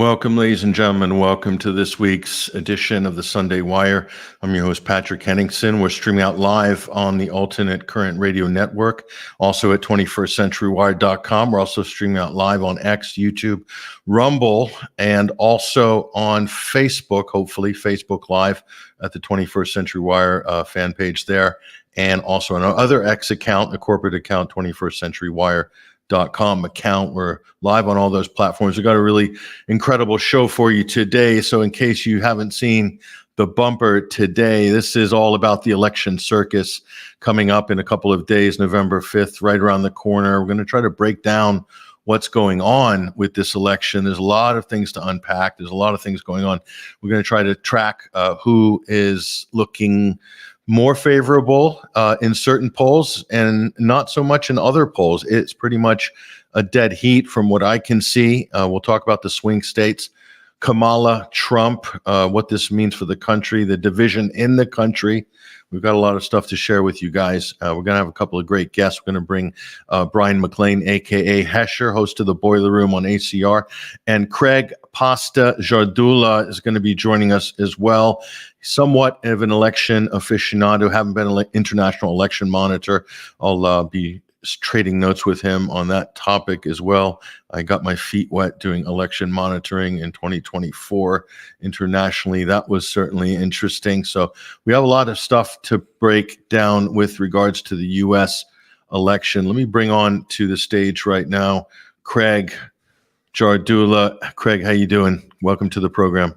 Welcome, ladies and gentlemen. Welcome to this week's edition of the Sunday Wire. I'm your host, Patrick Henningsen. We're streaming out live on the Alternate Current Radio Network, also at 21stcenturywire.com. We're also streaming out live on X, YouTube, Rumble, and also on Facebook, hopefully, Facebook Live at the 21st Century Wire fan page there, and also on our other X account, the corporate account, 21stcenturywire.com account. We're live on all those platforms. We've got a really incredible show for you today. So in case you haven't seen the bumper today, this is all about the election circus coming up in a couple of days, November 5th, right around the corner. We're going to try to break down what's going on with this election. There's a lot of things to unpack. There's a lot of things going on. We're going to try to track who is looking more favorable in certain polls and not so much in other polls. It's pretty much a dead heat from what I can see. We'll talk about the swing states, Kamala, Trump, what this means for the country, the division in the country. We've got a lot of stuff to share with you guys. We're going to have a couple of great guests. We're going to bring Bryan McClain, a.k.a. Hesher, host of the Boiler Room on ACR, and Craig Pasta Jardula is going to be joining us as well. Somewhat of an election aficionado, haven't been an international election monitor. I'll be trading notes with him on that topic as well. I got my feet wet doing election monitoring in 2024 internationally. That was certainly interesting. So we have a lot of stuff to break down with regards to the U.S. election. Let me bring on to the stage right now Craig Jardula. Craig, how you doing? Welcome to the program.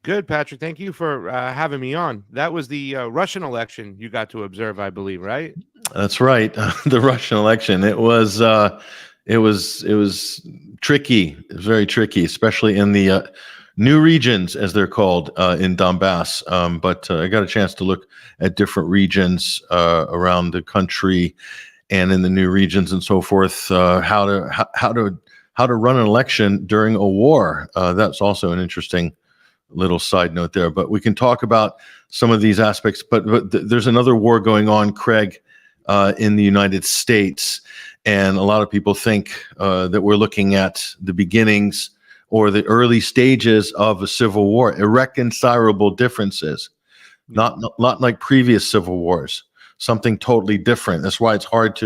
Good, Patrick. Thank you for having me on. That was the Russian election you got to observe, I believe, right? That's right. The Russian election. It was tricky. It was very tricky, especially in the new regions, as they're called, in Donbass. But I got a chance to look at different regions around the country and in the new regions and so forth. How to run an election during a war. That's also an interesting little side note there, but we can talk about some of these aspects. But there's another war going on, Craig, in the United States, and a lot of people think that we're looking at the beginnings or the early stages of a civil war, irreconcilable differences, not like previous civil wars, something totally different. That's why it's hard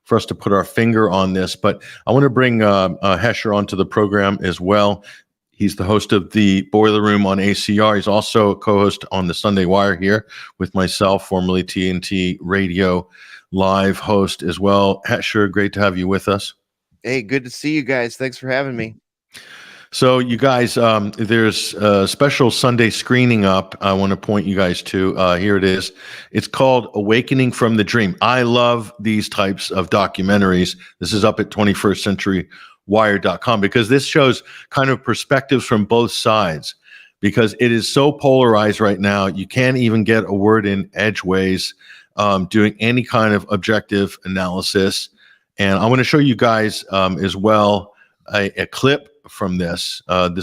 for us to put our finger on this. But I want to bring Hesher onto the program as well. He's the host of the Boiler Room on ACR. He's also a co-host on the Sunday Wire here with myself, formerly TNT Radio live host as well. Hesher, great to have you with us. Hey, good to see you guys. Thanks for having me. So you guys, there's a special Sunday screening up I want to point you guys to. Here it is. It's called Awakening from the Dream. I love these types of documentaries. This is up at 21stcenturywire.com because this shows kind of perspectives from both sides, because it is so polarized right now. You can't even get a word in edgeways doing any kind of objective analysis. And I want to show you guys as well a clip from this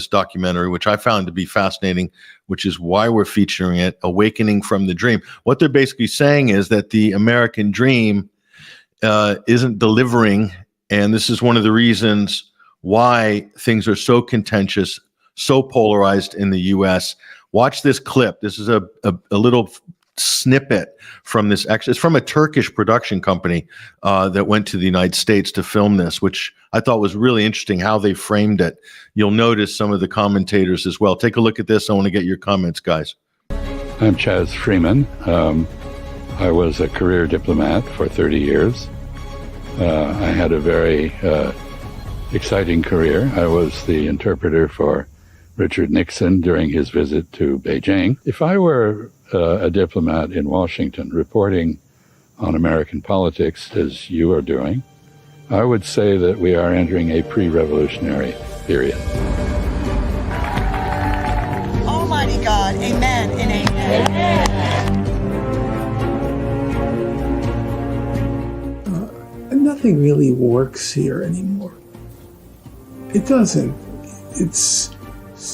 documentary, which I found to be fascinating, which is why we're featuring it, Awakening from the Dream. What they're basically saying is that the American dream isn't delivering, and this is one of the reasons why things are so contentious, so polarized in the U.S. Watch this clip. This is a little snippet from this. It's from a Turkish production company that went to the United States to film this, which I thought was really interesting how they framed it. You'll notice some of the commentators as well. Take a look at this. I want to get your comments, guys. I'm Chaz Freeman. I was a career diplomat for 30 years. I had a very exciting career. I was the interpreter for Richard Nixon during his visit to Beijing. If I were a diplomat in Washington reporting on American politics, as you are doing, I would say that we are entering a pre-revolutionary period. Almighty God, amen and amen. Nothing really works here anymore. It doesn't. It's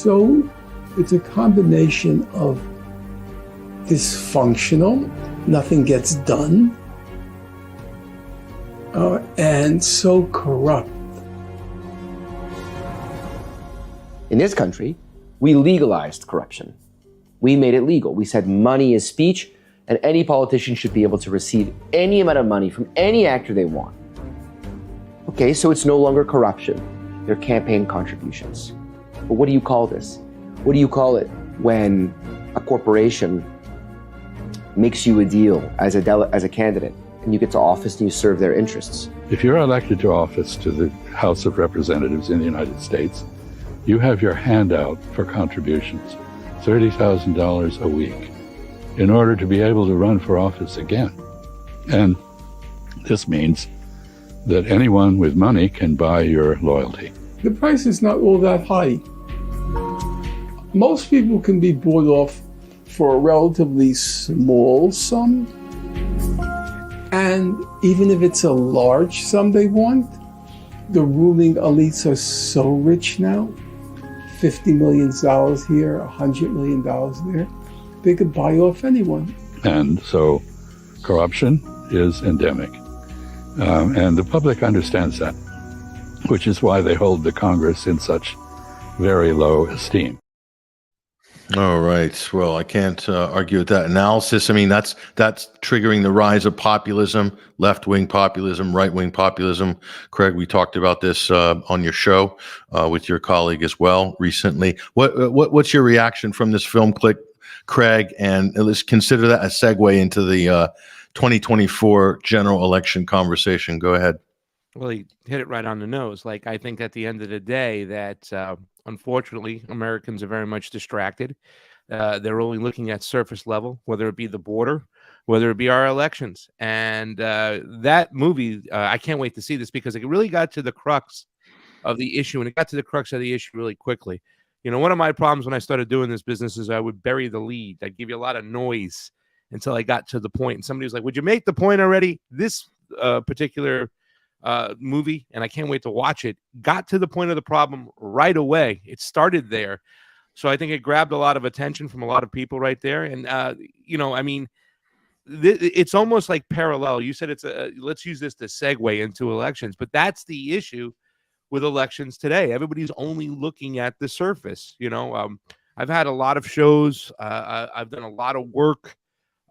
a combination of dysfunctional, nothing gets done, and so corrupt. In this country, we legalized corruption. We made it legal. We said money is speech, and any politician should be able to receive any amount of money from any actor they want. Okay, so it's no longer corruption. They're campaign contributions. But what do you call this? What do you call it when a corporation makes you a deal as a candidate and you get to office and you serve their interests? If you're elected to office to the House of Representatives in the United States, you have your hand out for contributions, $30,000 a week, in order to be able to run for office again. And this means that anyone with money can buy your loyalty. The price is not all that high. Most people can be bought off for a relatively small sum. And even if it's a large sum they want, the ruling elites are so rich now, $50 million here, $100 million there, they could buy off anyone. And so corruption is endemic. And the public understands that, which is why they hold the Congress in such very low esteem. All right. Well, I can't argue with that analysis. I mean, that's triggering the rise of populism, left-wing populism, right-wing populism. Craig, we talked about this on your show with your colleague as well recently. What's your reaction from this film clip, Craig? And let's consider that a segue into the 2024 general election conversation. Go ahead. Well, he hit it right on the nose. Like, I think at the end of the day that, unfortunately, Americans are very much distracted. They're only looking at surface level, whether it be the border, whether it be our elections. And that movie, I can't wait to see this because it really got to the crux of the issue, and it got to the crux of the issue really quickly. You know, one of my problems when I started doing this business is I would bury the lead. I'd give you a lot of noise until I got to the point. And somebody was like, would you make the point already? This particular movie, and I can't wait to watch it, got to the point of the problem right away. It started there. So I think it grabbed a lot of attention from a lot of people right there. And, you know, I mean, it's almost like parallel. You said let's use this to segue into elections, but that's the issue with elections today. Everybody's only looking at the surface. You know, I've had a lot of shows. I've done a lot of work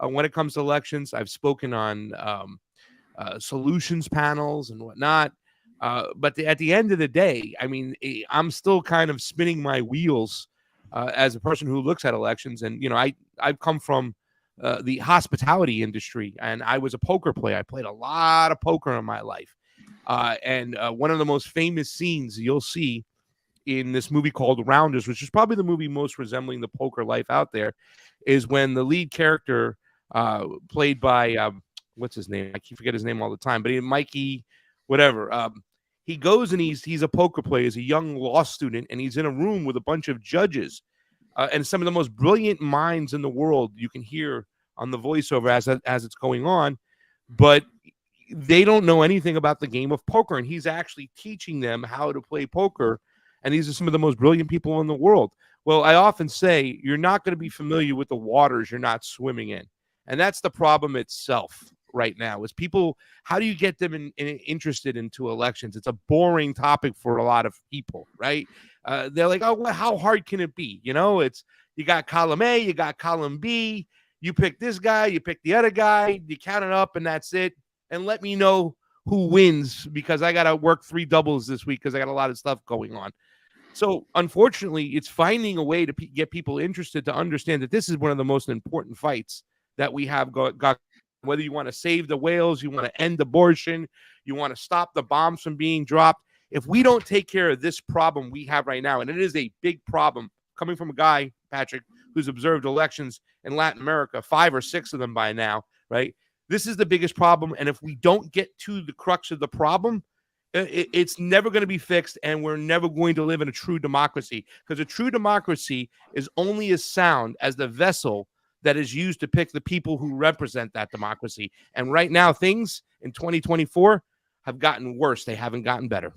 when it comes to elections. I've spoken on solutions panels and whatnot. But at the end of the day, I mean, I'm still kind of spinning my wheels as a person who looks at elections. And, you know, I've come from the hospitality industry, and I was a poker player. I played a lot of poker in my life. And one of the most famous scenes you'll see in this movie called Rounders, which is probably the movie most resembling the poker life out there, is when the lead character played by what's his name? I keep forget his name all the time, but Mikey, whatever. He goes and he's a poker player. He's a young law student, and he's in a room with a bunch of judges and some of the most brilliant minds in the world. You can hear on the voiceover as it's going on, but they don't know anything about the game of poker, and he's actually teaching them how to play poker. And these are some of the most brilliant people in the world. Well, I often say you're not going to be familiar with the waters you're not swimming in, and that's the problem itself right now. Is people, how do you get them interested into elections? It's a boring topic for a lot of people, right? They're like, oh, well, how hard can it be? You know, it's, you got column A, you got column B, you pick this guy, you pick the other guy, you count it up, and that's it. And let me know who wins, because I got to work 3 doubles this week because I got a lot of stuff going on. So unfortunately, it's finding a way to get people interested to understand that this is one of the most important fights that we have got. Whether you want to save the whales, you want to end abortion, you want to stop the bombs from being dropped. If we don't take care of this problem we have right now, and it is a big problem coming from a guy, Patrick, who's observed elections in Latin America, 5 or 6 of them by now, right? This is the biggest problem. And if we don't get to the crux of the problem, it's never going to be fixed, and we're never going to live in a true democracy, because a true democracy is only as sound as the vessel that is used to pick the people who represent that democracy. And right now, things in 2024 have gotten worse. They haven't gotten better.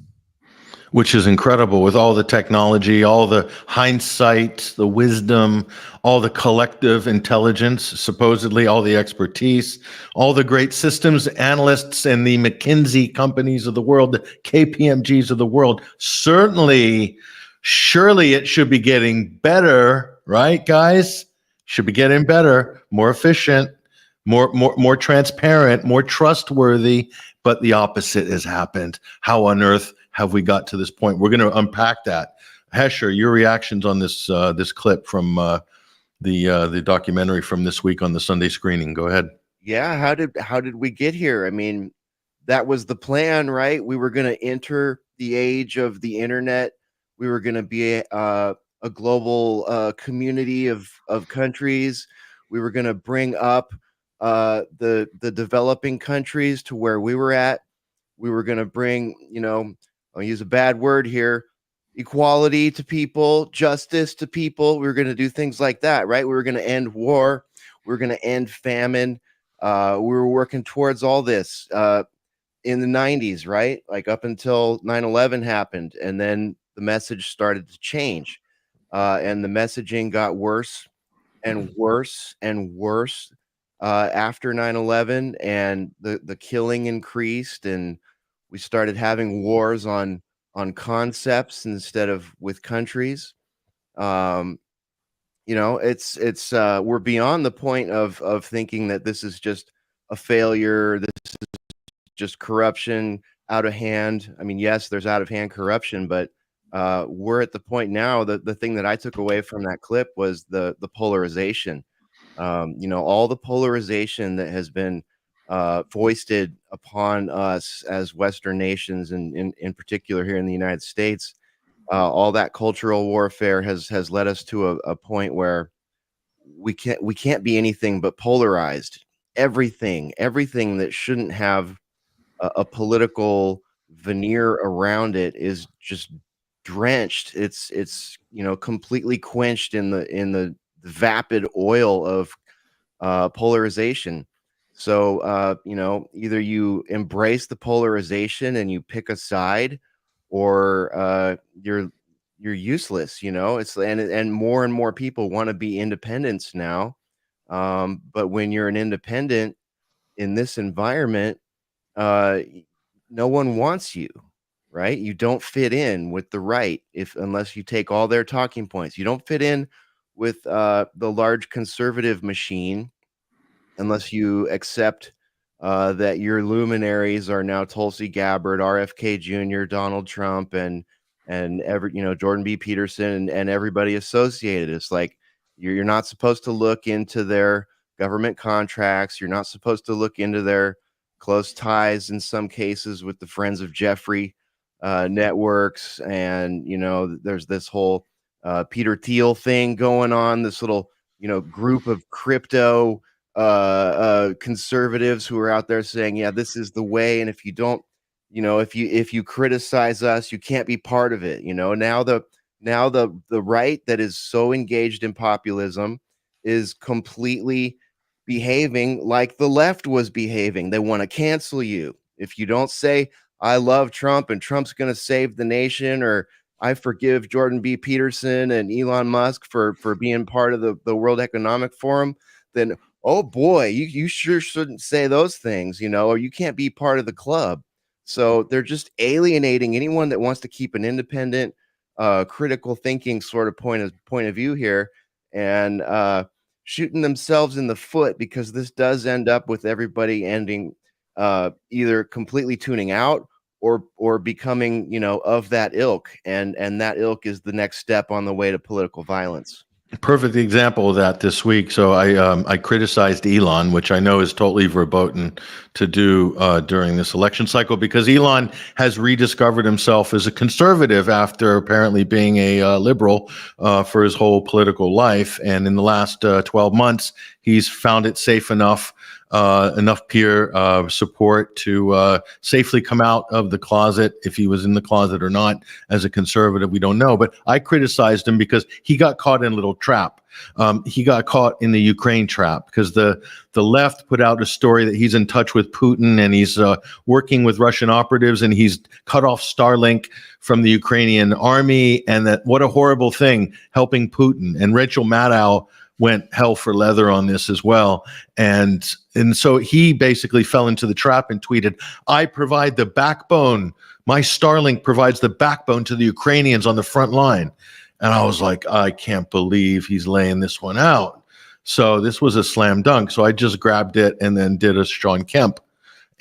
Which is incredible, with all the technology, all the hindsight, the wisdom, all the collective intelligence, supposedly all the expertise, all the great systems analysts and the McKinsey companies of the world, the KPMGs of the world, certainly Surely it should be getting better, right, guys? Should be getting better, more efficient, more transparent, more trustworthy. But the opposite has happened. How on earth have we got to this point? We're going to unpack that. Hesher, your reactions on this this clip from the documentary from this week on the Sunday screening. Go ahead. Yeah, how did we get here? I mean, that was the plan, right? We were going to enter the age of the internet. We were going to be a global community of countries. We were going to bring up the developing countries to where we were at. We were going to bring, I'll use a bad word here, equality to people, justice to people. We were going to do things like that, right? We were going to end war. We were going to end famine. We were working towards all this in the 90s, right? Like up until 9/11 happened. And then the message started to change. And the messaging got worse and worse and worse after 9/11. And the killing increased. And we started having wars on concepts instead of with countries. It's we're beyond the point of thinking that this is just a failure. This is just corruption out of hand. I mean, yes, there's out of hand corruption, but we're at the point now that the thing that I took away from that clip was the polarization. All the polarization that has been foisted upon us as Western nations, and in particular here in the United States. All that cultural warfare has led us to a point where we can't be anything but polarized. Everything that shouldn't have a political veneer around it is just drenched. It's completely quenched in the vapid oil of polarization. So either you embrace the polarization and you pick a side, or you're useless. It's and more people want to be independents now. But when you're an independent in this environment, no one wants you, right? You don't fit in with the right unless you take all their talking points. You don't fit in with the large conservative machine unless you accept that your luminaries are now Tulsi Gabbard, RFK Jr., Donald Trump, and Jordan B. Peterson and everybody associated. It's like you're not supposed to look into their government contracts. You're not supposed to look into their close ties in some cases with the Friends of Jeffrey networks. And there's this whole Peter Thiel thing going on. This little group of crypto conservatives who are out there saying, yeah, this is the way, and if you don't, if you criticize us, you can't be part of it. Now the right that is so engaged in populism is completely behaving like the left was behaving. They want to cancel you if you don't say I love Trump and Trump's going to save the nation, or I forgive Jordan B. Peterson and Elon Musk for being part of the World Economic Forum. Then, oh boy, you sure shouldn't say those things, or you can't be part of the club. So they're just alienating anyone that wants to keep an independent, critical thinking sort of point of view here, and shooting themselves in the foot, because this does end up with everybody ending either completely tuning out or becoming, of that ilk, and that ilk is the next step on the way to political violence. Perfect example of that this week. So I criticized Elon, which I know is totally verboten to do during this election cycle, because Elon has rediscovered himself as a conservative after apparently being a liberal for his whole political life. And in the last 12 months, he's found it safe enough peer support to safely come out of the closet. If he was in the closet or not as a conservative, we don't know. But I criticized him because he got caught in a little trap. He got caught in the Ukraine trap, because the left put out a story that he's in touch with Putin and he's working with Russian operatives, and he's cut off Starlink from the Ukrainian army, and that what a horrible thing, helping Putin. And Rachel Maddow went hell for leather on this as well. And so he basically fell into the trap and tweeted, "I provide the backbone. My Starlink provides the backbone to the Ukrainians on the front line." And I was like, I can't believe he's laying this one out. So this was a slam dunk. So I just grabbed it and then did a Sean Kemp,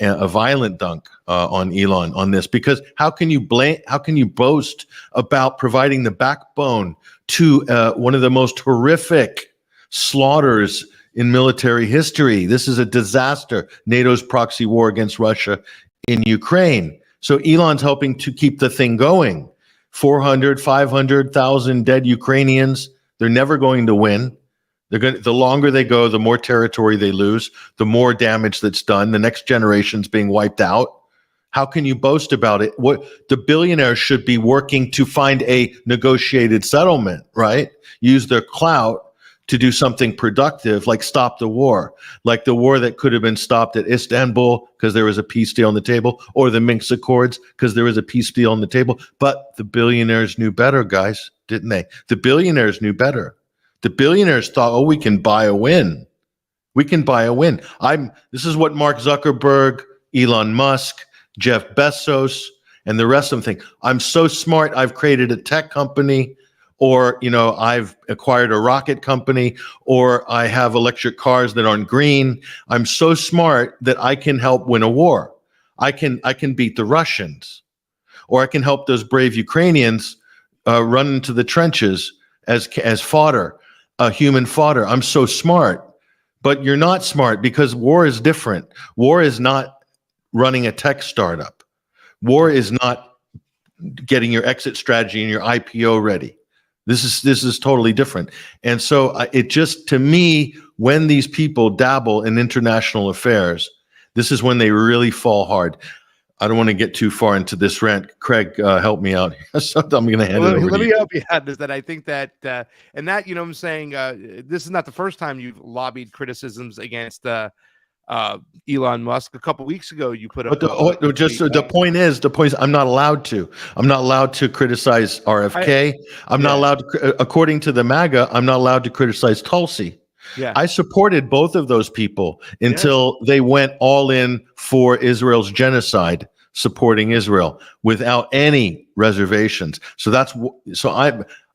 a violent dunk on Elon on this, because how can you boast about providing the backbone to one of the most horrific slaughters in military history? This is a disaster. NATO's proxy war against Russia in Ukraine. So Elon's helping to keep the thing going. 400, 500,000 dead Ukrainians. They're never going to win. The longer they go, the more territory they lose, the more damage that's done. The next generation's being wiped out. How can you boast about it? What the billionaires should be working to find a negotiated settlement, right? Use their clout to do something productive, like stop the war, like the war that could have been stopped at Istanbul because there was a peace deal on the table, or the Minsk Accords because there was a peace deal on the table. But the billionaires knew better, guys, didn't they? The billionaires knew better. The billionaires thought, oh, we can buy a win. We can buy a win. This is what Mark Zuckerberg, Elon Musk, Jeff Bezos, and the rest of them think. I'm so smart, I've created a tech company, or, I've acquired a rocket company, or I have electric cars that aren't green. I'm so smart that I can help win a war. I can beat the Russians, or I can help those brave Ukrainians run into the trenches as fodder, human fodder. I'm so smart. But you're not smart, because war is different. War is not running a tech startup. War is not getting your exit strategy and your IPO ready. This is totally different. And so it just, to me, when these people dabble in international affairs, this is when they really fall hard. I don't want to get too far into this rant. Craig, help me out. So I'm going to hand it over to you. Let me help you out. Is that I think that, and that, what I'm saying, this is not the first time you've lobbied criticisms against Elon Musk. A couple weeks ago, you put up. The point is, I'm not allowed to. I'm not allowed to criticize RFK. I'm not allowed to, according to the MAGA, I'm not allowed to criticize Tulsi. Yeah. I supported both of those people until they went all in for Israel's genocide, supporting Israel without any reservations. So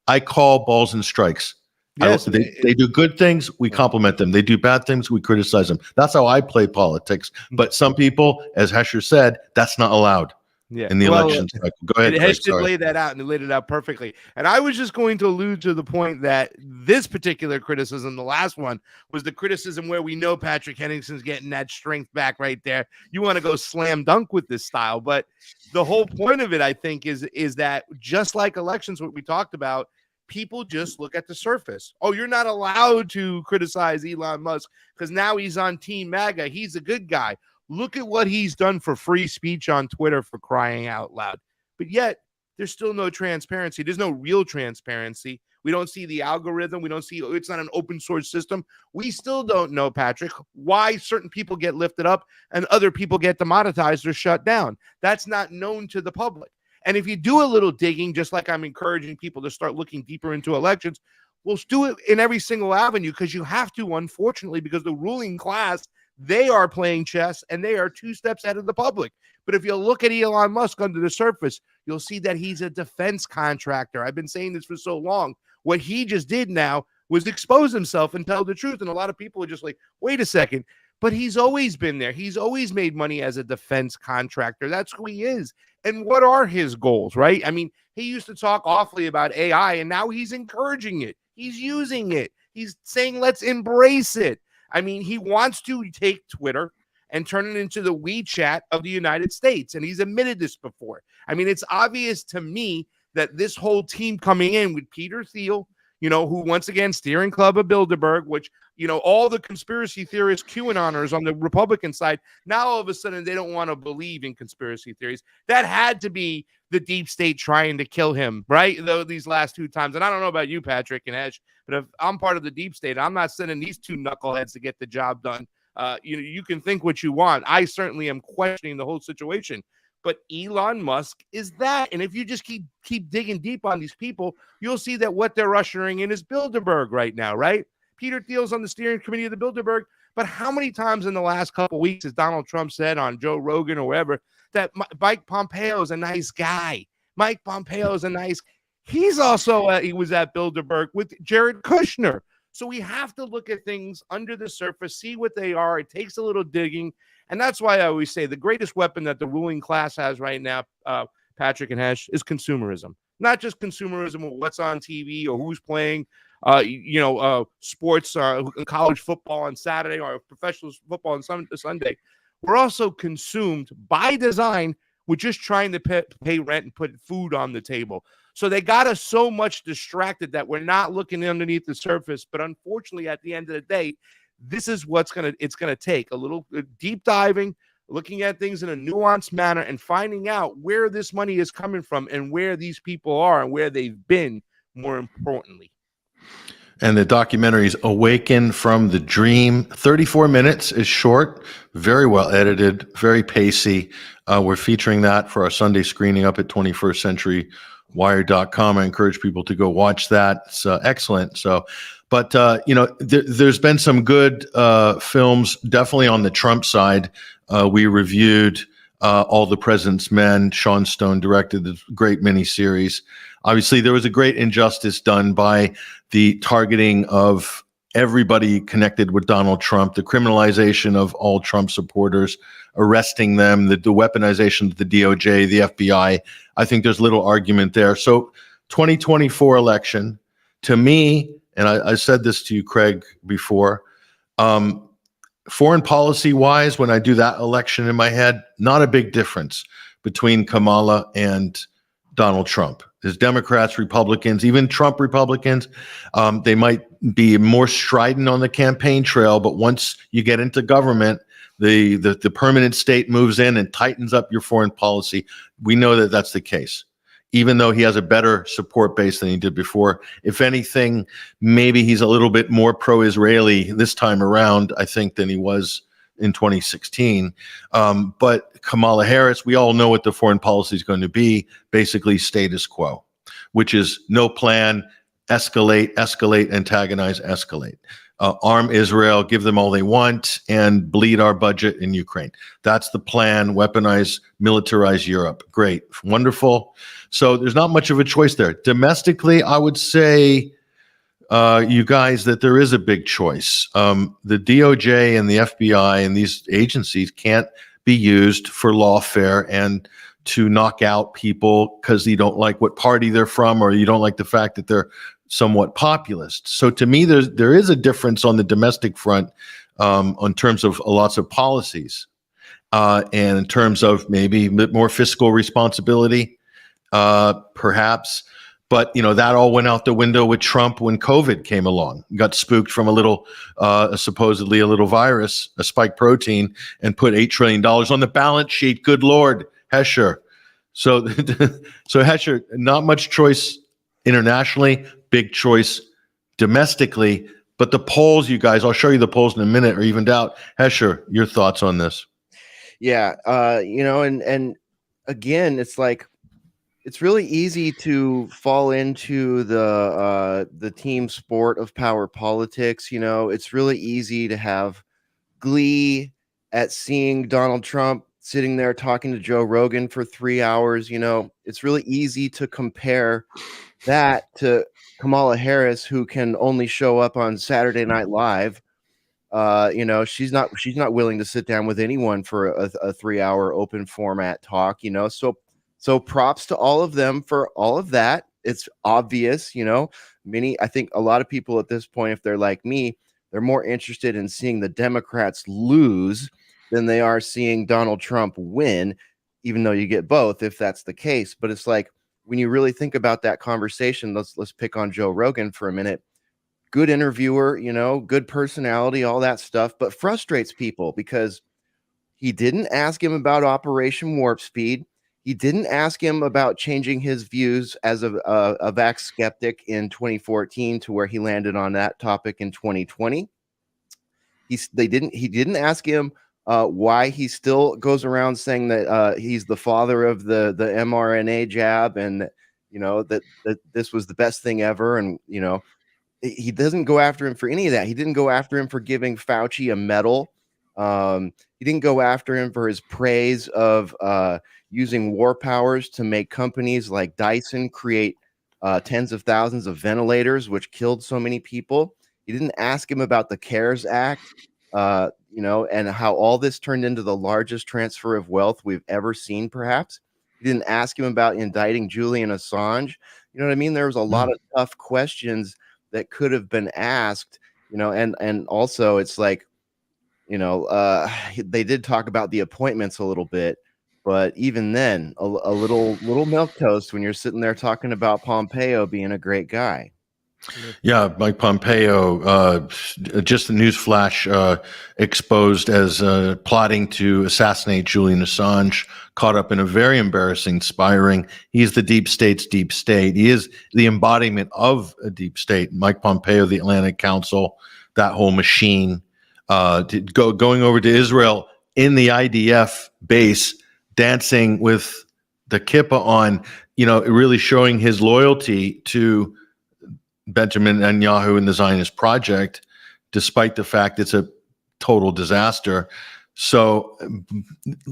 I call balls and strikes. Yes, they do good things, we compliment them. They do bad things, we criticize them. That's how I play politics. But some people, as Hesher said, that's not allowed in the election cycle. Go ahead, Craig. Hesher laid that out, and he laid it out perfectly. And I was just going to allude to the point that this particular criticism, the last one, was the criticism where we know Patrick Henningsen's getting that strength back right there. You want to go slam dunk with this style. But the whole point of it, I think, is that just like elections, what we talked about, people just look at the surface. Oh, you're not allowed to criticize Elon Musk because now he's on Team MAGA. He's a good guy. Look at what he's done for free speech on Twitter, for crying out loud. But yet, there's still no transparency. There's no real transparency. We don't see the algorithm. We don't see, it's not an open source system. We still don't know, Patrick, why certain people get lifted up and other people get demonetized or shut down. That's not known to the public. And if you do a little digging, just like I'm encouraging people to start looking deeper into elections, we'll do it in every single avenue, because you have to, unfortunately, because the ruling class, they are playing chess and they are two steps ahead of the public. But if you look at Elon Musk under the surface, you'll see that he's a defense contractor. I've been saying this for so long. What he just did now was expose himself and tell the truth. And a lot of people are just like, wait a second. But he's always been there. He's always made money as a defense contractor. That's who he is. And what are his goals, right? I mean, he used to talk awfully about AI, and now he's encouraging it. He's using it. He's saying, let's embrace it. I mean, he wants to take Twitter and turn it into the WeChat of the United States. And he's admitted this before. I mean, it's obvious to me that this whole team coming in with Peter Thiel, who once again steering club of Bilderberg, which, all the conspiracy theorists, QAnoners on the Republican side, now all of a sudden they don't want to believe in conspiracy theories. That had to be the deep state trying to kill him, right? Though these last two times. And I don't know about you, Patrick and Hesh, but if I'm part of the deep state, I'm not sending these two knuckleheads to get the job done. You can think what you want. I certainly am questioning the whole situation. But Elon Musk is that. And if you just keep digging deep on these people, you'll see that what they're ushering in is Bilderberg right now, right? Peter Thiel's on the steering committee of the Bilderberg. But how many times in the last couple of weeks has Donald Trump said on Joe Rogan or wherever that Mike Pompeo is a nice guy? Mike Pompeo is a nice. He's also he was at Bilderberg with Jared Kushner. So we have to look at things under the surface, see what they are. It takes a little digging. And that's why I always say the greatest weapon that the ruling class has right now, Patrick and Hesh, is consumerism. Not just consumerism of what's on TV or who's playing, sports, college football on Saturday or professional football on Sunday. We're also consumed by design with just trying to pay rent and put food on the table. So they got us so much distracted that we're not looking underneath the surface. But unfortunately, at the end of the day, this is what's it's going to take a little deep diving, looking at things in a nuanced manner and finding out where this money is coming from and where these people are and where they've been, more importantly. And the documentary is Awaken from the Dream. 34 minutes is short, very well edited, very pacey. We're featuring that for our Sunday screening up at 21stcenturywire.com. I encourage people to go watch that. It's excellent. So, but, there's been some good films, definitely on the Trump side. We reviewed All the President's Men. Sean Stone directed the great miniseries. Obviously, there was a great injustice done by the targeting of everybody connected with Donald Trump, the criminalization of all Trump supporters, arresting them, the weaponization of the DOJ, the FBI. I think there's little argument there. So 2024 election, to me, and I said this to you, Craig, before, foreign policy-wise, when I do that election in my head, not a big difference between Kamala and Donald Trump. There's Democrats, Republicans, even Trump Republicans. They might be more strident on the campaign trail, but once you get into government, the permanent state moves in and tightens up your foreign policy. We know that that's the case, even though he has a better support base than he did before. If anything, maybe he's a little bit more pro-Israeli this time around, I think, than he was in 2016. But Kamala Harris, we all know what the foreign policy is going to be, basically status quo, which is no plan, escalate, antagonize, escalate. Arm Israel, give them all they want, and bleed our budget in Ukraine. That's the plan, weaponize, militarize Europe. Great, wonderful. So there's not much of a choice there. Domestically, I would say, you guys, that there is a big choice. The DOJ and the FBI and these agencies can't be used for lawfare and to knock out people because you don't like what party they're from or you don't like the fact that they're somewhat populist. So to me, there is a difference on the domestic front on terms of lots of policies and in terms of maybe a bit more fiscal responsibility, perhaps. But, that all went out the window with Trump when COVID came along. Got spooked from a little, supposedly a little virus, a spike protein, and put $8 trillion on the balance sheet. Good Lord, Hesher. So Hesher, not much choice internationally, big choice domestically. But the polls, you guys, I'll show you the polls in a minute, are evened out. Hesher, your thoughts on this? Yeah, and again, it's like, it's really easy to fall into the team sport of power politics. It's really easy to have glee at seeing Donald Trump sitting there talking to Joe Rogan for 3 hours. It's really easy to compare that to Kamala Harris, who can only show up on Saturday Night Live. She's not willing to sit down with anyone for a 3-hour open format talk. So props to all of them for all of that. It's obvious, I think a lot of people at this point, if they're like me, they're more interested in seeing the Democrats lose than they are seeing Donald Trump win, even though you get both if that's the case. But it's like, when you really think about that conversation, let's pick on Joe Rogan for a minute. Good interviewer, good personality, all that stuff, but frustrates people because he didn't ask him about Operation Warp Speed. He didn't ask him about changing his views as a vax skeptic in 2014 to where he landed on that topic in 2020. He didn't ask him why he still goes around saying that he's the father of the mRNA jab and that this was the best thing ever, and he doesn't go after him for any of that. He didn't go after him for giving Fauci a medal. He didn't go after him for his praise of using war powers to make companies like Dyson create tens of thousands of ventilators, which killed so many people. He didn't ask him about the CARES Act, and how all this turned into the largest transfer of wealth we've ever seen, perhaps. He didn't ask him about indicting Julian Assange. You know what I mean? There was a lot of tough questions that could have been asked, and also it's like, they did talk about the appointments a little bit, but even then, a little milquetoast when you're sitting there talking about Pompeo being a great guy. Yeah, Mike Pompeo, just the news flash, exposed as plotting to assassinate Julian Assange, caught up in a very embarrassing spiring. He is the deep state's deep state. He is the embodiment of a deep state. Mike Pompeo, the Atlantic Council, that whole machine, going over to Israel in the IDF base, dancing with the kippah on, really showing his loyalty to Benjamin Netanyahu and the Zionist project, despite the fact it's a total disaster. So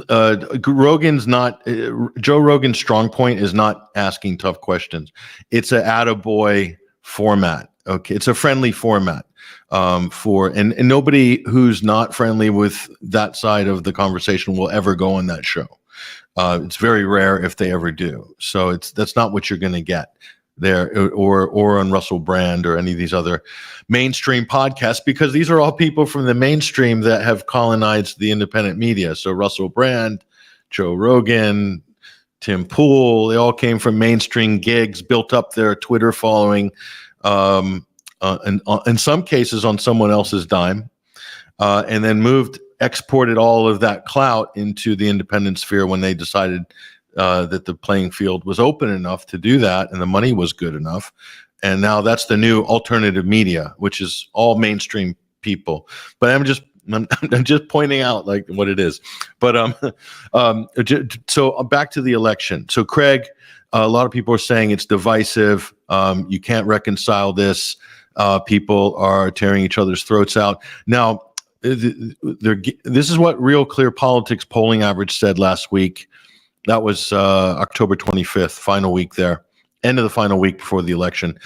Joe Rogan's strong point is not asking tough questions. It's an attaboy format. Okay, it's a friendly format and nobody who's not friendly with that side of the conversation will ever go on that show. It's very rare if they ever do. So that's not what you're going to get there, or on Russell Brand or any of these other mainstream podcasts, because these are all people from the mainstream that have colonized the independent media. So Russell Brand, Joe Rogan, Tim Pool, they all came from mainstream gigs, built up their Twitter following, and in some cases on someone else's dime, and then exported all of that clout into the independent sphere when they decided that the playing field was open enough to do that and the money was good enough. And now that's the new alternative media, which is all mainstream people. But I'm just pointing out like what it is. But so back to the election. So Craig, a lot of people are saying it's divisive. You can't reconcile this. People are tearing each other's throats out. Now, this is what Real Clear Politics polling average said last week. That was October 25th, final week there, end of the final week before the election.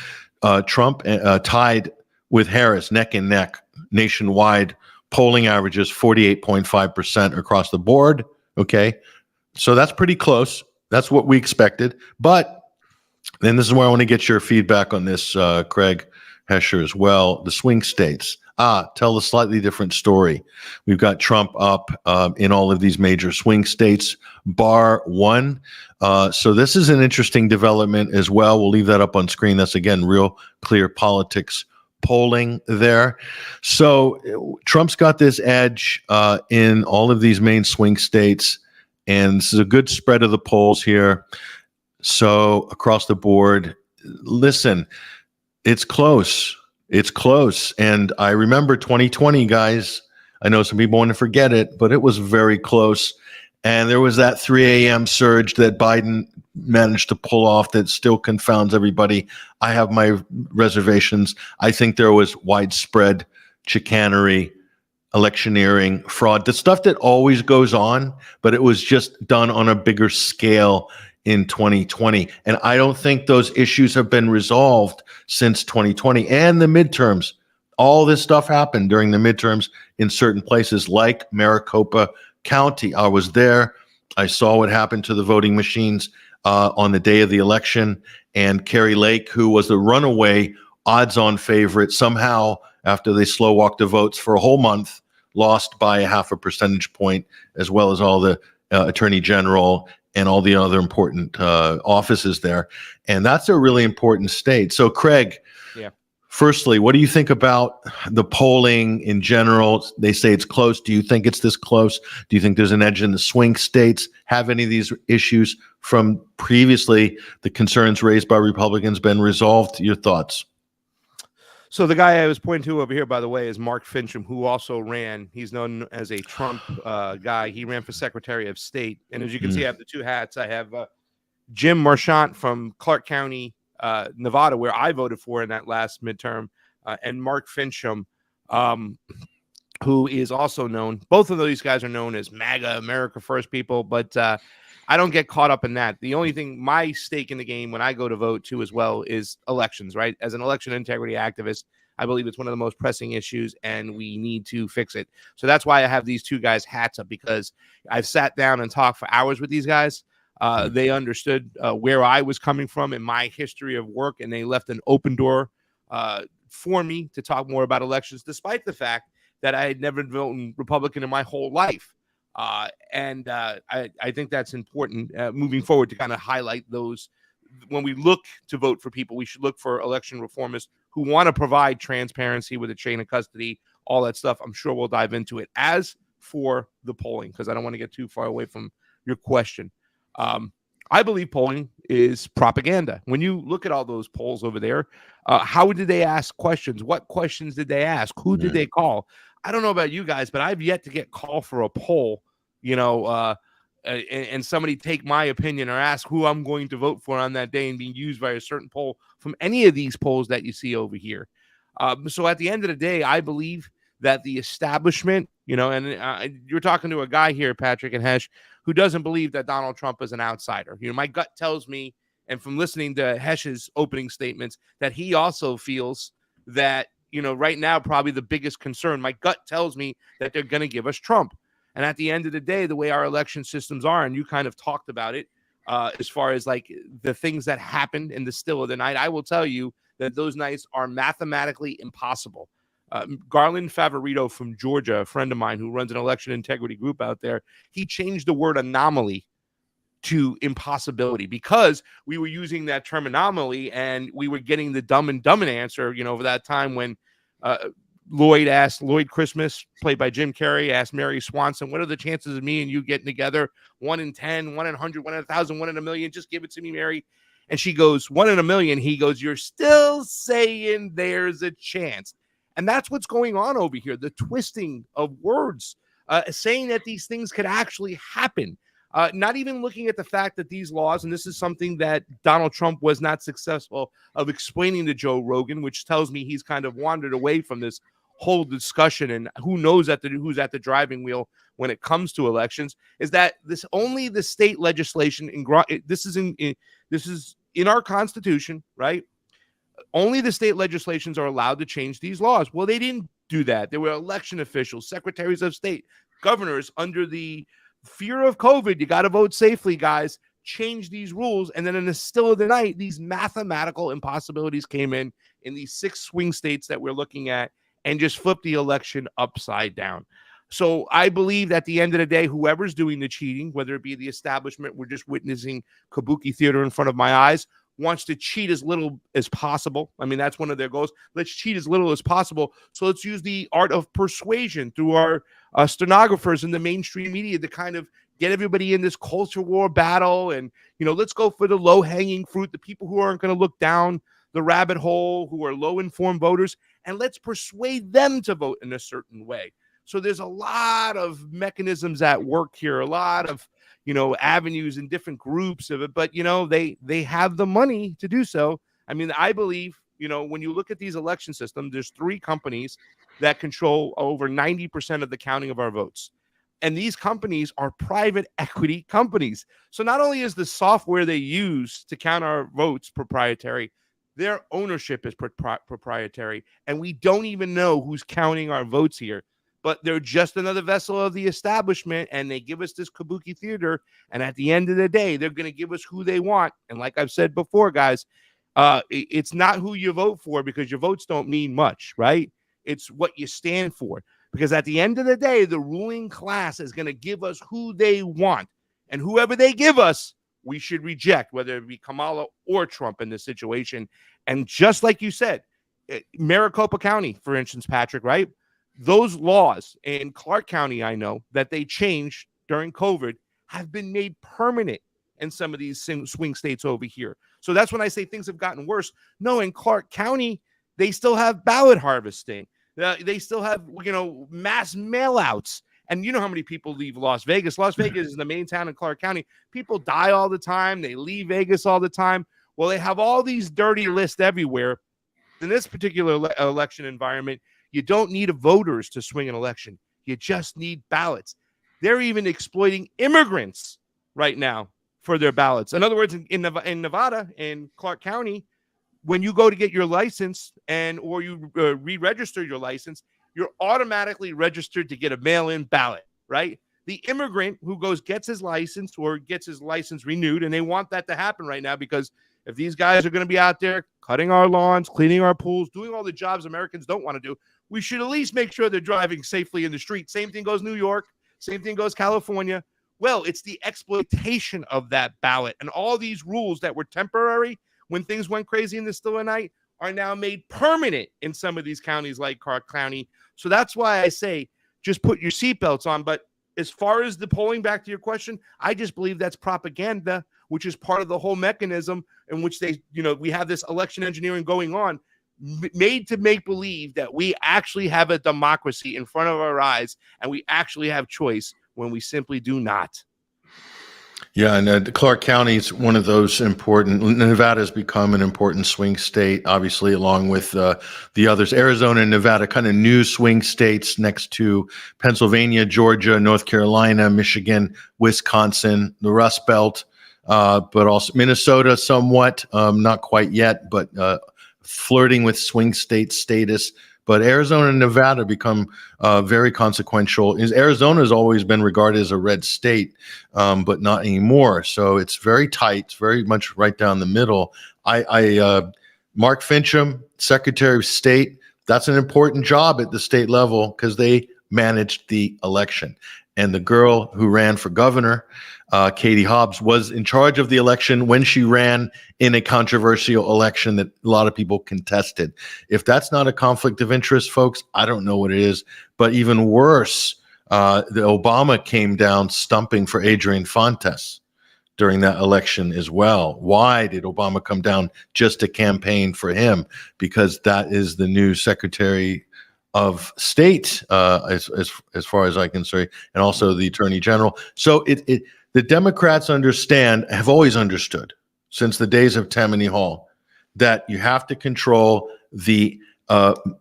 Trump tied with Harris neck and neck nationwide. Polling averages 48.5% across the board. Okay, so that's pretty close. That's what we expected. But then this is where I want to get your feedback on this, Craig Hesher, as well. The swing states. Tell a slightly different story. We've got Trump up in all of these major swing states, bar one. So this is an interesting development as well. We'll leave that up on screen. That's, again, Real Clear Politics polling there. So Trump's got this edge in all of these main swing states, and this is a good spread of the polls here. So across the board, listen, it's close. It's close. And I remember 2020, guys. I know some people want to forget it, but it was very close. And there was that 3 a.m. surge that Biden managed to pull off that still confounds everybody. I have my reservations. I think there was widespread chicanery, electioneering, fraud, the stuff that always goes on, but it was just done on a bigger scale in 2020. And I don't think those issues have been resolved since 2020 and the midterms. All this stuff happened during the midterms in certain places like Maricopa County. I was there. I saw what happened to the voting machines on the day of the election. And Carrie Lake, who was the runaway odds-on favorite, somehow, after they slow walked the votes for a whole month, lost by 0.5 percentage point, as well as all the attorney general and all the other important offices there. And that's a really important state. So, Craig, firstly, what do you think about the polling in general? They say it's close. Do you think it's this close? Do you think there's an edge in the swing states? Have any of these issues from previously, the concerns raised by Republicans, been resolved? Your thoughts? So the guy I was pointing to over here, by the way, is Mark Fincham, who also ran. He's known as a Trump guy. He ran for Secretary of State. And as you can see, I have the two hats. I have Jim Marchant from Clark County, Nevada, where I voted for in that last midterm. and Mark Fincham, who is also known. Both of these guys are known as MAGA, America First people, but I don't get caught up in that. The only thing, my stake in the game when I go to vote too as well is elections, right? As an election integrity activist, I believe it's one of the most pressing issues and we need to fix it. So that's why I have these two guys' hats up, because I've sat down and talked for hours with these guys. They understood where I was coming from in my history of work, and they left an open door for me to talk more about elections, despite the fact that I had never voted Republican in my whole life. I think that's important moving forward to kind of highlight those. When we look to vote for people, we should look for election reformists who want to provide transparency with a chain of custody, all that stuff. I'm sure we'll dive into it. As for the polling, because I don't want to get too far away from your question, I believe polling is propaganda. When you look at all those polls over there, how did they ask questions? What questions did they ask? Who did they call? I don't know about you guys, but I've yet to get called for a poll, and somebody take my opinion or ask who I'm going to vote for on that day and being used by a certain poll from any of these polls that you see over here. So at the end of the day, I believe that the establishment, and you're talking to a guy here, Patrick and Hesh, who doesn't believe that Donald Trump is an outsider. My gut tells me, and from listening to Hesh's opening statements, that he also feels that, right now, probably the biggest concern, my gut tells me that they're going to give us Trump. And at the end of the day, the way our election systems are, and you kind of talked about it, as far as like the things that happened in the still of the night, I will tell you that those nights are mathematically impossible. Garland Favorito from Georgia, a friend of mine who runs an election integrity group out there, he changed the word anomaly to impossibility, because we were using that term anomaly and we were getting the dumb and dumb answer, over that time when Lloyd Christmas, played by Jim Carrey, asked Mary Swanson, what are the chances of me and you getting together? 1 in 10, 1 in 100, 1 in 1,000, 1 in a million. Just give it to me, Mary. And she goes, 1 in a million. He goes, you're still saying there's a chance. And that's what's going on over here. The twisting of words, saying that these things could actually happen. Not even looking at the fact that these laws, and this is something that Donald Trump was not successful of explaining to Joe Rogan, which tells me he's kind of wandered away from this whole discussion, and who knows who's at the driving wheel when it comes to elections, is that this only the state legislation, this is in our Constitution, right? Only the state legislations are allowed to change these laws. Well, they didn't do that. There were election officials, secretaries of state, governors, under the fear of COVID, you got to vote safely, guys, change these rules. And then in the still of the night, these mathematical impossibilities came in these 6 swing states that we're looking at, and just flipped the election upside down. So I believe at the end of the day, whoever's doing the cheating, whether it be the establishment, we're just witnessing kabuki theater in front of my eyes, wants to cheat as little as possible. I mean, that's one of their goals. Let's cheat as little as possible. So let's use the art of persuasion through our stenographers in the mainstream media to kind of get everybody in this culture war battle. And, let's go for the low-hanging fruit, the people who aren't going to look down the rabbit hole, who are low-informed voters, and let's persuade them to vote in a certain way. So there's a lot of mechanisms at work here, a lot of, avenues and different groups of it, but, they have the money to do so. I mean, I believe, when you look at these election systems, there's 3 companies that control over 90% of the counting of our votes. And these companies are private equity companies. So not only is the software they use to count our votes proprietary, their ownership is proprietary. And we don't even know who's counting our votes here. But they're just another vessel of the establishment, and they give us this kabuki theater. And at the end of the day, they're going to give us who they want. And like I've said before, guys, it's not who you vote for, because your votes don't mean much, right? It's what you stand for. Because at the end of the day, the ruling class is going to give us who they want. And whoever they give us, we should reject, whether it be Kamala or Trump in this situation. And just like you said, Maricopa County, for instance, Patrick, right? Those laws in Clark County, I know, that they changed during COVID have been made permanent in some of these swing states over here. So that's when I say things have gotten worse. No, in Clark County, they still have ballot harvesting. They still have, mass mail-outs. And you know how many people leave Las Vegas. Las Vegas is the main town in Clark County. People die all the time. They leave Vegas all the time. Well, they have all these dirty lists everywhere. in this particular election environment, you don't need voters to swing an election. You just need ballots. They're even exploiting immigrants right now for their ballots. In other words, in Nevada, in Clark County, when you go to get your license or you re-register your license, you're automatically registered to get a mail-in ballot, right? The immigrant who gets his license or gets his license renewed, and they want that to happen right now because if these guys are going to be out there cutting our lawns, cleaning our pools, doing all the jobs Americans don't want to do, we should at least make sure they're driving safely in the street. Same thing goes New York. Same thing goes California. Well, it's the exploitation of that ballot. And all these rules that were temporary when things went crazy in the still of night are now made permanent in some of these counties like Clark County. So that's why I say just put your seatbelts on. But as far as the polling, back to your question, I just believe that's propaganda, which is part of the whole mechanism in which we have this election engineering going on, made to make believe that we actually have a democracy in front of our eyes and we actually have choice when we simply do not. Yeah, and Clark County is one of those important. Nevada has become an important swing state, obviously, along with the others. Arizona and Nevada, kind of new swing states next to Pennsylvania, Georgia, North Carolina, Michigan, Wisconsin, the Rust Belt, but also Minnesota somewhat, not quite yet, but flirting with swing state status. But Arizona and Nevada become very consequential. Arizona has always been regarded as a red state, but not anymore. So it's very tight. It's very much right down the middle. Mark Fincham, Secretary of State, that's an important job at the state level because they managed the election. And the girl who ran for governor, Katie Hobbs, was in charge of the election when she ran in a controversial election that a lot of people contested. If that's not a conflict of interest, folks, I don't know what it is. But even worse, the Obama came down stumping for Adrian Fontes during that election as well. Why did Obama come down just to campaign for him? Because that is the new Secretary of State, as far as I can say, and also the Attorney General. So the Democrats have always understood since the days of Tammany Hall that you have to control the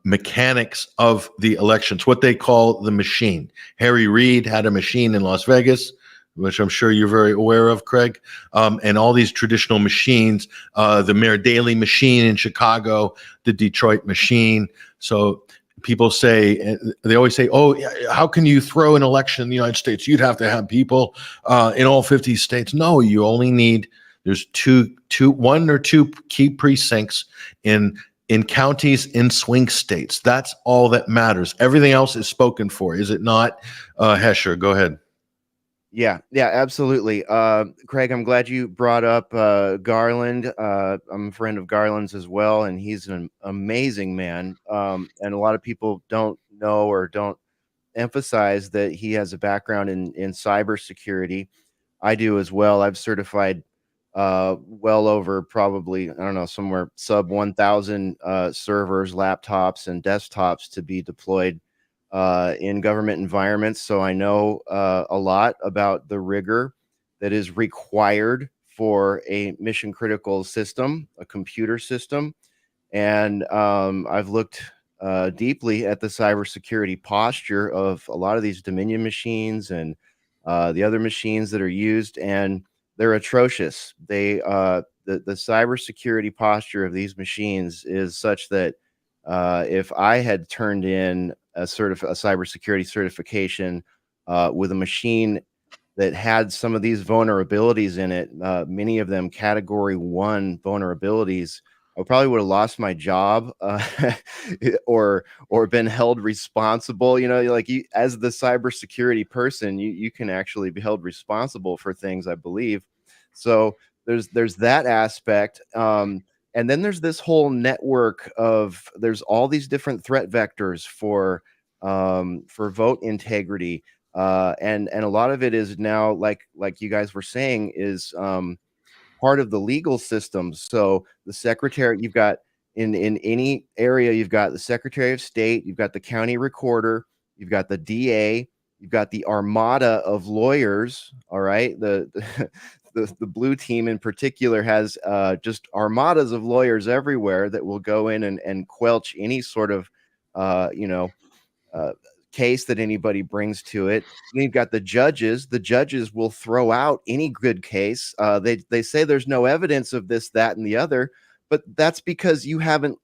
mechanics of the elections, what they call the machine. Harry Reid had a machine in Las Vegas, which I'm sure you're very aware of, Craig, and all these traditional machines, the Mayor Daley machine in Chicago, the Detroit machine. So people they always say, oh, how can you throw an election in the United States? You'd have to have people in all 50 states. No, you only need, there's one or two key precincts in counties in swing states. That's all that matters. Everything else is spoken for, is it not? Hesher, go ahead. Yeah, absolutely. Craig, I'm glad you brought up Garland. I'm a friend of Garland's as well, and he's an amazing man. And a lot of people don't know or don't emphasize that he has a background in cybersecurity. I do as well. I've certified well over probably, I don't know, somewhere sub 1,000 servers, laptops, and desktops to be deployed in government environments. So I know a lot about the rigor that is required for a mission critical system, a computer system. And I've looked deeply at the cybersecurity posture of a lot of these Dominion machines and the other machines that are used, and they're atrocious. The cybersecurity posture of these machines is such that if I had turned in a cybersecurity certification with a machine that had some of these vulnerabilities in it, many of them category 1 vulnerabilities, I probably would have lost my job or been held responsible. As the cybersecurity person, you can actually be held responsible for things, I believe. So there's that aspect. And then there's this whole network there's all these different threat vectors for vote integrity. And a lot of it is now, like you guys were saying, is part of the legal system. So the secretary, you've got in any area, you've got the Secretary of State, you've got the county recorder, you've got the DA, you've got the armada of lawyers. All right. the blue team in particular has just armadas of lawyers everywhere that will go in and quelch any sort of case that anybody brings to it. You've got the judges. The judges will throw out any good case. They say there's no evidence of this, that, and the other, but that's because you haven't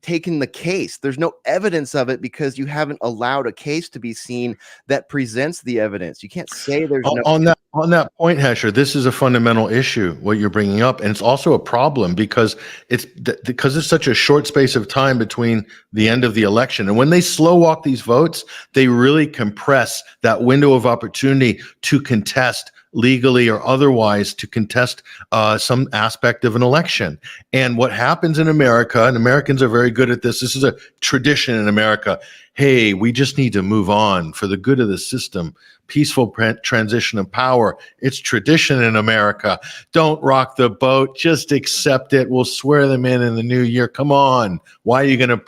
taken the case. There's no evidence of it because you haven't allowed a case to be seen that presents the evidence. You can't say there's no. On that point, Hesher, this is a fundamental issue, what you're bringing up, and it's also a problem because it's such a short space of time between the end of the election, and when they slow walk these votes, they really compress that window of opportunity to contest legally or otherwise, to contest some aspect of an election. And what happens in America, and Americans are very good at this, this is a tradition in America, hey, we just need to move on for the good of the system, peaceful transition of power. It's tradition in America. Don't rock the boat, just accept it. We'll swear them in the new year. Come on, why are you going to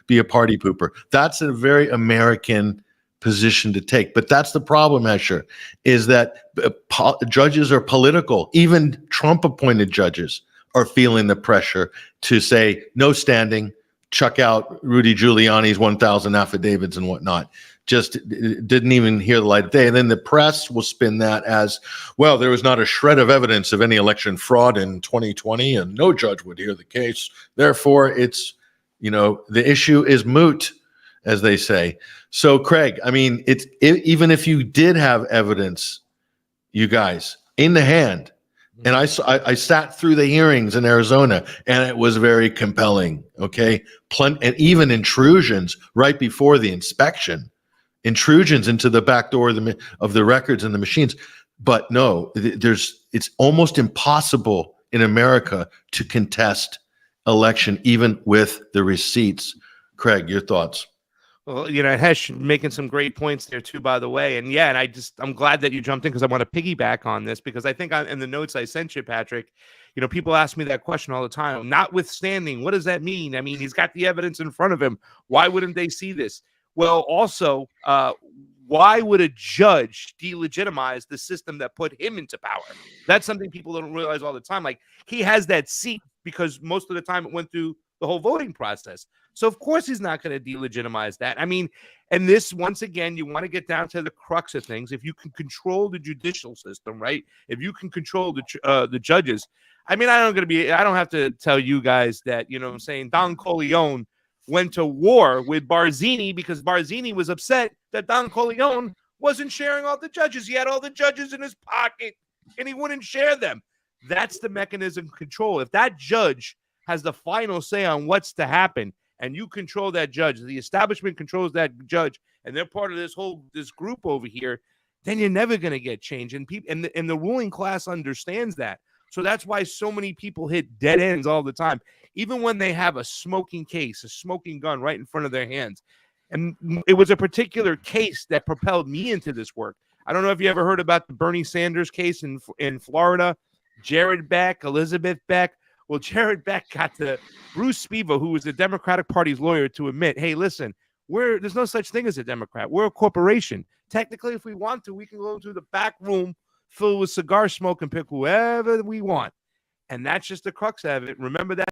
be a party pooper? That's a very American position to take. But that's the problem, Hesher, is that judges are political. Even Trump-appointed judges are feeling the pressure to say, no standing, chuck out Rudy Giuliani's 1,000 affidavits and whatnot. Just didn't even hear the light of day. And then the press will spin that as, well, there was not a shred of evidence of any election fraud in 2020, and no judge would hear the case. Therefore, it's, the issue is moot, as they say. So, Craig, I mean, even if you did have evidence, you guys, in the hand, and I sat through the hearings in Arizona, and it was very compelling, okay? And even intrusions right before the inspection, intrusions into the back door of the records and the machines. But no, it's almost impossible in America to contest election, even with the receipts. Craig, your thoughts? Well, Hesh making some great points there too, by the way. And yeah, I'm glad that you jumped in because I want to piggyback on this because I think in the notes I sent you, Patrick, people ask me that question all the time. Notwithstanding, what does that mean? I mean, he's got the evidence in front of him. Why wouldn't they see this? Well, also, why would a judge delegitimize the system that put him into power? That's something people don't realize all the time. Like, he has that seat because most of the time it went through the whole voting process. So, of course, he's not going to delegitimize that. I mean, and this, once again, you want to get down to the crux of things. If you can control the judicial system, right? If you can control the judges, I mean, I don't have to tell you guys that, I'm saying, Don Corleone went to war with Barzini because Barzini was upset that Don Corleone wasn't sharing all the judges. He had all the judges in his pocket and he wouldn't share them. That's the mechanism of control. If that judge has the final say on what's to happen and you control that judge, the establishment controls that judge, and they're part of this group over here, then you're never going to get change. And the ruling class understands that. So that's why so many people hit dead ends all the time, even when they have a smoking case, a smoking gun right in front of their hands. And it was a particular case that propelled me into this work. I don't know if you ever heard about the Bernie Sanders case in Florida, Jared Beck, Elizabeth Beck. Well, Jared Beck got Bruce Spiva, who was the Democratic Party's lawyer, to admit, hey, listen, there's no such thing as a Democrat. We're a corporation. Technically, if we want to, we can go to the back room filled with cigar smoke and pick whoever we want. And that's just the crux of it. Remember that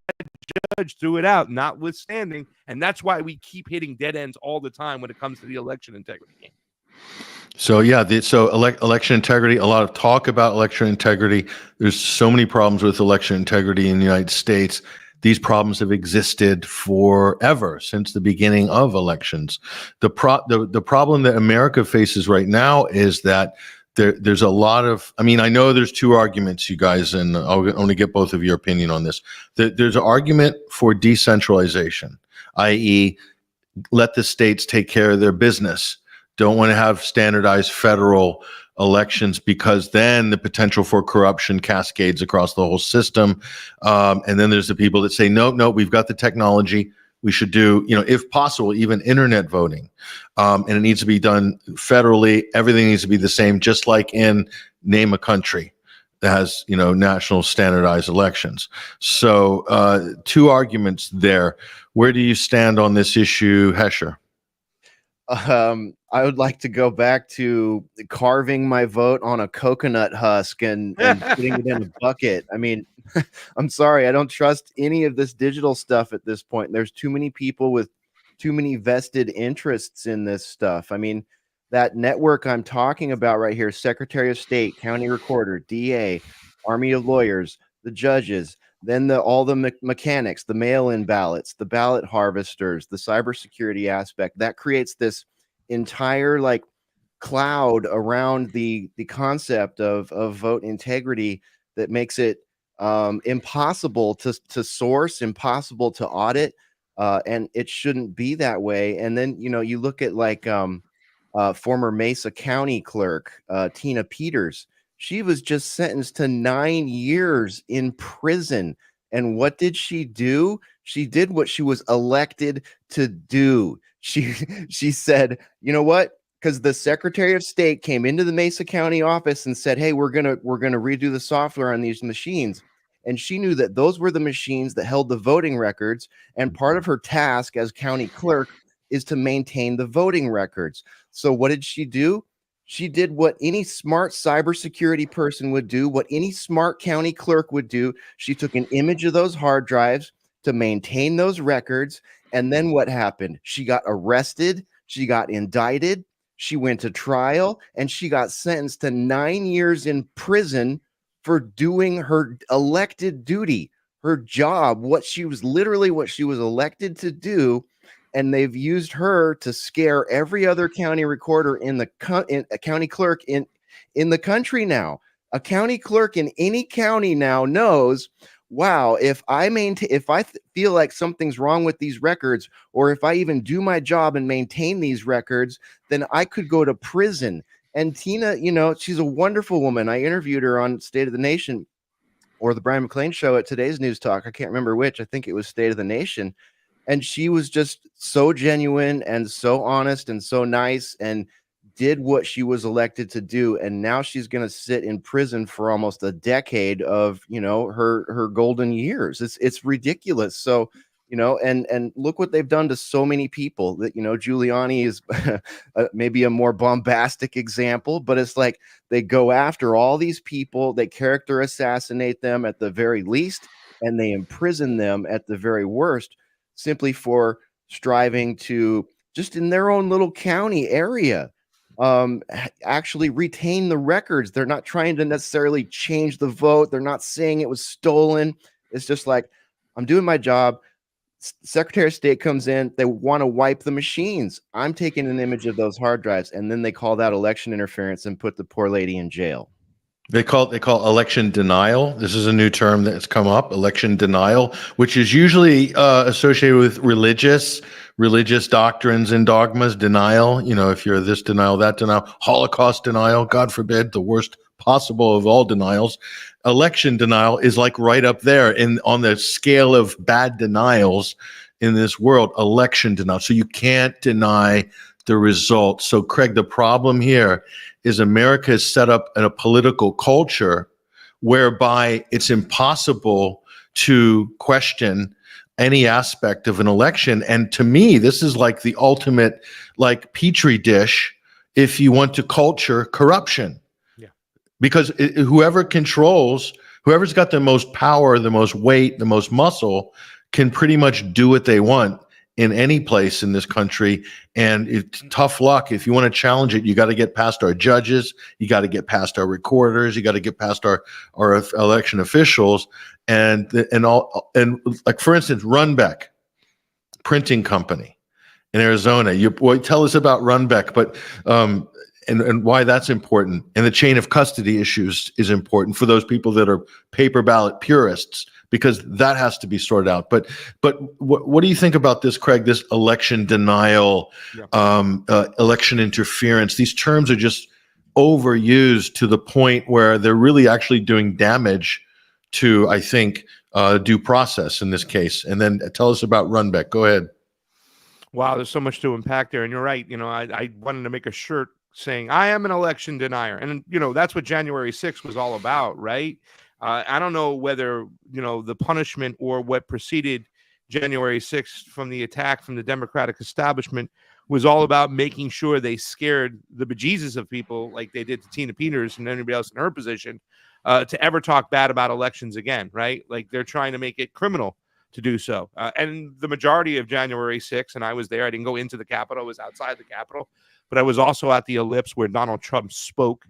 judge threw it out, notwithstanding. And that's why we keep hitting dead ends all the time when it comes to the election integrity game. So yeah, election integrity, a lot of talk about election integrity. There's so many problems with election integrity in the United States. These problems have existed forever, since the beginning of elections. The problem that America faces right now is that there's a lot of, I mean, I know there's two arguments, you guys, and I want to get both of your opinion on this. There's an argument for decentralization, i.e., let the states take care of their business. Don't want to have standardized federal elections because then the potential for corruption cascades across the whole system. And then there's the people that say, no, we've got the technology. We should do, if possible, even internet voting. And it needs to be done federally. Everything needs to be the same, just like in name a country that has, national standardized elections. So two arguments there. Where do you stand on this issue, Hesher? I would like to go back to carving my vote on a coconut husk and putting it in a bucket. I mean, I'm sorry, I don't trust any of this digital stuff at this point. There's too many people with too many vested interests in this stuff. I mean, that network I'm talking about right here, Secretary of State, County Recorder, DA, Army of Lawyers, the judges, then all the mechanics, the mail-in ballots, the ballot harvesters, the cybersecurity aspect, that creates this entire like cloud around the concept of vote integrity that makes it impossible to source, impossible to audit, and it shouldn't be that way. And then you look at like former Mesa County clerk Tina Peters. She was just sentenced to 9 years in prison. And what did she do? She did what she was elected to do. She said, you know what? Because the Secretary of State came into the Mesa County office and said, hey, we're gonna redo the software on these machines. And she knew that those were the machines that held the voting records. And part of her task as county clerk is to maintain the voting records. So what did she do? She did what any smart cybersecurity person would do, what any smart county clerk would do. She took an image of those hard drives to maintain those records. And then what happened? She got arrested. She got indicted. She went to trial, and she got sentenced to 9 years in prison for doing her elected duty, her job, what she was elected to do. And they've used her to scare every other county recorder a county clerk in the country now. A county clerk in any county now knows, wow, if I feel like something's wrong with these records, or if I even do my job and maintain these records, then I could go to prison. And Tina, she's a wonderful woman. I interviewed her on State of the Nation or the Bryan McClain show at today's News Talk. I can't remember which. I think it was State of the Nation. And she was just so genuine and so honest and so nice and did what she was elected to do. And now she's going to sit in prison for almost a decade of, her golden years. It's ridiculous. So, and look what they've done to so many people. That, Giuliani is maybe a more bombastic example, but it's like they go after all these people, they character assassinate them at the very least, and they imprison them at the very worst, simply for striving to, just in their own little county area, actually retain the records. They're not trying to necessarily change the vote. They're not saying it was stolen. It's just like, I'm doing my job. Secretary of State comes in. They want to wipe the machines. I'm taking an image of those hard drives. And then they call that election interference and put the poor lady in jail. They call election denial. This is a new term that's come up, election denial, which is usually associated with religious doctrines and dogmas. Denial, if you're this denial, that denial, Holocaust denial, God forbid, the worst possible of all denials. Election denial is like right up there on the scale of bad denials in this world. Election denial. So you can't deny the results. So Craig, the problem here is America is set up in a political culture whereby it's impossible to question any aspect of an election. And to me, this is like the ultimate like petri dish if you want to culture corruption. Yeah. Because whoever's got the most power, the most weight, the most muscle can pretty much do what they want in any place in this country. And it's tough luck. If you want to challenge it, you got to get past our judges, you got to get past our recorders, you got to get past our election officials, and like, for instance, Runbeck Printing Company in Arizona. Tell us about Runbeck, but and why that's important. And the chain of custody issues is important for those people that are paper ballot purists, because that has to be sorted out. But what do you think about this, Craig? This election denial, election interference. These terms are just overused to the point where they're really actually doing damage to, I think, due process in this case. And then tell us about Runbeck. Go ahead. Wow, there's so much to unpack there, and you're right. I wanted to make a shirt saying I am an election denier, and that's what January 6th was all about, right? I don't know whether, the punishment or what preceded January 6th from the attack from the Democratic establishment was all about making sure they scared the bejesus of people like they did to Tina Peters and anybody else in her position to ever talk bad about elections again, right? Like they're trying to make it criminal to do so. And the majority of January 6th, and I was there, I didn't go into the Capitol, I was outside the Capitol, but I was also at the ellipse where Donald Trump spoke.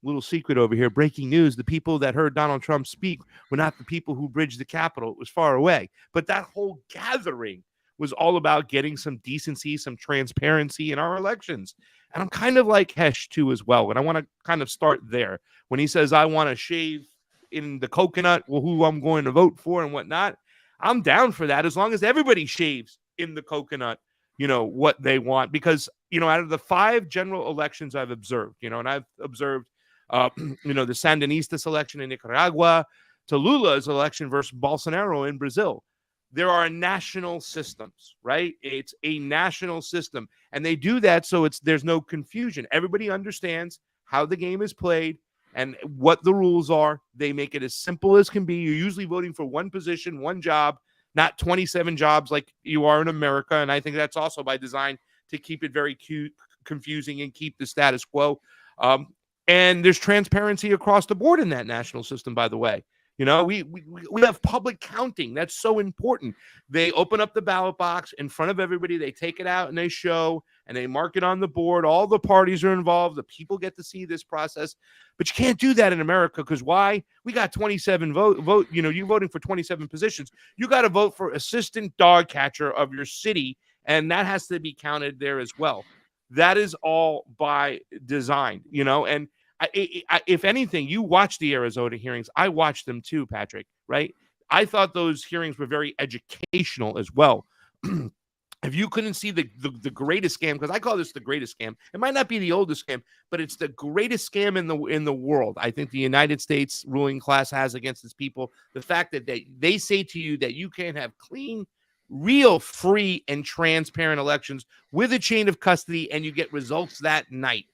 Little secret over here, breaking news, the people that heard Donald Trump speak were not the people who bridged the Capitol. It was far away. But that whole gathering was all about getting some decency, some transparency in our elections. And I'm kind of like Hesh too as well. And I want to kind of start there. When he says, I want to shave in the coconut, well, who I'm going to vote for and whatnot, I'm down for that as long as everybody shaves in the coconut, what they want. Because, out of the 5 general elections I've observed, and I've observed, the Sandinistas election in Nicaragua, to Lula's election versus Bolsonaro in Brazil. There are national systems, right? It's a national system. And they do that so there's no confusion. Everybody understands how the game is played and what the rules are. They make it as simple as can be. You're usually voting for one position, one job, not 27 jobs like you are in America. And I think that's also by design to keep it very confusing and keep the status quo. And there's transparency across the board in that national system, by the way. We have public counting. That's so important. They open up the ballot box in front of everybody. They take it out and they show and they mark it on the board. All the parties are involved. The people get to see this process. But you can't do that in America because why? We got 27 vote. You're voting for 27 positions. You got to vote for assistant dog catcher of your city, and that has to be counted there as well. That is all by design, and if anything, you watch the Arizona hearings. I watched them too, Patrick, right? I thought those hearings were very educational as well. If you couldn't see the greatest scam, because I call this the greatest scam, it might not be the oldest scam, but it's the greatest scam in the world. I think the United States ruling class has against its people. The fact that they say to you that you can't have clean, real, free, and transparent elections with a chain of custody, and you get results that night.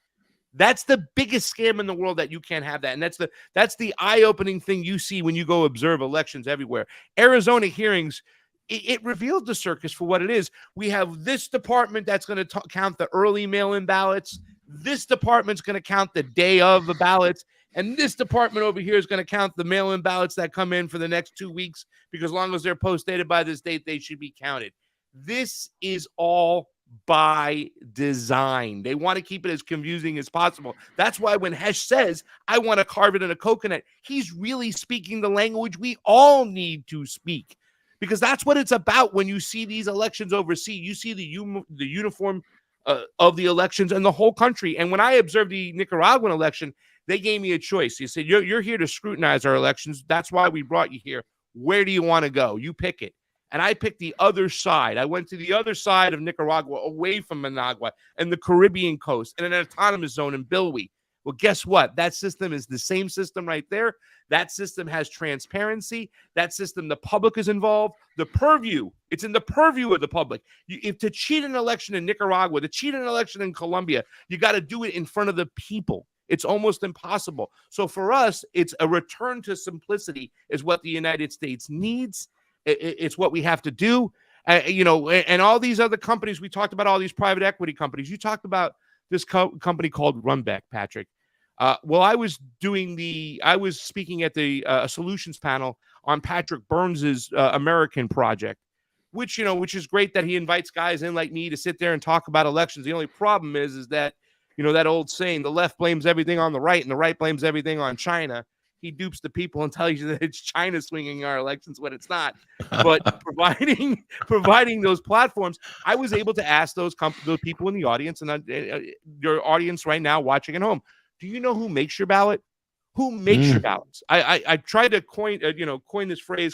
That's the biggest scam in the world, that you can't have that. And that's the eye-opening thing you see when you go observe elections everywhere. Arizona hearings, it revealed the circus for what it is. We have this department that's going to count the early mail-in ballots. This department's going to count the day of the ballots. And this department over here is going to count the mail-in ballots that come in for the next 2 weeks, because as long as they're post-dated by this date, they should be counted. This is all by design. They want to keep it as confusing as possible. That's why when Hesh says, I want to carve it in a coconut, he's really speaking the language we all need to speak, because that's what it's about. When you see these elections overseas, you see the uniform of the elections in the whole country. And when I observed the Nicaraguan election, they gave me a choice. He said, you're here to scrutinize our elections. That's why we brought you here. Where do you want to go? You pick it. And I picked the other side. I went to the other side of Nicaragua, away from Managua and the Caribbean coast, and an autonomous zone in Bilwi. Well, guess what? That system is the same system right there. That system has transparency. That system, the public is involved. The purview, it's in the purview of the public. If to cheat an election in Nicaragua, to cheat an election in Colombia, you got to do it in front of the people. It's almost impossible. So for us, it's a return to simplicity is what the United States needs. It's what we have to do. And all these other companies, we talked about all these private equity companies. You talked about this company called Runbeck, Patrick. Well, I was speaking at the solutions panel on Patrick Burns's American project, which is great that he invites guys in like me to sit there and talk about elections. The only problem is that, that old saying, the left blames everything on the right and the right blames everything on China. He dupes the people and tells you that it's China swinging our elections when it's not. But providing those platforms, I was able to ask those people in the audience and your audience right now watching at home, do you know who makes your ballot? Who makes your ballots? I tried to coin this phrase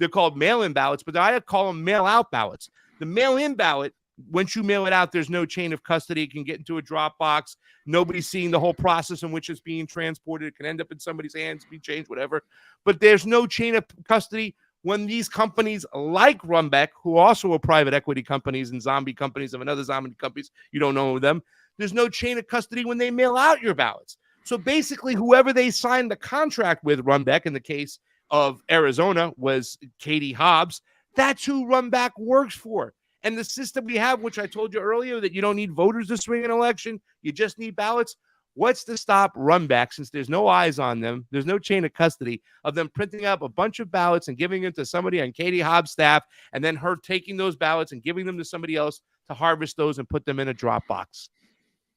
they're called mail-in ballots, but I call them mail-out ballots. The mail-in ballot, once you mail it out, there's no chain of custody. It can get into a drop box. Nobody's seeing the whole process in which it's being transported. It can end up in somebody's hands, be changed, whatever. But there's no chain of custody when these companies like Runbeck, who also are private equity companies and zombie companies of another zombie companies, you don't know them. There's no chain of custody when they mail out your ballots. So basically, whoever they signed the contract with, Runbeck, in the case of Arizona, was Katie Hobbs. That's who Runbeck works for. And the system we have, which I told you earlier, that you don't need voters to swing an election, you just need ballots. What's to stop run back, since there's no eyes on them, there's no chain of custody of them printing up a bunch of ballots and giving them to somebody on Katie Hobbs' staff, and then her taking those ballots and giving them to somebody else to harvest those and put them in a drop box?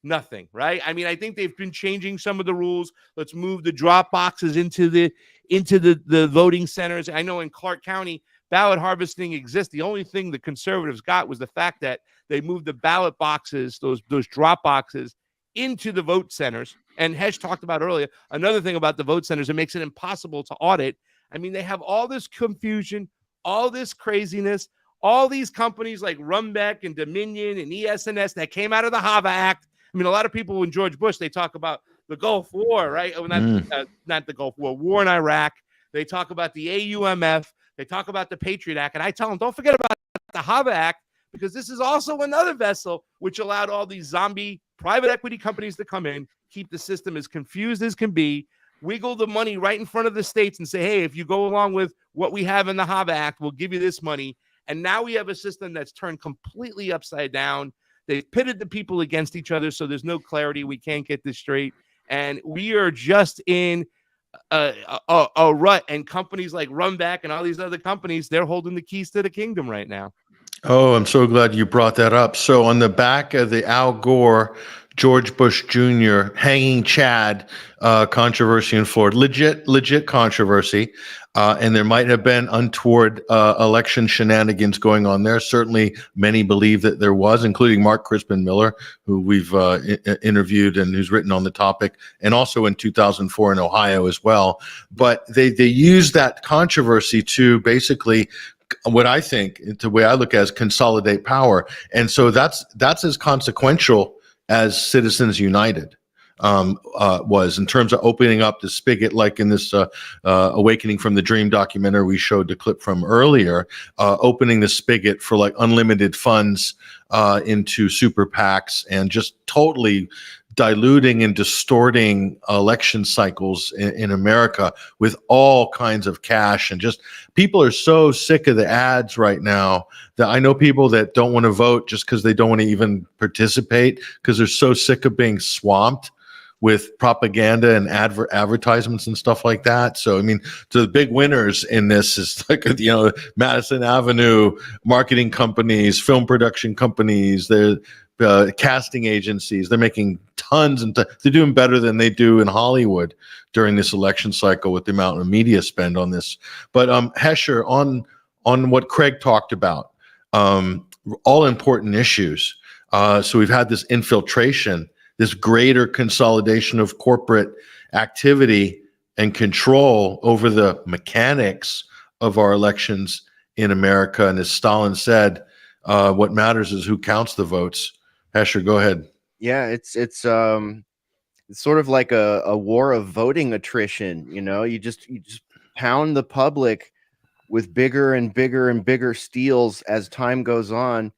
Nothing, right? I mean, I think they've been changing some of the rules. Let's move the drop boxes into the voting centers. I know in Clark County, ballot harvesting exists. The only thing the conservatives got was the fact that they moved the ballot boxes, those drop boxes, into the vote centers. And Hesh talked about earlier, another thing about the vote centers, it makes it impossible to audit. I mean, they have all this confusion, all this craziness, all these companies like Rumbeck and Dominion and ES&S that came out of the HAVA Act. I mean, a lot of people, when George Bush, they talk about the Gulf War, right? Oh, not the Gulf War, war in Iraq. They talk about the AUMF. They talk about the Patriot Act. And I tell them, don't forget about the HAVA Act, because this is also another vessel which allowed all these zombie private equity companies to come in, keep the system as confused as can be, wiggle the money right in front of the states and say, hey, if you go along with what we have in the HAVA Act, we'll give you this money. And now we have a system that's turned completely upside down. They've pitted the people against each other, so there's no clarity. We can't get this straight. And we are just in a rut. And companies like Rumbeck and all these other companies, they're holding the keys to the kingdom right now. Oh, I'm so glad you brought that up. So on the back of the Al Gore, George Bush Jr. hanging Chad controversy in Florida, legit controversy. And there might have been untoward election shenanigans going on there. Certainly many believe that there was, including Mark Crispin Miller, who we've interviewed and who's written on the topic, and also in 2004 in Ohio as well. But they used that controversy to basically, what I think, the way I look at it, is consolidate power. And so that's as consequential as Citizens United was, in terms of opening up the spigot, like in this Awakening from the Dream documentary we showed the clip from earlier, opening the spigot for like unlimited funds into super PACs, and just totally diluting and distorting election cycles in America with all kinds of cash. And just people are so sick of the ads right now that I know people that don't want to vote just because they don't want to even participate, because they're so sick of being swamped with propaganda and advertisements and stuff like that. So, I mean, so the big winners in this is like, Madison Avenue marketing companies, film production companies, they're casting agencies. They're making tons, and they're doing better than they do in Hollywood during this election cycle with the amount of media spend on this. But Hesher, on what Craig talked about, all important issues. So we've had this infiltration, this greater consolidation of corporate activity and control over the mechanics of our elections in America. And as Stalin said, what matters is who counts the votes. Hesher, go ahead. Yeah, it's sort of like a war of voting attrition. You just pound the public with bigger and bigger and bigger steals as time goes on,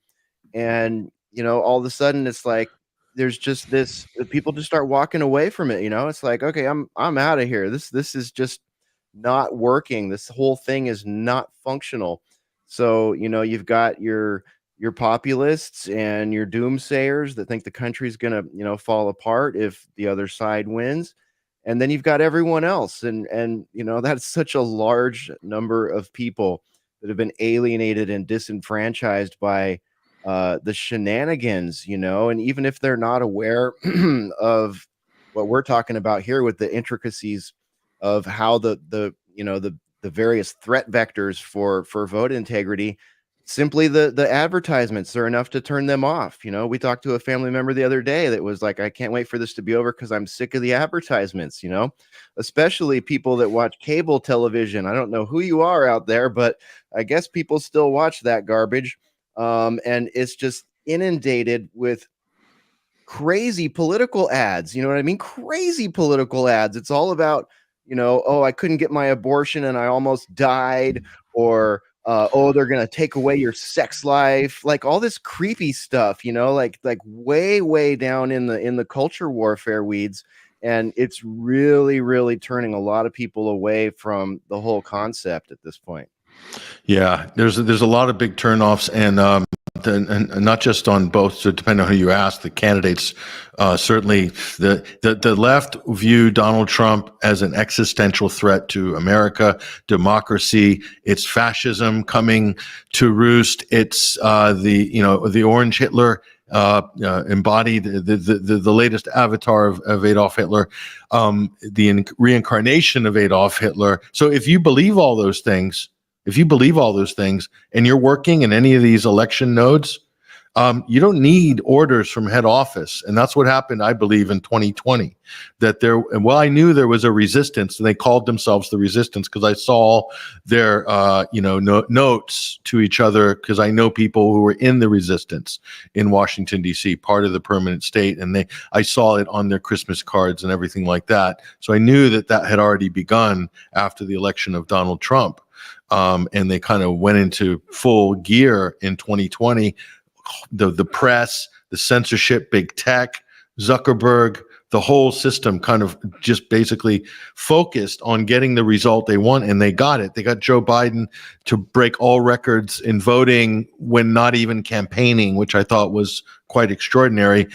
and all of a sudden it's like there's just this, people just start walking away from it. It's like, okay, I'm out of here. This is just not working. This whole thing is not functional. So you've got your populists and your doomsayers that think the country's gonna fall apart if the other side wins, and then you've got everyone else, and that's such a large number of people that have been alienated and disenfranchised by the shenanigans, and even if they're not aware of what we're talking about here with the intricacies of how the various threat vectors for vote integrity, simply the advertisements are enough to turn them off. We talked to a family member the other day that was like, I can't wait for this to be over because I'm sick of the advertisements, especially people that watch cable television. I don't know who you are out there, but I guess people still watch that garbage. And it's just inundated with crazy political ads. You know what I mean? Crazy political ads. It's all about, oh, I couldn't get my abortion and I almost died, or oh, they're gonna take away your sex life, like all this creepy stuff, like way down in the culture warfare weeds. And it's really, really turning a lot of people away from the whole concept at this point. Yeah, there's a lot of big turnoffs, and and not just on both, so depending on who you ask, the candidates, certainly the left view Donald Trump as an existential threat to America, democracy. It's fascism coming to roost. It's the orange Hitler embodied, the latest avatar of Adolf Hitler, the reincarnation of Adolf Hitler. So if you believe all those things, and you're working in any of these election nodes, you don't need orders from head office. And that's what happened, I believe, in 2020. I knew there was a resistance, and they called themselves the resistance because I saw their notes to each other, because I know people who were in the resistance in Washington, D.C., part of the permanent state, and I saw it on their Christmas cards and everything like that. So I knew that had already begun after the election of Donald Trump. And they kind of went into full gear in 2020. The press, the censorship, big tech, Zuckerberg, the whole system kind of just basically focused on getting the result they want, and they got it. They got Joe Biden to break all records in voting when not even campaigning, which I thought was quite extraordinary.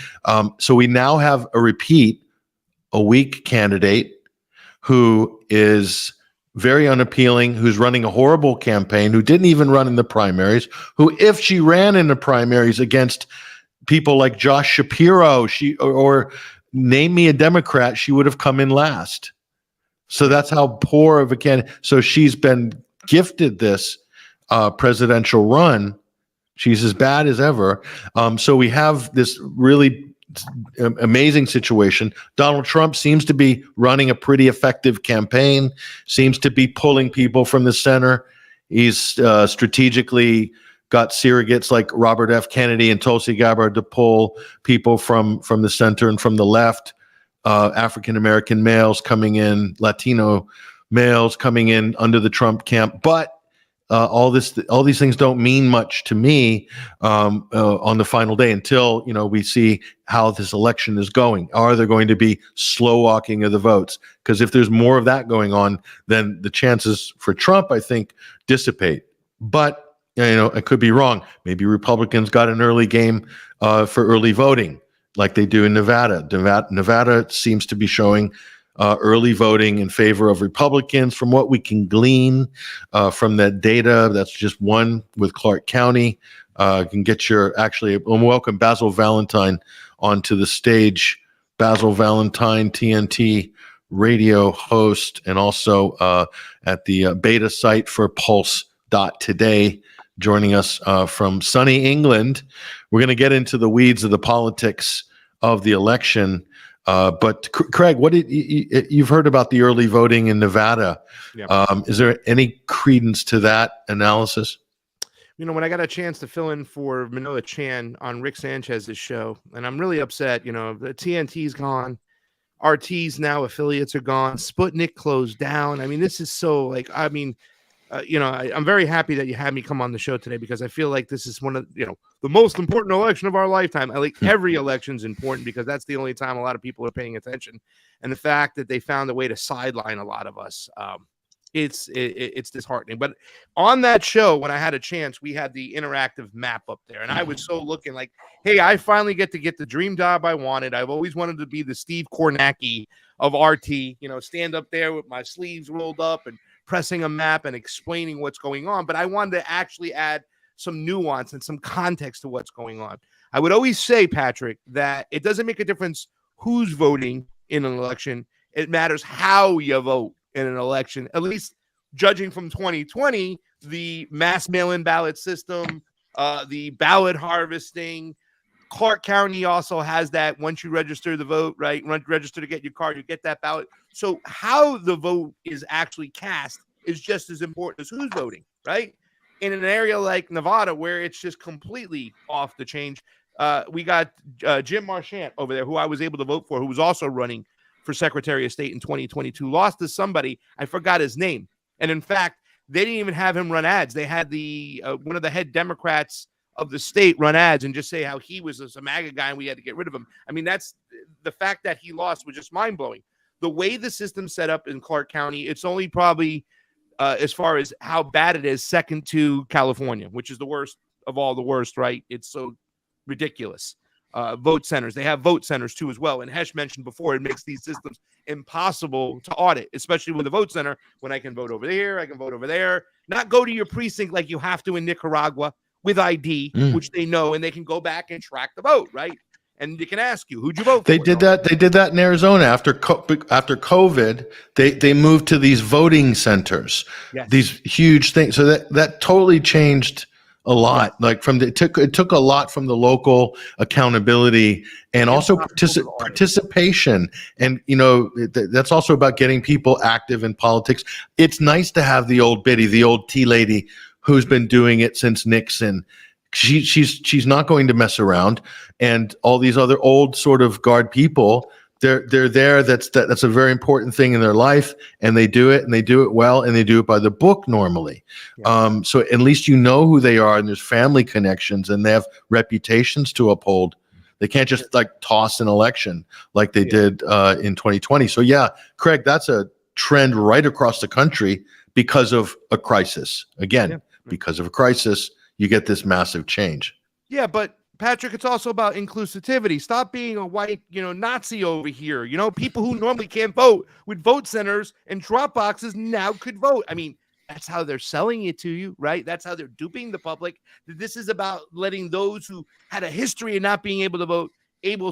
So we now have a weak candidate who is very unappealing, who's running a horrible campaign, who didn't even run in the primaries, who, if she ran in the primaries against people like Josh Shapiro, or name me a Democrat, she would have come in last. So that's how poor of a candidate. So she's been gifted this presidential run. She's as bad as ever. So we have this really amazing situation. Donald Trump seems to be running a pretty effective campaign, seems to be pulling people from the center. He's strategically got surrogates like Robert F. Kennedy and Tulsi Gabbard to pull people from the center and from the left, African-American males coming in, Latino males coming in under the Trump camp. But all these things don't mean much to me on the final day until we see how this election is going. Are there going to be slow walking of the votes? Because if there's more of that going on, then the chances for Trump, I think, dissipate. But I could be wrong. Maybe Republicans got an early game for early voting, like they do in Nevada. Nevada seems to be showing early voting in favor of Republicans, from what we can glean from that data. That's just one with Clark County. You can get welcome Basil Valentine onto the stage. Basil Valentine, TNT radio host, and also at the beta site for Pulse.today, joining us from sunny England. We're going to get into the weeds of the politics of the election. But Craig, what you've heard about the early voting in Nevada? Yeah. Is there any credence to that analysis? When I got a chance to fill in for Manoa Chan on Rick Sanchez's show, and I'm really upset. The TNT's gone, RT's now affiliates are gone, Sputnik closed down. I mean, this is so I'm very happy that you had me come on the show today, because I feel like this is one of the most important election of our lifetime. Every election's important, because that's the only time a lot of people are paying attention. And the fact that they found a way to sideline a lot of us, it's disheartening. But on that show, when I had a chance, we had the interactive map up there, and I was so looking like, hey, I finally get the dream job I wanted. I've always wanted to be the Steve Kornacki of RT, stand up there with my sleeves rolled up and pressing a map and explaining what's going on. But I wanted to actually add some nuance and some context to what's going on. I would always say, Patrick, that it doesn't make a difference who's voting in an election. It matters how you vote in an election, at least judging from 2020, the mass mail-in ballot system, the ballot harvesting. Clark County also has that. Once you register the vote, right? Register to get your card, you get that ballot. So how the vote is actually cast is just as important as who's voting, right? In an area like Nevada, where it's just completely off the change, we got Jim Marchant over there, who I was able to vote for, who was also running for Secretary of State in 2022, lost to somebody, I forgot his name. And in fact, they didn't even have him run ads. They had the one of the head Democrats of the state run ads and just say how he was a MAGA guy and we had to get rid of him. I mean, that's the fact that he lost was just mind-blowing. The way the system's set up in Clark County, it's only probably, as far as how bad it is, second to California, which is the worst of all the worst, right? It's so ridiculous. Vote centers. They have vote centers too as well. And Hesh mentioned before, it makes these systems impossible to audit, especially with the vote center, when I can vote over here, I can vote over there, not go to your precinct like you have to in Nicaragua with ID, which they know, and they can go back and track the vote, right? And they can ask you, who'd you vote for? They did that in Arizona after COVID. They moved to these voting centers, these huge things. So that totally changed a lot. Like it took a lot from the local accountability and also participation. And that's also about getting people active in politics. It's nice to have the old biddy, the old tea lady who's been doing it since Nixon. She's not going to mess around, and all these other old sort of guard people, they're there. That's a very important thing in their life, and they do it well, and they do it by the book normally. Yeah. So at least you know who they are, and there's family connections, and they have reputations to uphold. They can't just like toss an election like they did in 2020. So yeah, Craig, that's a trend right across the country because of a crisis. Again, because of a crisis, you get this massive change. Yeah, but Patrick, it's also about inclusivity. Stop being a white, Nazi over here. People who normally can't vote with vote centers and drop boxes now could vote. I mean, that's how they're selling it to you, right? That's how they're duping the public. This is about letting those who had a history of not being able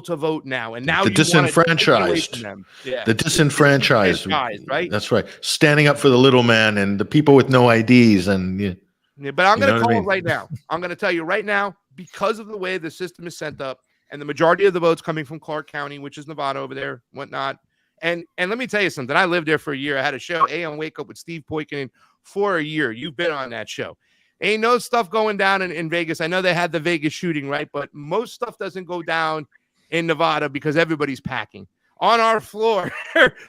to vote now. And now the disenfranchised, the disenfranchised, right? That's right. Standing up for the little man and the people with no IDs and. Yeah, but I'm going to call it right now. I'm going to tell you right now, because of the way the system is set up and the majority of the votes coming from Clark County, which is Nevada over there, whatnot. And let me tell you something. I lived there for a year. I had a show, AM Wake Up with Steve Poikonen, for a year. You've been on that show. Ain't no stuff going down in Vegas. I know they had the Vegas shooting, right? But most stuff doesn't go down in Nevada because everybody's packing. On our floor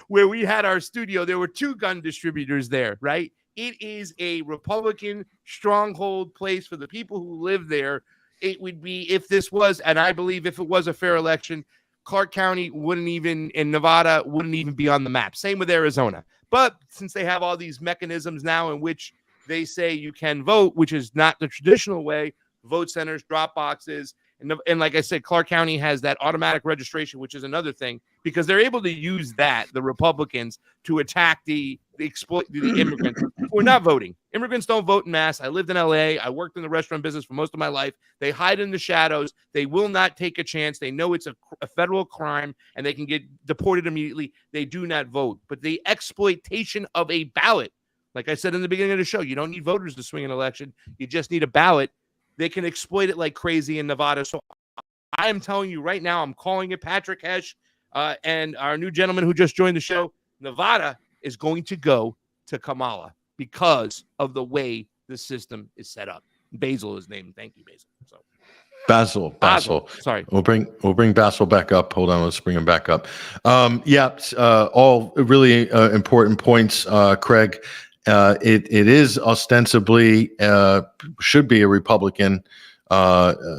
where we had our studio, there were 2 gun distributors there, right? It is a Republican stronghold place for the people who live there. It would be, if this was, and I believe if it was a fair election, Clark County wouldn't even, in Nevada, wouldn't even be on the map. Same with Arizona. But since they have all these mechanisms now in which they say you can vote, which is not the traditional way, vote centers, drop boxes, and like I said, Clark County has that automatic registration, which is another thing, because they're able to use that, the Republicans, to attack the immigrants who are not voting. Immigrants don't vote in mass. I lived in LA. I worked in the restaurant business for most of my life. They hide in the shadows. They will not take a chance. They know it's a federal crime and they can get deported immediately. They do not vote. But the exploitation of a ballot, like I said in the beginning of the show, you don't need voters to swing an election. You just need a ballot. They can exploit it like crazy in Nevada. So I am telling you right now, I'm calling it. Patrick Hesh and our new gentleman who just joined the show, Nevada is going to go to Kamala because of the way the system is set up. Basil is named. Thank you, Basil. So Basil. Sorry. We'll bring Basil back up. Hold on, let's bring him back up. All really important points, Craig. It is ostensibly should be a Republican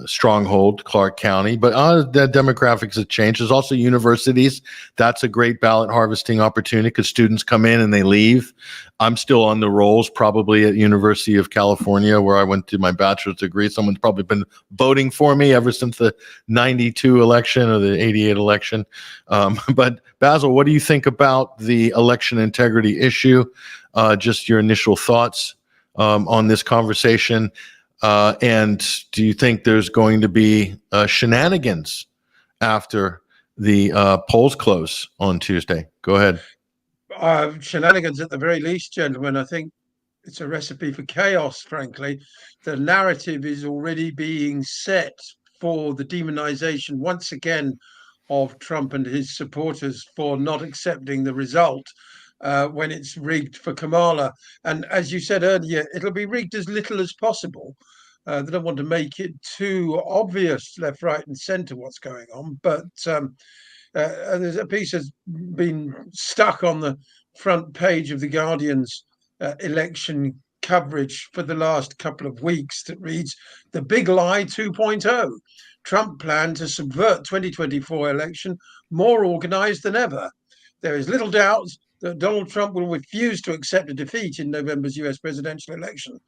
stronghold, Clark County, but the demographics have changed. There's also universities. That's a great ballot harvesting opportunity because students come in and they leave. I'm still on the rolls, probably at University of California, where I went to my bachelor's degree. Someone's probably been voting for me ever since the 92 election or the 88 election. But Basil, what do you think about the election integrity issue? Just your initial thoughts on this conversation. And do you think there's going to be shenanigans after the polls close on Tuesday? Go ahead. Shenanigans at the very least, gentlemen. I think it's a recipe for chaos, frankly. The narrative is already being set for the demonization once again of Trump and his supporters for not accepting the result when it's rigged for Kamala. And as you said earlier, it'll be rigged as little as possible. They don't want to make it too obvious left, right and centre what's going on. But there's a piece has been stuck on the front page of The Guardian's election coverage for the last couple of weeks that reads, "The Big Lie 2.0. Trump plan to subvert 2024 election more organized than ever." there is little doubt that Donald Trump will refuse to accept a defeat in November's US presidential election.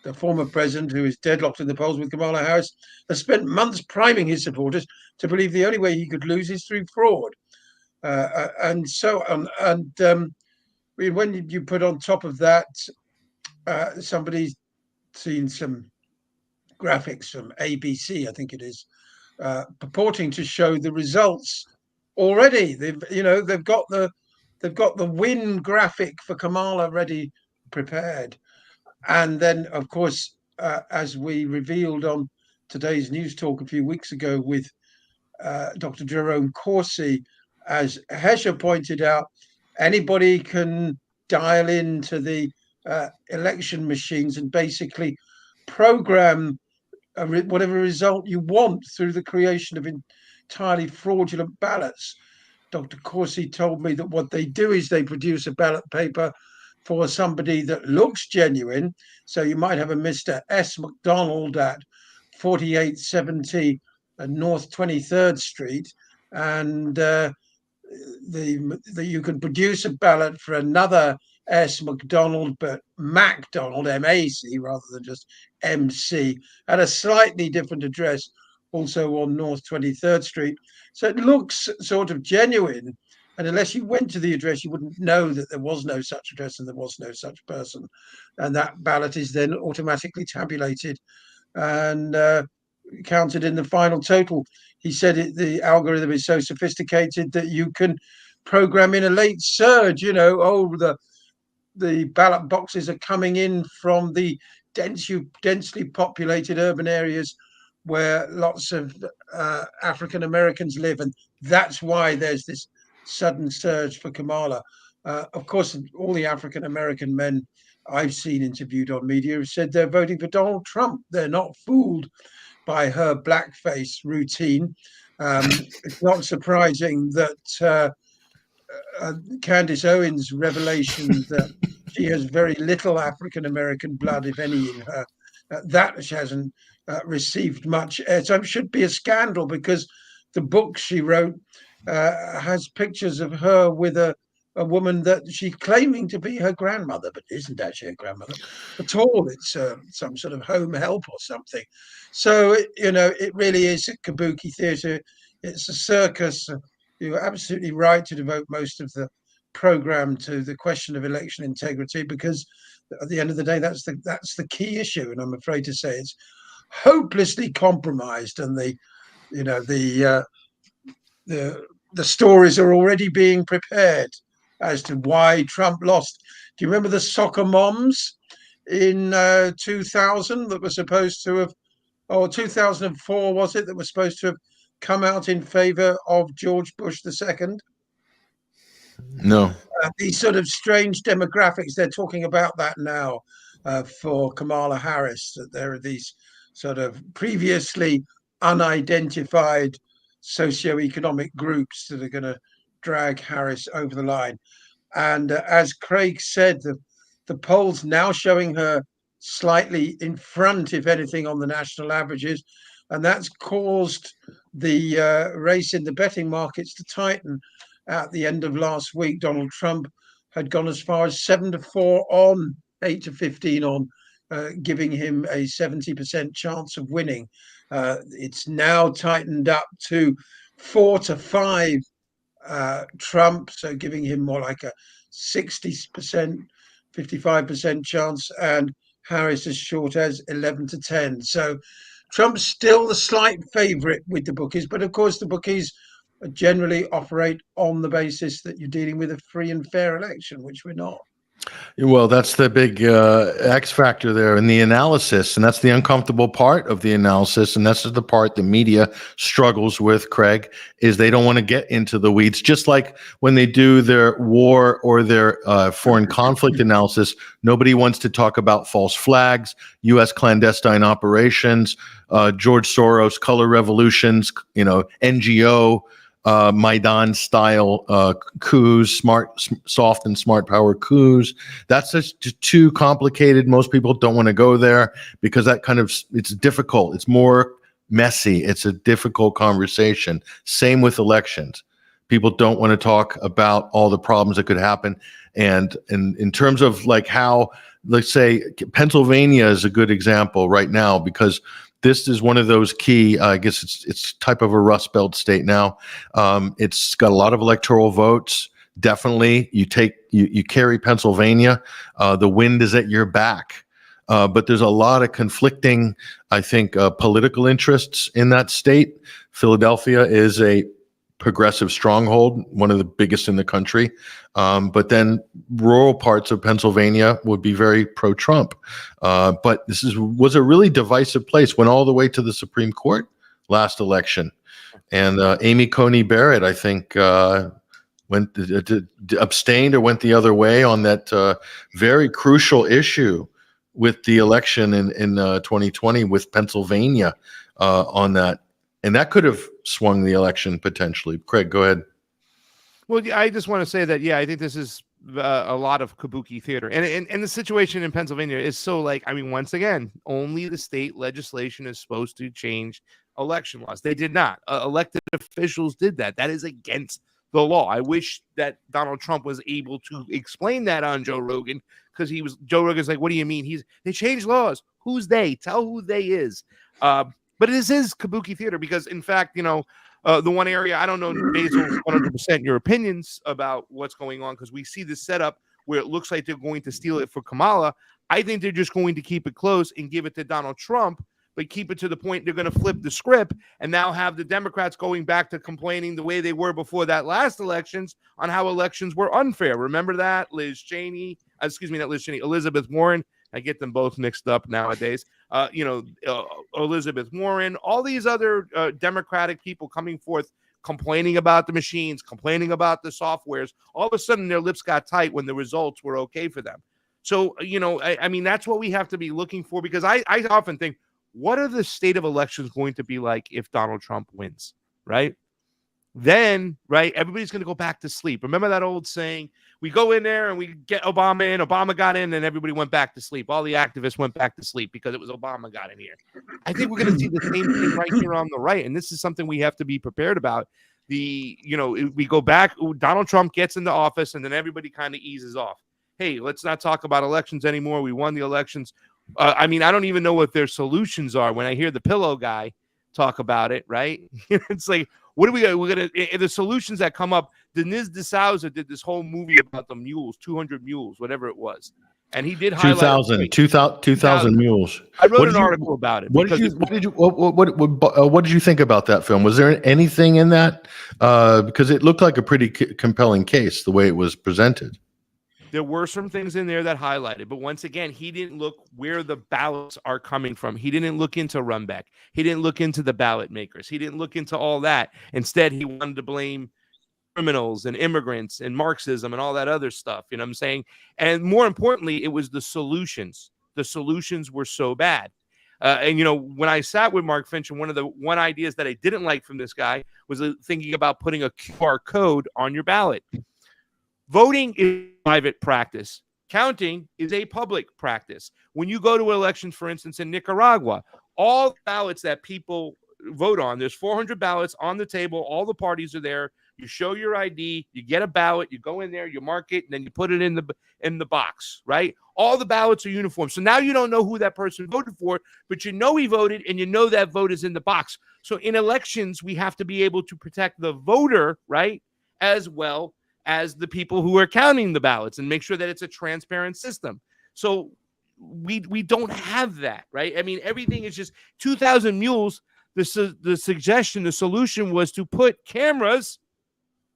The former president, who is deadlocked in the polls with Kamala Harris, has spent months priming his supporters to believe the only way he could lose is through fraud. And so on. And when you put on top of that, somebody's seen some graphics from ABC, I think it is, purporting to show the results already. They've got the win graphic for Kamala ready, prepared. And then, of course, as we revealed on today's News Talk a few weeks ago with Dr. Jerome Corsi, as Hesher pointed out, anybody can dial into the election machines and basically program whatever result you want through the creation of entirely fraudulent ballots. Dr. Corsi told me that what they do is they produce a ballot paper for somebody that looks genuine. So you might have a Mr. S. McDonald at 4870 North 23rd Street, and you can produce a ballot for another S. McDonald, but MacDonald, M-A-C, rather than just M-C, at a slightly different address, also on North 23rd Street. So it looks sort of genuine. And unless you went to the address, you wouldn't know that there was no such address and there was no such person. And that ballot is then automatically tabulated and counted in the final total. He said the algorithm is so sophisticated that you can program in a late surge, the ballot boxes are coming in from the densely populated urban areas where lots of African Americans live. And that's why there's this sudden surge for Kamala. Of course, all the African American men I've seen interviewed on media have said they're voting for Donald Trump. They're not fooled by her blackface routine. It's not surprising that Candace Owens' revelation that she has very little African American blood, if any, in her, that she hasn't received much airtime. Should be a scandal, because the book she wrote has pictures of her with a woman that she's claiming to be her grandmother, but isn't actually her grandmother at all. It's some sort of home help or something. So, it really is a kabuki theatre. It's a circus. You're absolutely right to devote most of the program to the question of election integrity, because at the end of the day, that's the key issue. And I'm afraid to say it's hopelessly compromised, and the stories are already being prepared as to why Trump lost. Do you remember the soccer moms in 2000 that were supposed to have, or 2004 was it, that were supposed to have come out in favor of George Bush II? No. These sort of strange demographics, they're talking about that now for Kamala Harris, that there are these sort of previously unidentified socioeconomic groups that are going to drag Harris over the line. And as Craig said, the polls now showing her slightly in front, if anything, on the national averages. And that's caused the race in the betting markets to tighten. At the end of last week, Donald Trump had gone as far as 7-4 on, 8-15 on, giving him a 70% chance of winning. It's now tightened up to 4-5 Trump, so giving him more like a 60%, 55% chance, and Harris as short as 11-10. So Trump's still the slight favorite with the bookies, but of course the bookies generally operate on the basis that you're dealing with a free and fair election, which we're not. Well, that's the big X factor there in the analysis, and that's the uncomfortable part of the analysis, and that's the part the media struggles with, Craig, is they don't want to get into the weeds. Just like when they do their war or their foreign conflict analysis, nobody wants to talk about false flags, U.S. clandestine operations, George Soros color revolutions, NGO, Maidan style coups, soft and smart power coups. That's just too complicated. Most people don't want to go there because it's difficult. It's more messy. It's a difficult conversation. Same with elections. People don't want to talk about all the problems that could happen. And in terms of like how, let's say Pennsylvania is a good example right now, because this is one of those key, I guess it's type of a Rust Belt state now. It's got a lot of electoral votes. Definitely, you carry Pennsylvania. The wind is at your back. But there's a lot of conflicting, I think, political interests in that state. Philadelphia is a progressive stronghold, one of the biggest in the country. But then rural parts of Pennsylvania would be very pro-Trump. But this was a really divisive place. Went all the way to the Supreme Court last election. And Amy Coney Barrett, I think, abstained or went the other way on that very crucial issue with the election in 2020 with Pennsylvania on that. And that could have swung the election potentially. Craig, go ahead. Well, I just want to say that, I think this is a lot of kabuki theater. And the situation in Pennsylvania is so like, I mean, once again, only the state legislation is supposed to change election laws. They did not. Elected officials did that. That is against the law. I wish that Donald Trump was able to explain that on Joe Rogan, because Joe Rogan's like, what do you mean? They changed laws. Who's they? Tell who they is. But this is kabuki theater because, in fact, the one area, I don't know, Basil, 100% your opinions about what's going on, because we see this setup where it looks like they're going to steal it for Kamala. I think they're just going to keep it close and give it to Donald Trump, but keep it to the point they're going to flip the script and now have the Democrats going back to complaining the way they were before that last elections on how elections were unfair. Remember that? Elizabeth Warren. I get them both mixed up nowadays. Elizabeth Warren, all these other Democratic people coming forth, complaining about the machines, complaining about the softwares. All of a sudden, their lips got tight when the results were okay for them. So, I mean, that's what we have to be looking for, because I often think, what are the state of elections going to be like if Donald Trump wins, right? Then, right, everybody's going to go back to sleep. Remember that old saying, we go in there and we get Obama in, Obama got in, and everybody went back to sleep. All the activists went back to sleep because it was Obama got in here. I think we're going to see the same thing right here on the right, and this is something we have to be prepared about. We go back, Donald Trump gets into office, and then everybody kind of eases off. Hey, let's not talk about elections anymore. We won the elections. I mean, I don't even know what their solutions are. When I hear the pillow guy talk about it, right? It's like, what are we going to, the solutions that come up, Denise DeSouza did this whole movie about the mules, 200 mules, whatever it was. And he did highlight 2,000 mules. I wrote an article about it. What did you think about that film? Was there anything in that? Because it looked like a pretty compelling case, the way it was presented. There were some things in there that highlighted, but once again, he didn't look where the ballots are coming from. He didn't look into Runback. He didn't look into the ballot makers. He didn't look into all that. Instead, he wanted to blame criminals and immigrants and Marxism and all that other stuff. You know what I'm saying? And more importantly, it was the solutions. The solutions were so bad. When I sat with Mark Finch, and one ideas that I didn't like from this guy was thinking about putting a QR code on your ballot. Voting is private practice. Counting is a public practice. When you go to elections, for instance, in Nicaragua, all ballots that people vote on, there's 400 ballots on the table. All the parties are there. You show your ID, you get a ballot, you go in there, you mark it, and then you put it in the box, right? All the ballots are uniform. So now you don't know who that person voted for, but you know he voted, and you know that vote is in the box. So in elections, we have to be able to protect the voter, right, as well as the people who are counting the ballots, and make sure that it's a transparent system. So we don't have that, right? I mean, everything is just 2,000 mules. The suggestion, the solution was to put cameras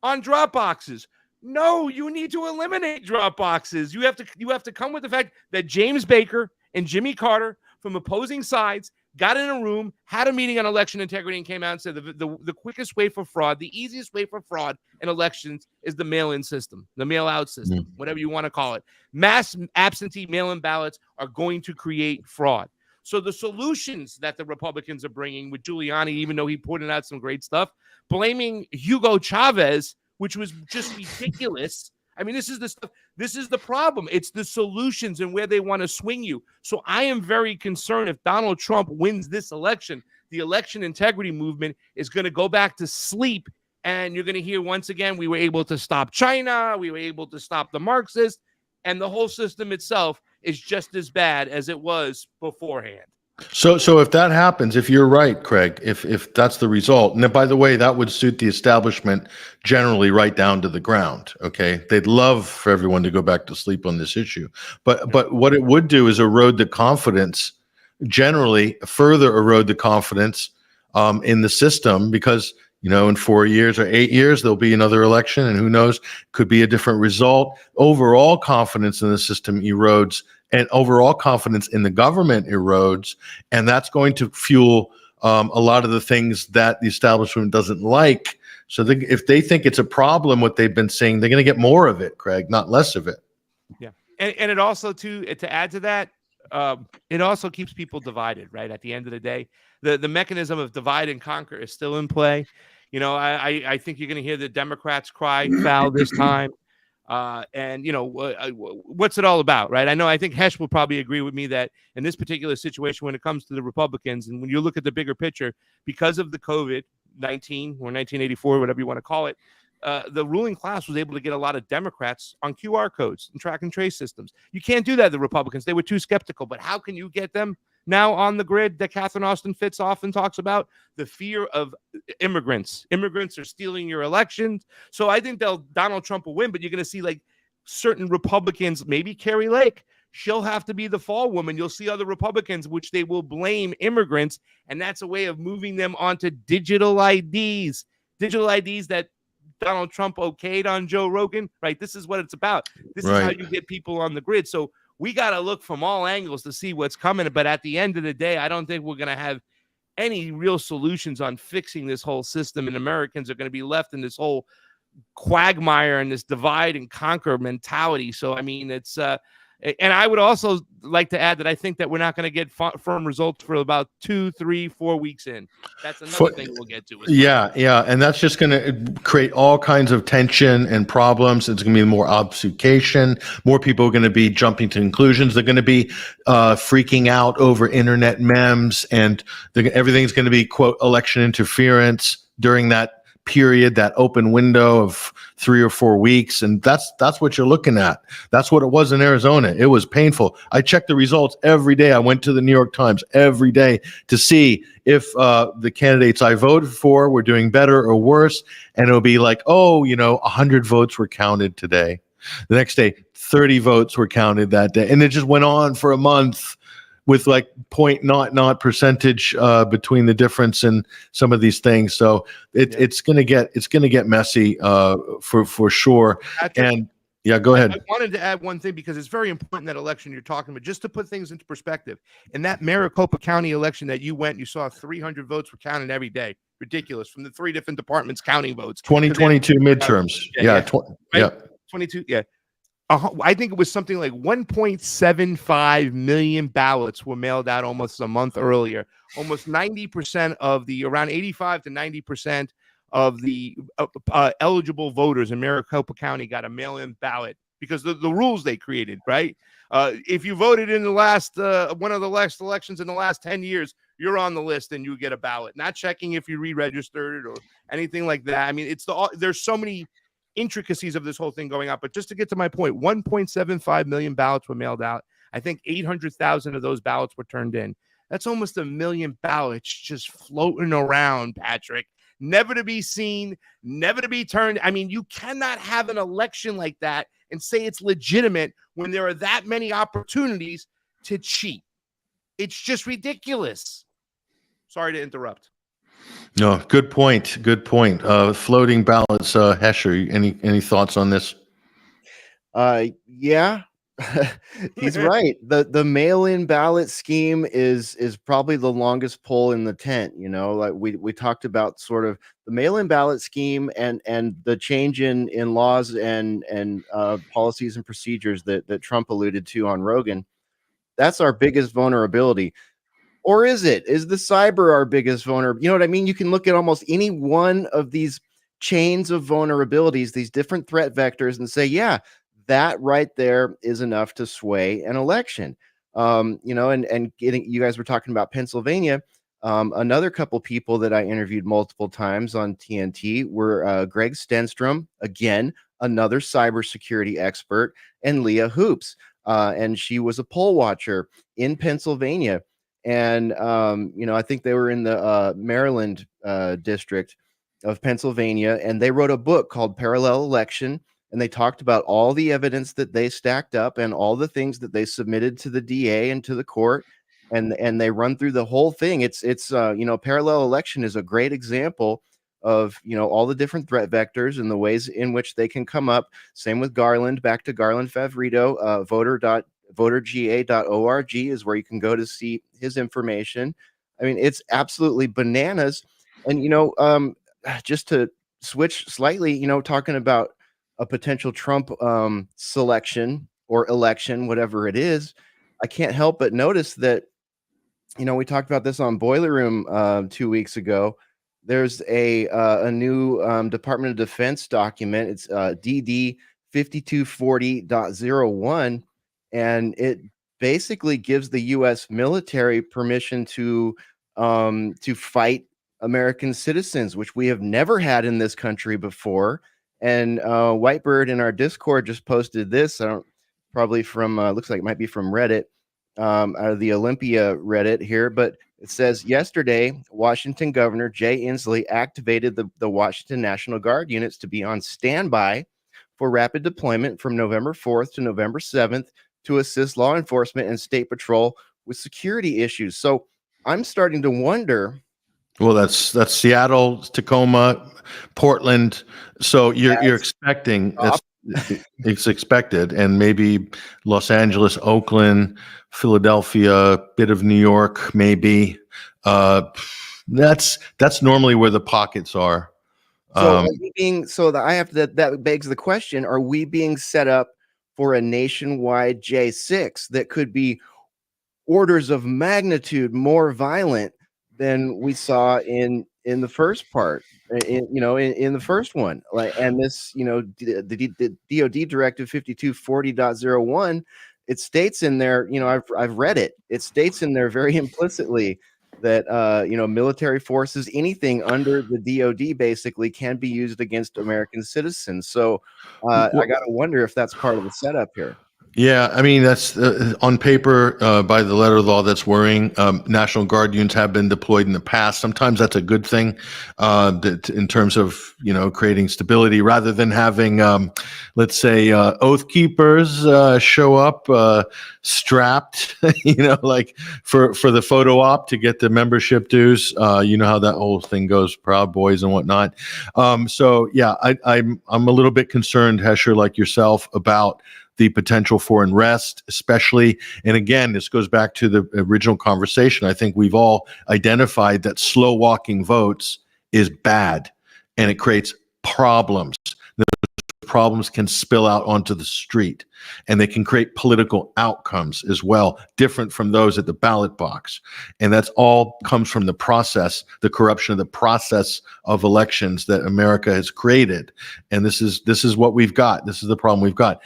on drop boxes. No, you need to eliminate drop boxes. You have to come with the fact that James Baker and Jimmy Carter from opposing sides got in a room, had a meeting on election integrity, and came out and said the quickest way for fraud, the easiest way for fraud in elections is the mail-in system, the mail-out system, whatever you want to call it. Mass absentee mail-in ballots are going to create fraud. So the solutions that the Republicans are bringing with Giuliani, even though he pointed out some great stuff, blaming Hugo Chavez, which was just ridiculous. I mean, this is the stuff. This is the problem. It's the solutions and where they want to swing you. So I am very concerned if Donald Trump wins this election, the election integrity movement is going to go back to sleep And you're going to hear once again, we were able to stop China, we were able to stop the Marxists, and the whole system itself is just as bad as it was beforehand. So if that happens, if you're right, Craig, if that's the result, and by the way, that would suit the establishment generally right down to the ground. Okay, they'd love for everyone to go back to sleep on this issue, but what it would do is erode the confidence, generally further erode the confidence in the system, because in 4 years or 8 years there'll be another election, and who knows, could be a different result. Overall confidence in the system erodes, and overall confidence in the government erodes, and that's going to fuel a lot of the things that the establishment doesn't like. So if they think it's a problem, what they've been saying, they're going to get more of it, Craig, not less of it. Yeah, and it also, to add to that, it also keeps people divided, right? At the end of the day, the mechanism of divide and conquer is still in play. I think you're going to hear the Democrats cry foul this time. And what's it all about, right? I think Hesh will probably agree with me that in this particular situation, when it comes to the Republicans, and when you look at the bigger picture, because of the COVID-19 or 1984, whatever you want to call it, the ruling class was able to get a lot of Democrats on QR codes and track and trace systems. You can't do that, the Republicans. They were too skeptical. But how can you get them now on the grid that Catherine Austin Fitts often talks about? The fear of immigrants. Immigrants are stealing your elections. So I think Donald Trump will win, but you're going to see like certain Republicans, maybe Carrie Lake, she'll have to be the fall woman. You'll see other Republicans, which they will blame immigrants, and that's a way of moving them onto digital IDs that Donald Trump okayed on Joe Rogan, right? This is what it's about. This is how you get people on the grid. So we got to look from all angles to see what's coming. But at the end of the day, I don't think we're going to have any real solutions on fixing this whole system. And Americans are going to be left in this whole quagmire and this divide and conquer mentality. So, I mean, it's and I would also like to add that I think that we're not going to get firm results for about 2, 3, 4 weeks in. That's another thing we'll get to. Yeah. And that's just going to create all kinds of tension and problems. It's going to be more obfuscation. More people are going to be jumping to conclusions. They're going to be freaking out over internet memes, and everything's going to be, quote, election interference during that period, that open window of 3 or 4 weeks. And that's what you're looking at. That's what it was in Arizona. It was painful. I checked the results every day. I went to the New York Times every day to see if the candidates I voted for were doing better or worse. And it'll be like, 100 votes were counted today. The next day, 30 votes were counted that day. And it just went on for a month, with like .00 percentage between the difference in some of these things. So it's gonna get messy for sure. And yeah, go ahead. I wanted to add one thing, because it's very important, that election you're talking about, just to put things into perspective. In that Maricopa County election that you saw 300 votes were counted every day. Ridiculous, from the 3 different departments counting votes. 2022 midterms. Yeah. 22. Yeah. I think it was something like 1.75 million ballots were mailed out almost a month earlier. Almost 90% of around 85 to 90% of the eligible voters in Maricopa County got a mail-in ballot, because the rules they created, right? If you voted in the last one of the last elections in the last 10 years, you're on the list and you get a ballot. Not checking if you re-registered or anything like that. I mean, there's so many intricacies of this whole thing going on. But just to get to my point, 1.75 million ballots were mailed out. I think 800,000 of those ballots were turned in. That's almost 1 million ballots just floating around, Patrick. Never to be seen, never to be turned. I mean, you cannot have an election like that and say it's legitimate when there are that many opportunities to cheat. It's just ridiculous. Sorry to interrupt. No, good point. Good point. Floating ballots. Hesher, any thoughts on this? Yeah, he's right. The mail-in ballot scheme is probably the longest pole in the tent. Like we talked about, sort of the mail-in ballot scheme and the change in laws and policies and procedures that Trump alluded to on Rogan. That's our biggest vulnerability. Or is it? Is the cyber our biggest vulnerability? You know what I mean? You can look at almost any one of these chains of vulnerabilities, these different threat vectors, and say, yeah, that right there is enough to sway an election. And getting, you guys were talking about Pennsylvania. Another couple people that I interviewed multiple times on TNT were Greg Stenstrom, again, another cybersecurity expert, and Leah Hoops. And she was a poll watcher in Pennsylvania. And, I think they were in the Maryland district of Pennsylvania, and they wrote a book called Parallel Election. And they talked about all the evidence that they stacked up and all the things that they submitted to the DA and to the court, and they run through the whole thing. It's parallel election is a great example of all the different threat vectors and the ways in which they can come up. Same with Garland. Back to Garland Favorito, voterga.org is where you can go to see his information. I mean, it's absolutely bananas. And just to switch slightly, talking about a potential Trump selection or election, whatever it is, I can't help but notice that, we talked about this on Boiler Room 2 weeks ago. There's a new Department of Defense document. It's DD 5240.01, and it basically gives the U.S. military permission to fight American citizens, which we have never had in this country before. And Whitebird in our Discord just posted this. Probably from looks like it might be from Reddit, out of the Olympia Reddit here, but it says yesterday, Washington Governor Jay Inslee activated the Washington National Guard units to be on standby for rapid deployment from November 4th to November 7th to assist law enforcement and state patrol with security issues. So I'm starting to wonder. Well, that's Seattle, Tacoma, Portland. So you're expecting it's expected, and maybe Los Angeles, Oakland, Philadelphia, bit of New York, maybe. That's normally where the pockets are. So that begs the question: are we being set up for a nationwide J6 that could be orders of magnitude more violent than we saw in the first part, in the first one? And this, the DoD Directive 5240.01, it states in there, I've read it. It states in there very implicitly that military forces, anything under the DoD, basically can be used against American citizens. So I got to wonder if that's part of the setup here. Yeah, I mean, that's on paper, by the letter of the law, that's worrying. National Guard units have been deployed in the past. Sometimes that's a good thing, that in terms of, creating stability, rather than having, let's say, oath keepers show up strapped, like for the photo op to get the membership dues. You know how that whole thing goes, Proud Boys and whatnot. So yeah, I'm a little bit concerned, Hesher, like yourself, about the potential for unrest, especially. And again, this goes back to the original conversation. I think we've all identified that slow walking votes is bad, and it creates problems. Those problems can spill out onto the street, and they can create political outcomes as well, different from those at the ballot box. And that's all comes from the process, the corruption of the process of elections that America has created. And this is what we've got. This is the problem we've got.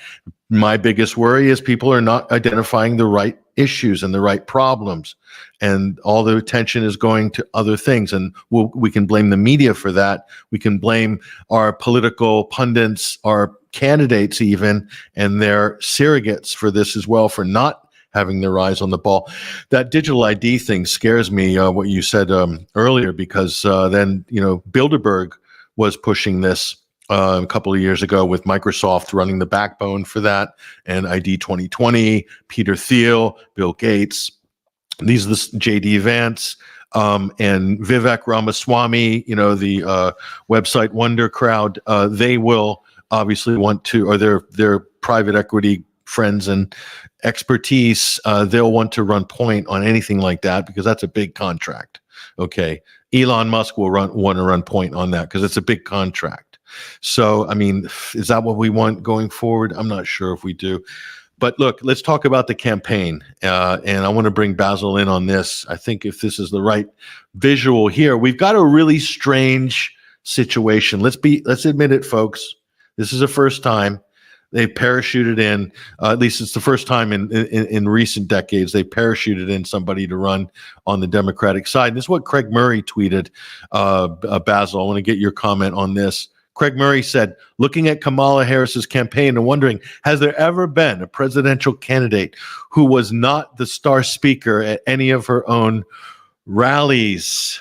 My biggest worry is people are not identifying the right issues and the right problems, and all the attention is going to other things. And we can blame the media for that. We can blame our political pundits, our candidates even, and their surrogates for this as well, for not having their eyes on the ball. That digital ID thing scares me, what you said earlier, because then, Bilderberg was pushing this a couple of years ago, with Microsoft running the backbone for that, and ID 2020, Peter Thiel, Bill Gates. These are the J.D. Vance and Vivek Ramaswamy, the website Wonder Crowd. They will obviously want to, or their private equity friends and expertise, they'll want to run point on anything like that, because that's a big contract. Okay. Elon Musk will want to run point on that because it's a big contract. So, I mean, is that what we want going forward? I'm not sure if we do. But look, let's talk about the campaign. And I want to bring Basil in on this. I think if this is the right visual here, we've got a really strange situation. Let's admit it, folks. This is the first time. They parachuted in, at least it's the first time in recent decades, they parachuted in somebody to run on the Democratic side. And this is what Craig Murray tweeted, Basil. I want to get your comment on this. Craig Murray said, looking at Kamala Harris's campaign and wondering, has there ever been a presidential candidate who was not the star speaker at any of her own rallies?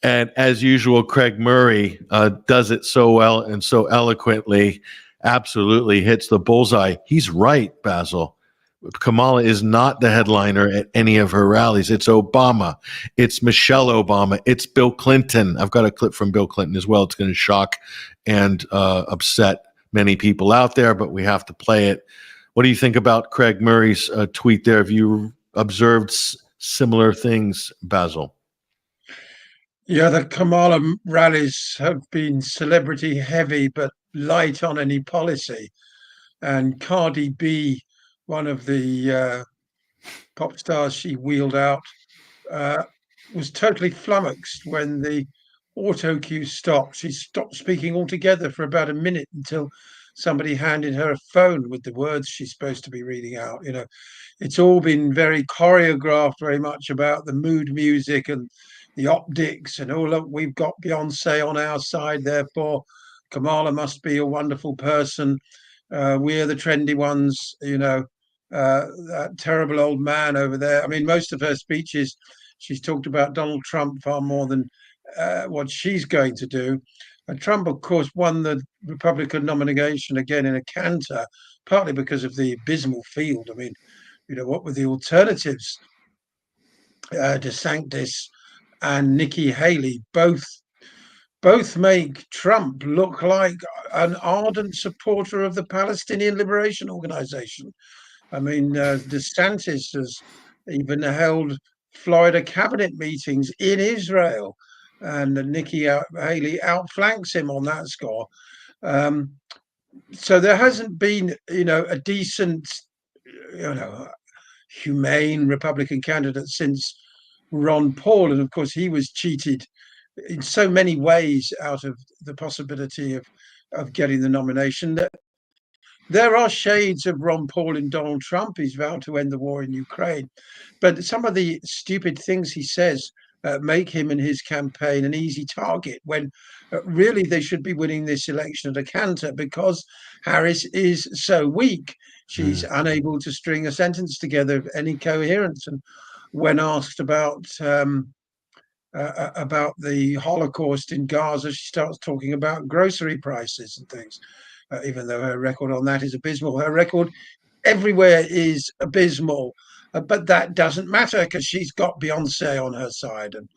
And as usual, Craig Murray does it so well and so eloquently, absolutely hits the bullseye. He's right, Basil. Kamala is not the headliner at any of her rallies. It's Obama. It's Michelle Obama. It's Bill Clinton. I've got a clip from Bill Clinton as well. It's going to shock and upset many people out there, but we have to play it. What do you think about Craig Murray's tweet there? Have you observed similar things, Basil? Yeah, the Kamala rallies have been celebrity heavy, but light on any policy. And Cardi B, one of the pop stars she wheeled out, was totally flummoxed when the auto cue stopped. She stopped speaking altogether for about a minute until somebody handed her a phone with the words she's supposed to be reading out. You know, it's all been very choreographed, very much about the mood music and the optics and, oh, look, we've got Beyonce on our side, therefore Kamala must be a wonderful person. We're the trendy ones, you know, that terrible old man over there. I mean, most of her speeches, she's talked about Donald Trump far more than what she's going to do. And Trump, of course, won the Republican nomination again in a canter, partly because of the abysmal field. I mean, you know, what were the alternatives? DeSantis and Nikki Haley both make Trump look like an ardent supporter of the Palestinian Liberation Organization. I mean, DeSantis has even held Florida cabinet meetings in Israel, and Nikki Haley outflanks him on that score. So there hasn't been, you know, a decent, you know, humane Republican candidate since Ron Paul, and of course he was cheated in so many ways out of the possibility of getting the nomination. That there are shades of Ron Paul in Donald Trump. He's vowed to end the war in Ukraine, but some of the stupid things he says make him and his campaign an easy target, when really they should be winning this election at a canter, because Harris is so weak. She's unable to string a sentence together of any coherence. And when asked about the Holocaust in Gaza, she starts talking about grocery prices and things, even though her record on that is abysmal. Her record everywhere is abysmal, but that doesn't matter because she's got Beyonce on her side. And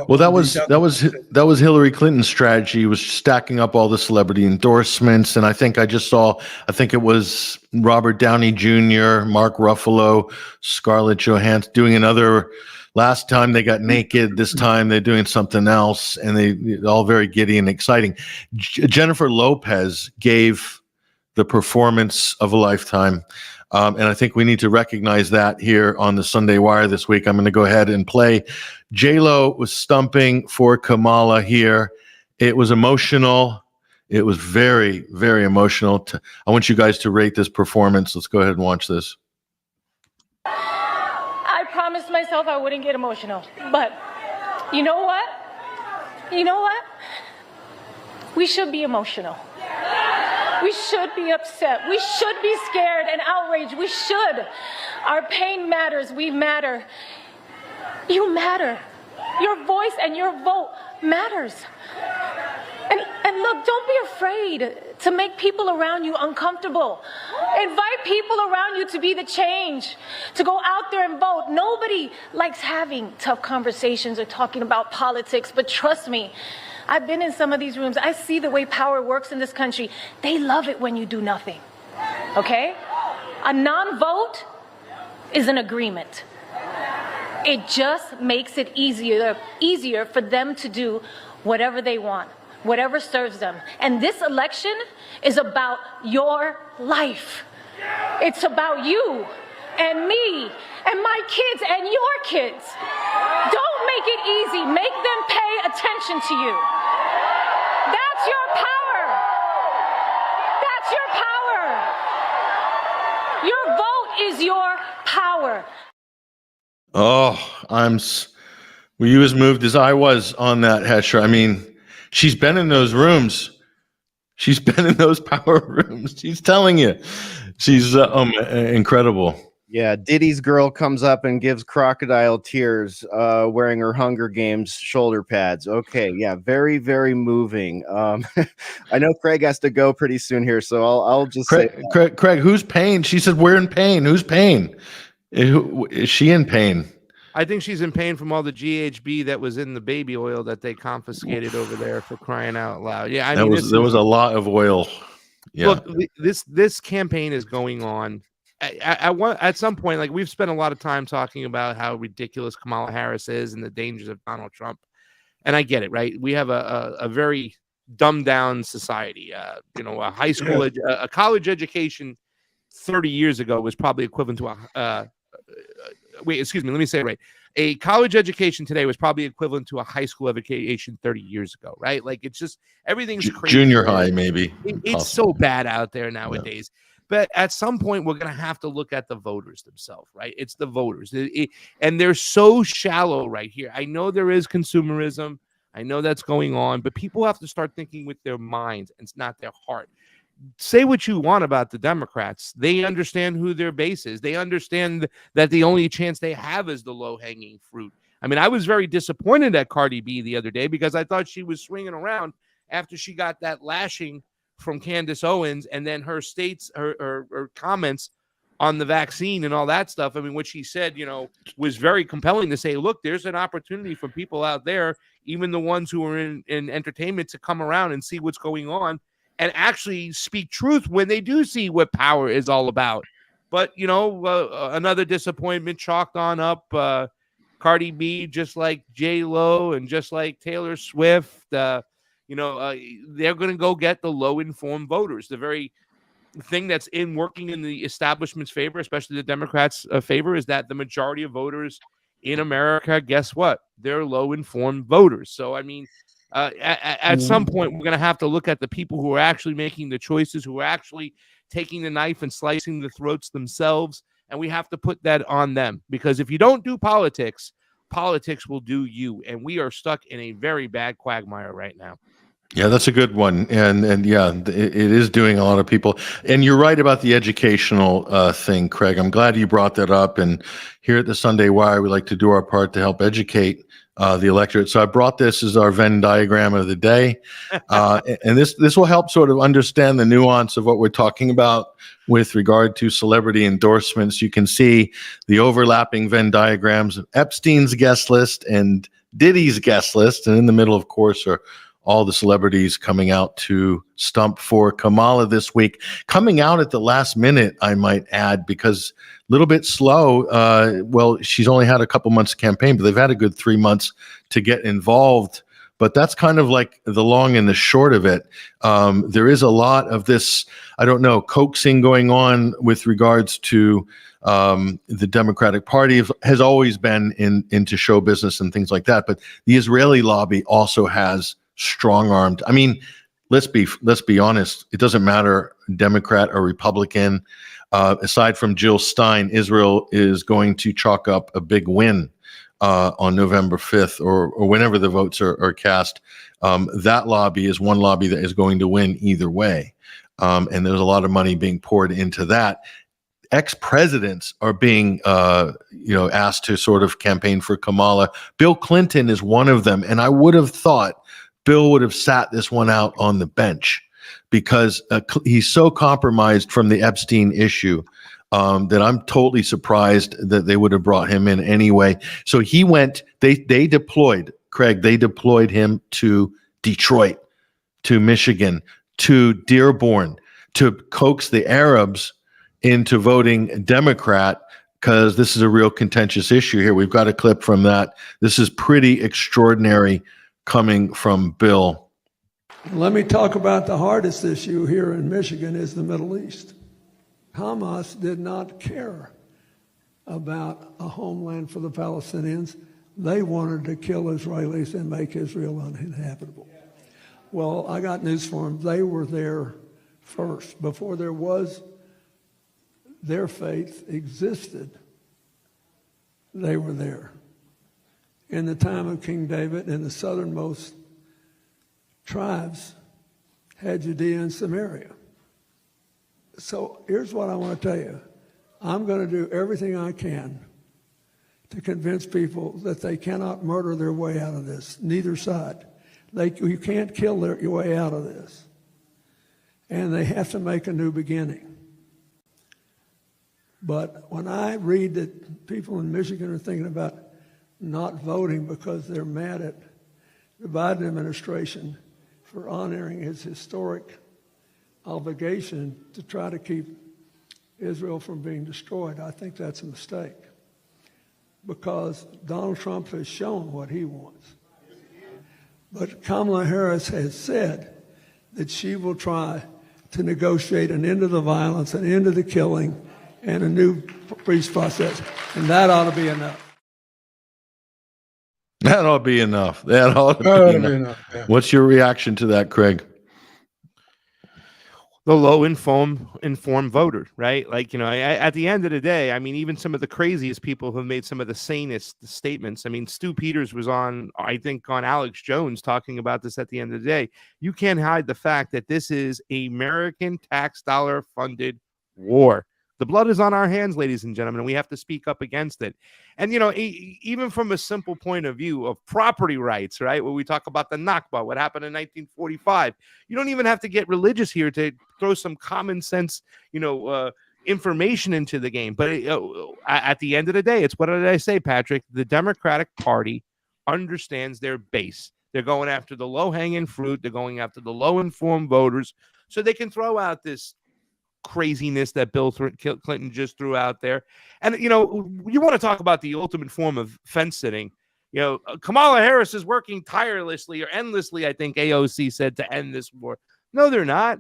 well, that was Hillary Clinton's strategy, was stacking up all the celebrity endorsements. And I think it was Robert Downey Jr., Mark Ruffalo, Scarlett Johansson doing another. Last time they got naked, this time they're doing something else, and they all very giddy and exciting. Jennifer Lopez gave the performance of a lifetime. And I think we need to recognize that here on the Sunday Wire this week. I'm going to go ahead and play. J-Lo was stumping for Kamala here. It was emotional. It was very, very emotional. I want you guys to rate this performance. Let's go ahead and watch this. I promised myself I wouldn't get emotional. But you know what? We should be emotional. We should be upset. We should be scared and outraged. We should. Our pain matters. We matter. You matter. Your voice and your vote matters. And look, don't be afraid to make people around you uncomfortable. Invite people around you to be the change, to go out there and vote. Nobody likes having tough conversations or talking about politics, but trust me, I've been in some of these rooms. I see the way power works in this country. They love it when you do nothing, okay? A non-vote is an agreement. It just makes it easier for them to do whatever they want, whatever serves them. And this election is about your life. It's about you and me and my kids and your kids. Don't make it easy. Make them pay attention to you. That's your power. That's your power. Your vote is your power. Oh, were you as moved as I was on that, Hesher? I mean, she's been in those rooms. She's been in those power rooms. She's telling you. She's incredible. Yeah, Diddy's girl comes up and gives crocodile tears, wearing her Hunger Games shoulder pads. Okay, yeah, very, very moving. I know Craig has to go pretty soon here, so I'll just say, Craig, who's pain? She said, "We're in pain." Who's pain? Is she in pain? I think she's in pain from all the GHB that was in the baby oil that they confiscated over there, for crying out loud. Yeah, I mean, there was a lot of oil. Yeah. Look, this campaign is going on. At some point, like, we've spent a lot of time talking about how ridiculous Kamala Harris is and the dangers of Donald Trump, and I get it, right? We have a very dumbed down society. A high school, a college education 30 years ago was probably equivalent to let me say it right. A college education today was probably equivalent to a high school education 30 years ago, right? Like, it's just, everything's crazy. Junior high, maybe. It's so bad out there nowadays. Yeah. But at some point, we're going to have to look at the voters themselves, right? It's the voters. And they're so shallow right here. I know there is consumerism. I know that's going on. But people have to start thinking with their minds and it's not their heart. Say what you want about the Democrats. They understand who their base is. They understand that the only chance they have is the low-hanging fruit. I mean, I was very disappointed at Cardi B the other day because I thought she was swinging around after she got that lashing from Candace Owens, and then her comments on the vaccine and all that stuff. I mean, what she said, was very compelling to say, look, there's an opportunity for people out there, even the ones who are in entertainment, to come around and see what's going on and actually speak truth when they do see what power is all about. But, another disappointment chalked on up. Cardi B, just like J-Lo and just like Taylor Swift, they're going to go get the low-informed voters. The very thing that's working in the establishment's favor, especially the Democrats' favor, is that the majority of voters in America, guess what? They're low-informed voters. So, I mean, at some point, we're going to have to look at the people who are actually making the choices, who are actually taking the knife and slicing the throats themselves, and we have to put that on them. Because if you don't do politics, politics will do you, and we are stuck in a very bad quagmire right now. Yeah, that's a good one. And yeah, it is doing a lot of people. And you're right about the educational thing, Craig. I'm glad you brought that up. And here at the Sunday Wire, we like to do our part to help educate the electorate. So I brought this as our Venn diagram of the day. And this will help sort of understand the nuance of what we're talking about with regard to celebrity endorsements. You can see the overlapping Venn diagrams of Epstein's guest list and Diddy's guest list. And in the middle, of course, are all the celebrities coming out to stump for Kamala this week. Coming out at the last minute, I might add, because a little bit slow. Well, she's only had a couple months of campaign, but they've had a good 3 months to get involved. But that's kind of like the long and the short of it. There is a lot of this, coaxing going on with regards to the Democratic Party has always been into show business and things like that. But the Israeli lobby also has strong-armed. I mean, let's be honest. It doesn't matter Democrat or Republican. Aside from Jill Stein, Israel is going to chalk up a big win on November 5th or whenever the votes are cast. That lobby is one lobby that is going to win either way. And there's a lot of money being poured into that. Ex-presidents are being, asked to sort of campaign for Kamala. Bill Clinton is one of them. And I would have thought Bill would have sat this one out on the bench because he's so compromised from the Epstein issue that I'm totally surprised that they would have brought him in anyway. So he went, they deployed him to Detroit, to Michigan, to Dearborn, to coax the Arabs into voting Democrat, because this is a real contentious issue here. We've got a clip from that. This is pretty extraordinary coming from Bill. Let me talk about the hardest issue here in Michigan is the Middle East. Hamas did not care about a homeland for the Palestinians. They wanted to kill Israelis and make Israel uninhabitable. Well, I got news for them. They were there first. Before there was their faith existed. They were there. In the time of King David, and the southernmost tribes had Judea and Samaria. So here's what I want to tell you. I'm going to do everything I can to convince people that they cannot murder their way out of this, neither side. You can't kill your way out of this. And they have to make a new beginning. But when I read that people in Michigan are thinking about not voting because they're mad at the Biden administration for honoring its historic obligation to try to keep Israel from being destroyed, I think that's a mistake. Because Donald Trump has shown what he wants. But Kamala Harris has said that she will try to negotiate an end to the violence, an end to the killing, and a new peace process. And that ought to be enough. That ought to be enough. That ought to be enough. Yeah. What's your reaction to that, Craig? The low informed voter, right? Like, at the end of the day, I mean, even some of the craziest people have made some of the sanest statements. I mean, Stu Peters was on Alex Jones talking about this at the end of the day. You can't hide the fact that this is American tax dollar funded war. The blood is on our hands, ladies and gentlemen, and we have to speak up against it. And, even from a simple point of view of property rights, right, where we talk about the Nakba, what happened in 1945, you don't even have to get religious here to throw some common sense, information into the game. But at the end of the day, it's what did I say, Patrick? The Democratic Party understands their base. They're going after the low-hanging fruit. They're going after the low-informed voters so they can throw out this craziness that Bill Clinton just threw out there. And, you want to talk about the ultimate form of fence sitting. Kamala Harris is working tirelessly or endlessly, I think AOC said, to end this war. No, they're not.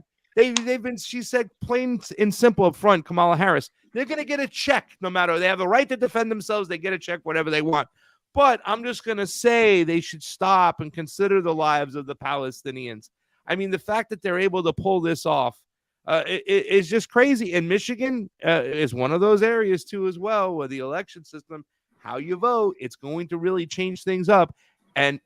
She said plain and simple up front, Kamala Harris, they're going to get a check no matter. They have the right to defend themselves. They get a check, whatever they want. But I'm just going to say they should stop and consider the lives of the Palestinians. I mean, the fact that they're able to pull this off, it's just crazy. And Michigan is one of those areas too, as well, where the election system, how you vote, it's going to really change things up. And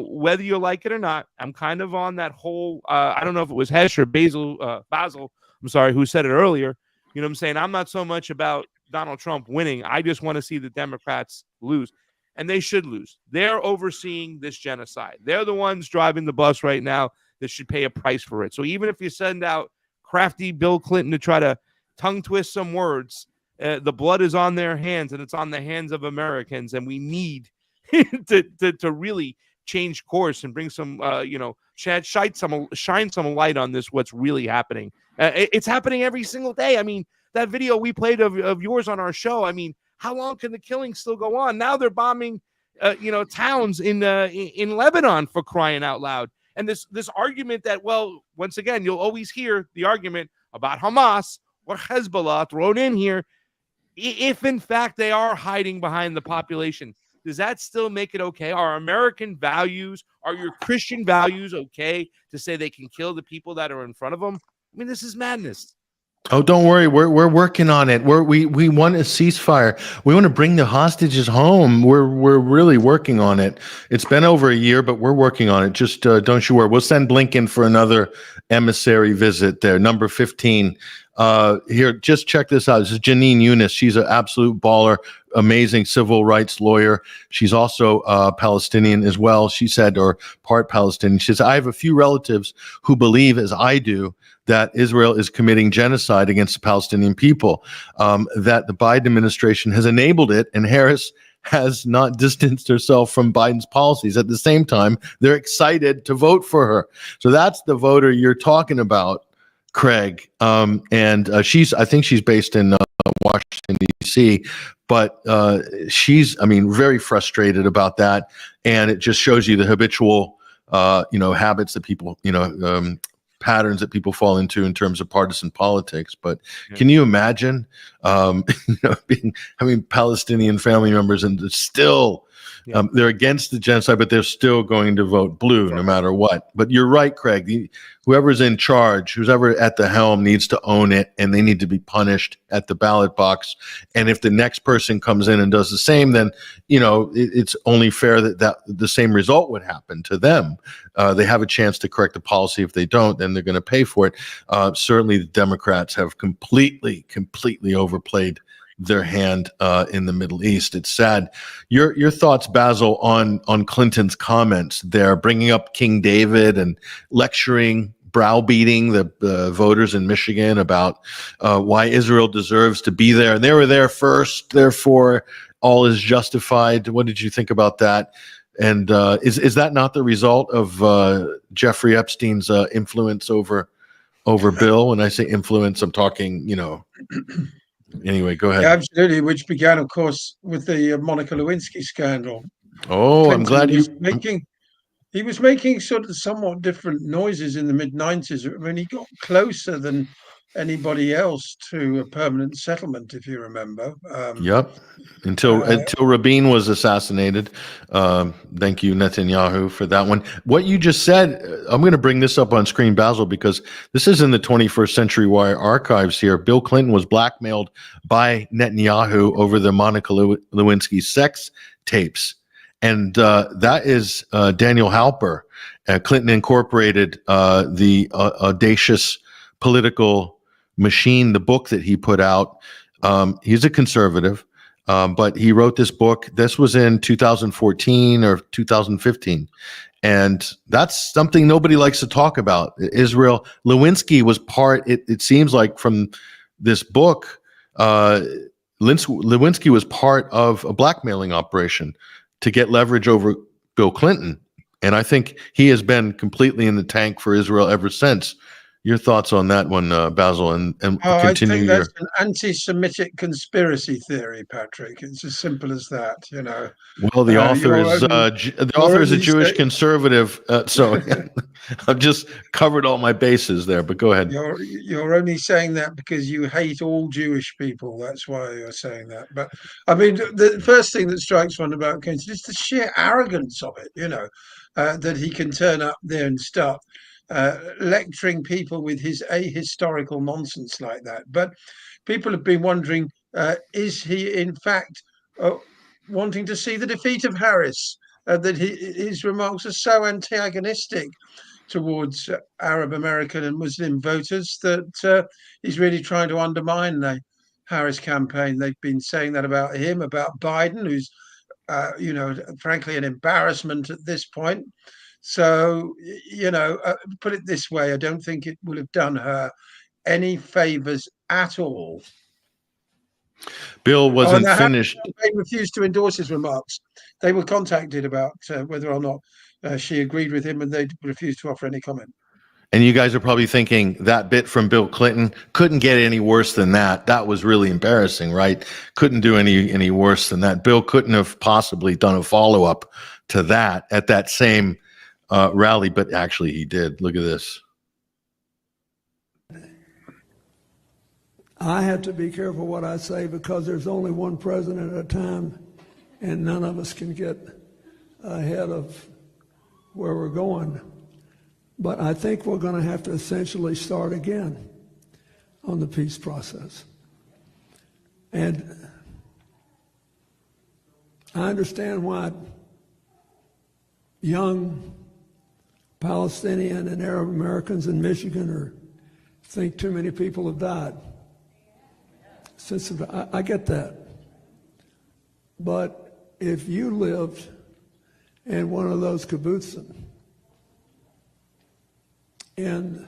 whether you like it or not, I'm kind of on that whole. I don't know if it was Hesher or Basil. I'm sorry, who said it earlier. You know what I'm saying? I'm not so much about Donald Trump winning. I just want to see the Democrats lose, and they should lose. They're overseeing this genocide. They're the ones driving the bus right now that should pay a price for it. So even if you send out crafty Bill Clinton to try to tongue twist some words, the blood is on their hands, and it's on the hands of Americans, and we need to really change course and bring some shine some light on this, what's really happening. It's happening every single day. I mean, that video we played of yours on our show, I mean, how long can the killing still go on? Now they're bombing towns in Lebanon, for crying out loud. And this argument that, well, once again, you'll always hear the argument about Hamas or Hezbollah thrown in here. If, in fact, they are hiding behind the population, does that still make it okay? Are American values, are your Christian values okay to say they can kill the people that are in front of them? I mean, this is madness. Oh, don't worry. We're working on it. We want a ceasefire. We want to bring the hostages home. We're really working on it. It's been over a year, but we're working on it. Just don't you worry. We'll send Blinken for another emissary visit there. Number 15. Here, just check this out. This is Janine Yunus. She's an absolute baller, amazing civil rights lawyer. She's also Palestinian as well. She said, or part Palestinian. She says, I have a few relatives who believe, as I do, that Israel is committing genocide against the Palestinian people, that the Biden administration has enabled it, and Harris has not distanced herself from Biden's policies. At the same time, they're excited to vote for her. So that's the voter you're talking about, Craig. And I think she's based in Washington, D.C., but she's, very frustrated about that. And it just shows you the habitual, habits that people, patterns that people fall into in terms of partisan politics. But can you imagine, having Palestinian family members and still Yeah. They're against the genocide, but they're still going to vote blue no matter what. But you're right, Craig. Whoever's in charge, who's ever at the helm, needs to own it, and they need to be punished at the ballot box. And if the next person comes in and does the same, then it's only fair that the same result would happen to them. They have a chance to correct the policy. If they don't, then they're going to pay for it. Certainly, the Democrats have completely overplayed their hand in the Middle East. It's sad. Your thoughts, Basil, on Clinton's comments there, bringing up King David and lecturing, browbeating the voters in Michigan about why Israel deserves to be there. And they were there first, therefore all is justified. What did you think about that? And is that not the result of Jeffrey Epstein's influence over Bill? When I say influence, I'm talking, Anyway, go ahead. Yeah, absolutely, which began, of course, with the Monica Lewinsky scandal. Oh, Clinton I'm glad he was making sort of somewhat different noises in the mid-90s when he got closer than anybody else to a permanent settlement, if you remember. Yep. Until Rabin was assassinated. Thank you, Netanyahu, for that one. What you just said, I'm going to bring this up on screen, Basil, because this is in the 21st Century Wire archives here. Bill Clinton was blackmailed by Netanyahu over the Monica Lewinsky sex tapes. And that is Daniel Halper. Clinton Incorporated, the audacious political machine, the book that he put out. He's a conservative, but he wrote this book. This was in 2014 or 2015. And that's something nobody likes to talk about. Israel. Lewinsky was part, it seems like from this book, Lewinsky was part of a blackmailing operation to get leverage over Bill Clinton. And I think he has been completely in the tank for Israel ever since. Your thoughts on that one, Basil, and continue. I think that's an anti-Semitic conspiracy theory, Patrick. It's as simple as that, Well, the author is a Jewish conservative, so I've just covered all my bases there. But go ahead. You're only saying that because you hate all Jewish people. That's why you're saying that. But I mean, the first thing that strikes one about Clinton is the sheer arrogance of it. That he can turn up there and start lecturing people with his ahistorical nonsense like that. But people have been wondering, is he in fact wanting to see the defeat of Harris? That his remarks are so antagonistic towards Arab American and Muslim voters that he's really trying to undermine the Harris campaign. They've been saying that about him, about Biden, who's frankly an embarrassment at this point. So, put it this way, I don't think it will have done her any favors at all. Bill wasn't finished. They refused to endorse his remarks. They were contacted about whether or not she agreed with him, and they refused to offer any comment. And you guys are probably thinking that bit from Bill Clinton couldn't get any worse than that. That was really embarrassing, right? Couldn't do any worse than that. Bill couldn't have possibly done a follow-up to that at that same rally, but actually he did. Look at this. I have to be careful what I say because there's only one president at a time, and none of us can get ahead of where we're going. But I think we're going to have to essentially start again on the peace process. And I understand why young Palestinian and Arab Americans in Michigan think too many people have died. I get that. But if you lived in one of those kibbutzim in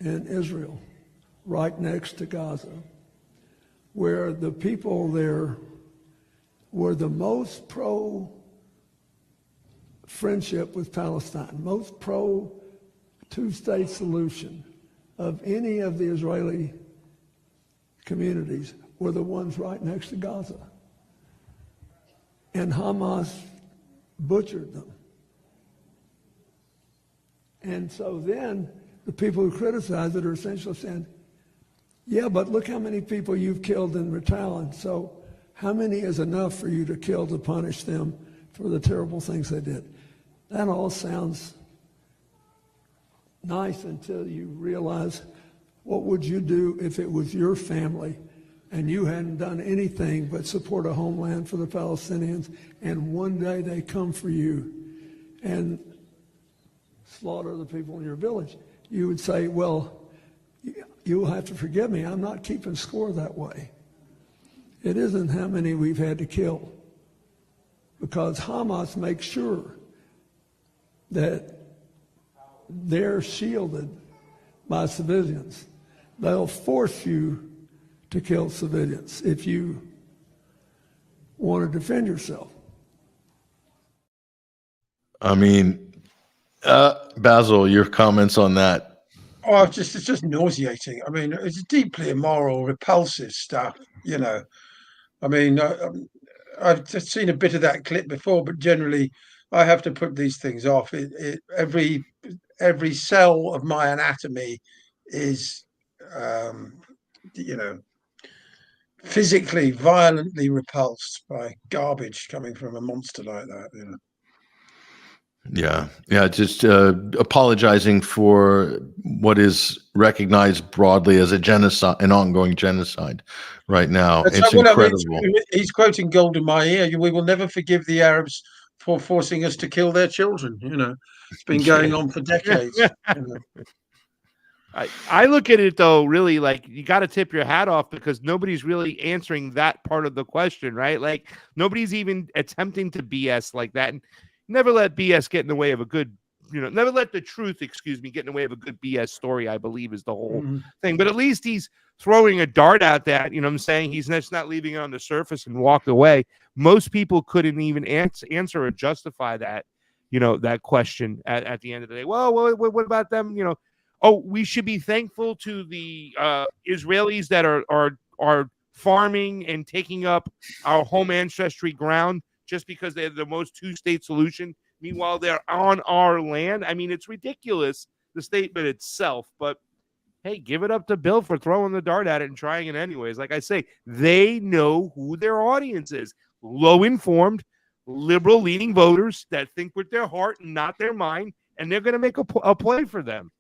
Israel, right next to Gaza, where the people there were the most pro-friendship with Palestine, most pro-two-state solution of any of the Israeli communities, were the ones right next to Gaza. And Hamas butchered them. And so then the people who criticize it are essentially saying, yeah, but look how many people you've killed in retaliation. So How many is enough for you to kill to punish them for the terrible things they did? That all sounds nice until you realize, what would you do if it was your family and you hadn't done anything but support a homeland for the Palestinians, and one day they come for you and slaughter the people in your village? You would say, well, you'll have to forgive me, I'm not keeping score that way. It isn't how many we've had to kill, because Hamas makes sure that they're shielded by civilians. They'll force you to kill civilians if you want to defend yourself. I mean, Basil, your comments on that? Oh, it's just nauseating. I mean, it's deeply immoral, repulsive stuff. You know, I mean, I've just seen a bit of that clip before, but generally, I have to put these things off. Every cell of my anatomy is, you know, physically, violently repulsed by garbage coming from a monster like that. You know. Yeah, just apologizing for what is recognized broadly as a genocide, an ongoing genocide right now. That's it's what incredible. I mean, he's quoting Golda Meir. We will never forgive the Arabs for forcing us to kill their children. You know, it's been going on for decades. You know. I look at it, though, really like you got to tip your hat off, because nobody's really answering that part of the question, right? Like nobody's even attempting to BS like that. And never let BS get in the way of a good, never let the truth, get in the way of a good BS story, I believe, is the whole thing. But at least he's throwing a dart at that. You know what I'm saying? He's just not leaving it on the surface and walked away. Most people couldn't even answer or justify that, that question at the end of the day. Well, what about them? Oh, we should be thankful to the Israelis that are farming and taking up our home ancestry ground just because they're the most two-state solution. Meanwhile, they're on our land. I mean, it's ridiculous, the statement itself. But, hey, give it up to Bill for throwing the dart at it and trying it anyways. Like I say, they know who their audience is. Low-informed, liberal-leaning voters that think with their heart and not their mind, and they're going to make a play for them.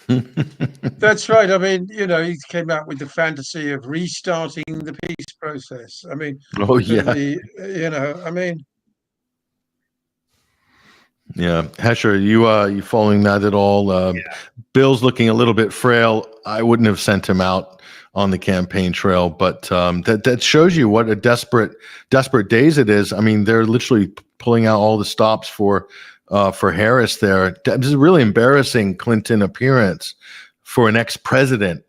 That's right. I mean, he came out with the fantasy of restarting the peace process. I mean, Yeah, Hesher, you following that at all? Bill's looking a little bit frail. I wouldn't have sent him out on the campaign trail, but that shows you what a desperate days it is. I mean, they're literally pulling out all the stops for Harris there. This is a really embarrassing Clinton appearance for an ex-president.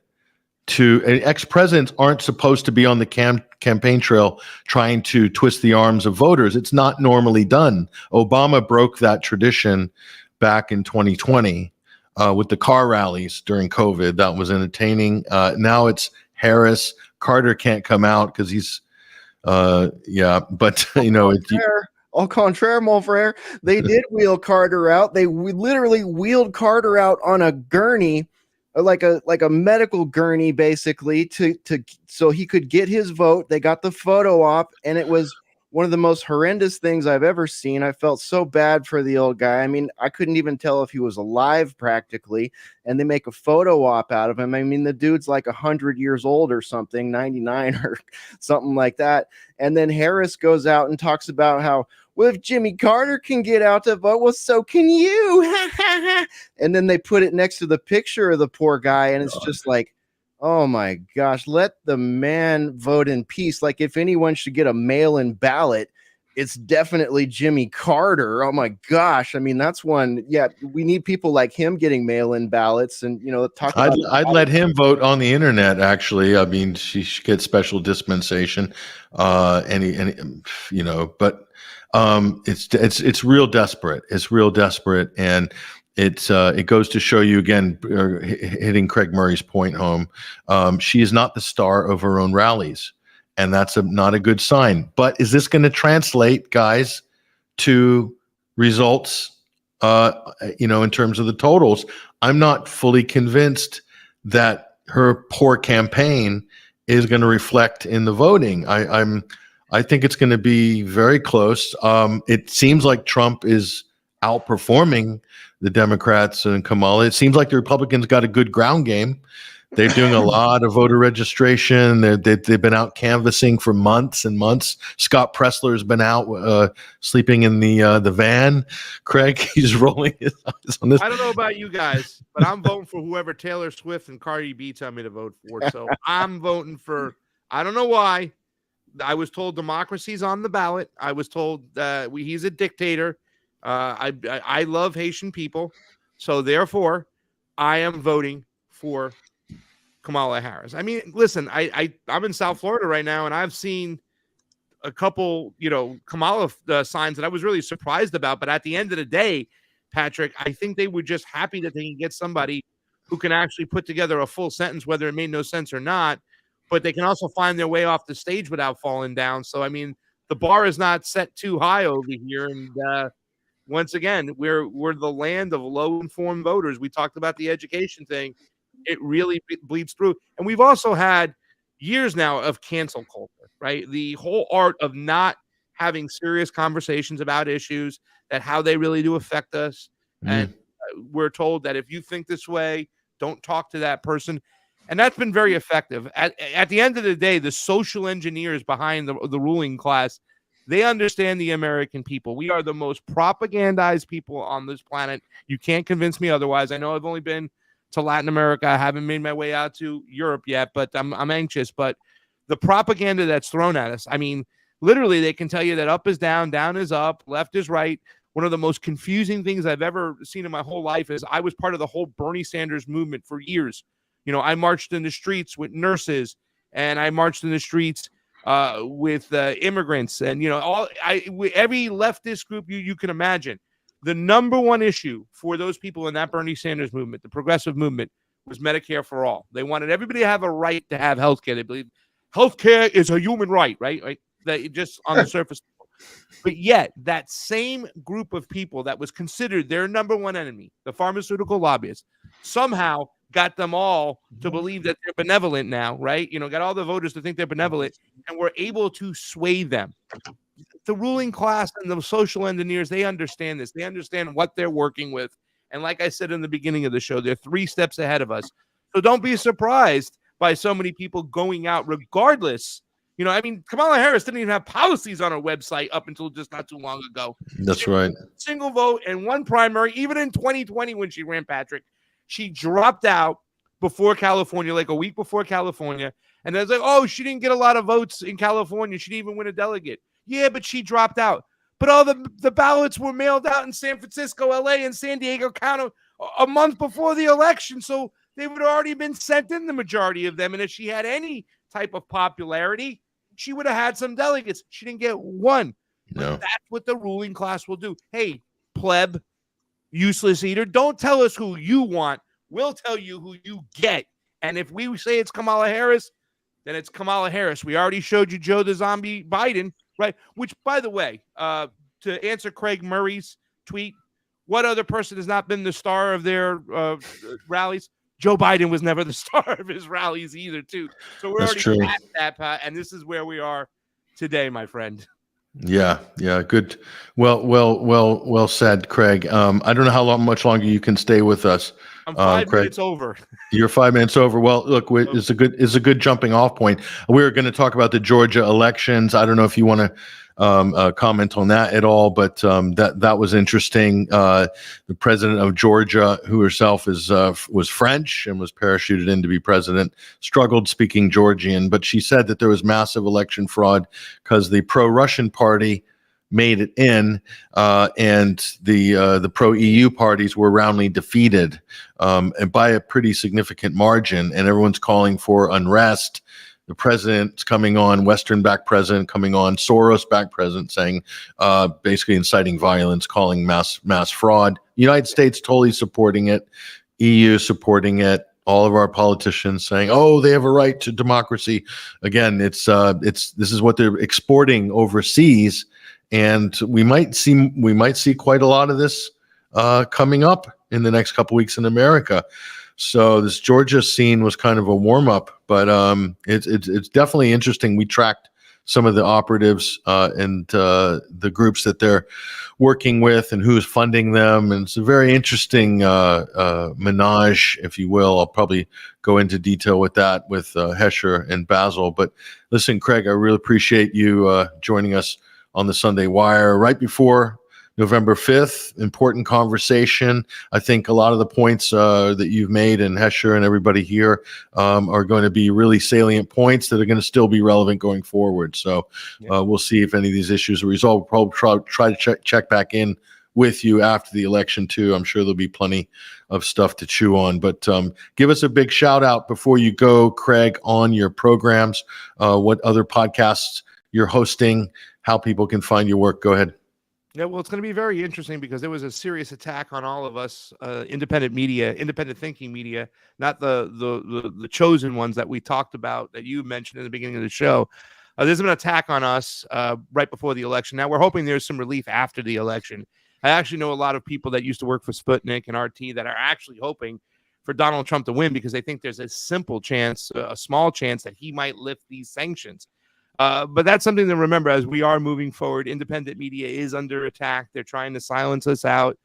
Ex-presidents aren't supposed to be on the campaign trail trying to twist the arms of voters. It's not normally done. Obama broke that tradition back in 2020 with the car rallies during COVID. That was entertaining. Now it's Harris. Carter can't come out because he's Au contraire, mon frère. They did wheel Carter out. They literally wheeled Carter out on a gurney, like a medical gurney, basically, so he could get his vote. They got the photo op, and it was one of the most horrendous things I've ever seen. I felt so bad for the old guy. I mean, I couldn't even tell if he was alive practically, and they make a photo op out of him. I mean, the dude's like 100 years old or something, 99 or something like that. And then Harris goes out and talks about how, well, if Jimmy Carter can get out to vote, well, so can you. And then they put it next to the picture of the poor guy, and it's just like, oh my gosh, let the man vote in peace. Like, if anyone should get a mail-in ballot, it's definitely Jimmy Carter. Oh my gosh. I mean, that's one. Yeah, we need people like him getting mail-in ballots, and I'd let him vote on the internet, actually. I mean, she should get special dispensation. But it's real desperate. It's real desperate, and it goes to show you again, hitting Craig Murray's point home. She is not the star of her own rallies, and that's not a good sign. But is this going to translate, guys, to results? In terms of the totals, I'm not fully convinced that her poor campaign is going to reflect in the voting. I think it's going to be very close. It seems like Trump is outperforming the Democrats and Kamala. It seems like the Republicans got a good ground game. They're doing a lot of voter registration. They've been out canvassing for months and months. Scott Pressler has been out sleeping in the van. Craig, he's rolling his eyes on this. I don't know about you guys, but I'm voting for whoever Taylor Swift and Cardi B tell me to vote for. So I'm voting for, I don't know why. I was told democracy's on the ballot. I was told he's a dictator. I love Haitian people. So therefore, I am voting for Kamala Harris. I mean, listen, I'm in South Florida right now, and I've seen a couple, Kamala signs that I was really surprised about. But at the end of the day, Patrick, I think they were just happy that they can get somebody who can actually put together a full sentence, whether it made no sense or not. But they can also find their way off the stage without falling down. So, I mean, the bar is not set too high over here. And once again, we're the land of low-informed voters. We talked about the education thing. It really bleeds through. And we've also had years now of cancel culture, right? The whole art of not having serious conversations about issues, that how they really do affect us. And we're told that if you think this way, don't talk to that person. And that's been very effective. At the end of the day, the social engineers behind the ruling class, they understand the American people. We are the most propagandized people on this planet. You can't convince me otherwise. I know I've only been to Latin America. I haven't made my way out to Europe yet, but I'm anxious. But the propaganda that's thrown at us, I mean, literally, they can tell you that up is down is up, left is right. One of the most confusing things I've ever seen in my whole life is I was part of the whole Bernie Sanders movement for years. I marched in the streets with nurses, and I marched in the streets with immigrants, and every leftist group you can imagine. The number one issue for those people in that Bernie Sanders movement, the progressive movement, was Medicare for all. They wanted everybody to have a right to have health care. They believe healthcare is a human right, right? That just on the surface. But yet, that same group of people that was considered their number one enemy, the pharmaceutical lobbyists, somehow got them all to believe that they're benevolent now, right? Got all the voters to think they're benevolent, and were able to sway them. The ruling class and the social engineers, they understand this. They understand what they're working with. And like I said in the beginning of the show, they're 3 steps ahead of us. So don't be surprised by so many people going out regardless. I mean, Kamala Harris didn't even have policies on her website up until just not too long ago. That's right. Single vote and one primary, even in 2020 when she ran, Patrick, she dropped out before California, like a week before California. And it's like, oh, she didn't get a lot of votes in California. She didn't even win a delegate. Yeah, but she dropped out. But all the ballots were mailed out in San Francisco, LA, and San Diego County a month before the election. So they would have already been sent in, the majority of them. And if she had any type of popularity, she would have had some delegates. She didn't get one. No. But that's what the ruling class will do. Hey, pleb, useless eater, don't tell us who you want. We'll tell you who you get. And if we say it's Kamala Harris, then it's Kamala Harris. We already showed you Joe the Zombie Biden, right? Which, by the way, to answer Craig Murray's tweet, what other person has not been the star of their rallies? Joe Biden was never the star of his rallies either, too. So we're already past that, Pat, and this is where we are today, my friend. Yeah, good. Well said, Craig. I don't know how much longer you can stay with us. I'm 5 minutes over. You're 5 minutes over. Well, look, it's a good jumping off point. We're going to talk about the Georgia elections. I don't know if you want to comment on that at all, but that was interesting. The president of Georgia, who herself was French and was parachuted in to be president, struggled speaking Georgian, but she said that there was massive election fraud because the pro-Russian party made it in, and the pro-EU parties were roundly defeated, and by a pretty significant margin, and everyone's calling for unrest. The president's coming on, Western-backed president coming on, Soros-backed president saying, basically inciting violence, calling mass fraud. United States totally supporting it, EU supporting it. All of our politicians saying, "Oh, they have a right to democracy." Again, this is what they're exporting overseas. And we might see quite a lot of this coming up in the next couple weeks in America. So this Georgia scene was kind of a warm up, but it's definitely interesting. We tracked some of the operatives and the groups that they're working with and who's funding them. And it's a very interesting menage, if you will. I'll probably go into detail with that with Hesher and Basil. But listen, Craig, I really appreciate you joining us on the Sunday Wire right before November 5th. Important conversation. I think a lot of the points that you've made, and Hesher and everybody here, are going to be really salient points that are going to still be relevant going forward. So we'll see if any of these issues are resolved. We'll probably try to check back in with you after the election too. I'm sure there'll be plenty of stuff to chew on. But give us a big shout out before you go, Craig, on your programs, what other podcasts you're hosting, how people can find your work. Go ahead. Yeah, well, it's going to be very interesting because there was a serious attack on all of us, independent media, independent thinking media, not the chosen ones that we talked about that you mentioned in the beginning of the show. There's been an attack on us right before the election. Now, we're hoping there's some relief after the election. I actually know a lot of people that used to work for Sputnik and RT that are actually hoping for Donald Trump to win because they think there's a simple chance, a small chance that he might lift these sanctions. But that's something to remember as we are moving forward. Independent media is under attack. They're trying to silence us out.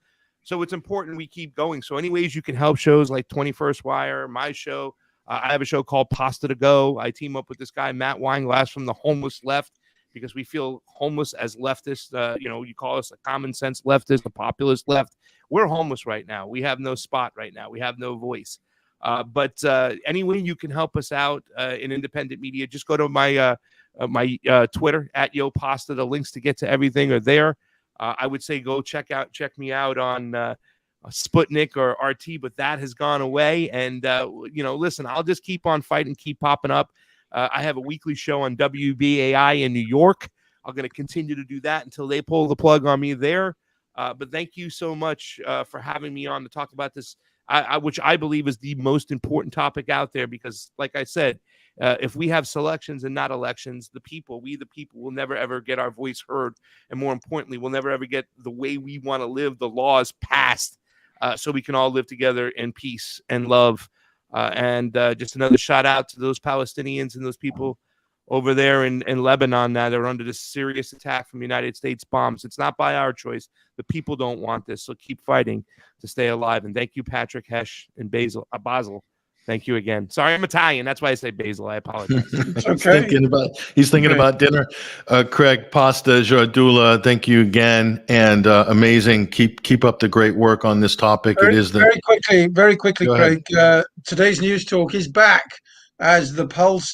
So it's important we keep going. So any ways you can help shows like 21st Wire, my show. I have a show called Pasta to Go. I team up with this guy, Matt Weinglass from the Homeless Left, because we feel homeless as leftists. You call us a common sense leftist, a populist left. We're homeless right now. We have no spot right now. We have no voice. But any way you can help us out in independent media, just go to my Twitter at Yo Pasta. The links to get to everything are there. I would say go check me out on Sputnik or RT, but that has gone away. And listen, I'll just keep on fighting, keep popping up. I have a weekly show on WBAI in New York. I'm going to continue to do that until they pull the plug on me there. But thank you so much for having me on to talk about this, which I believe is the most important topic out there, because like I said, if we have selections and not elections, we the people will never, ever get our voice heard. And more importantly, we'll never, ever get the way we want to live, the laws passed, so we can all live together in peace and love. And just another shout out to those Palestinians and those people over there in Lebanon that are under this serious attack from United States bombs. It's not by our choice. The people don't want this. So keep fighting to stay alive. And thank you, Patrick, Hesh, and Basil. Thank you again. Sorry, I'm Italian. That's why I say Basil. I apologize. Okay. He's thinking about dinner. Craig Pasta Jardula, thank you again, and amazing. Keep up the great work on this topic. Very quickly, Craig. Today's news talk is back as the Pulse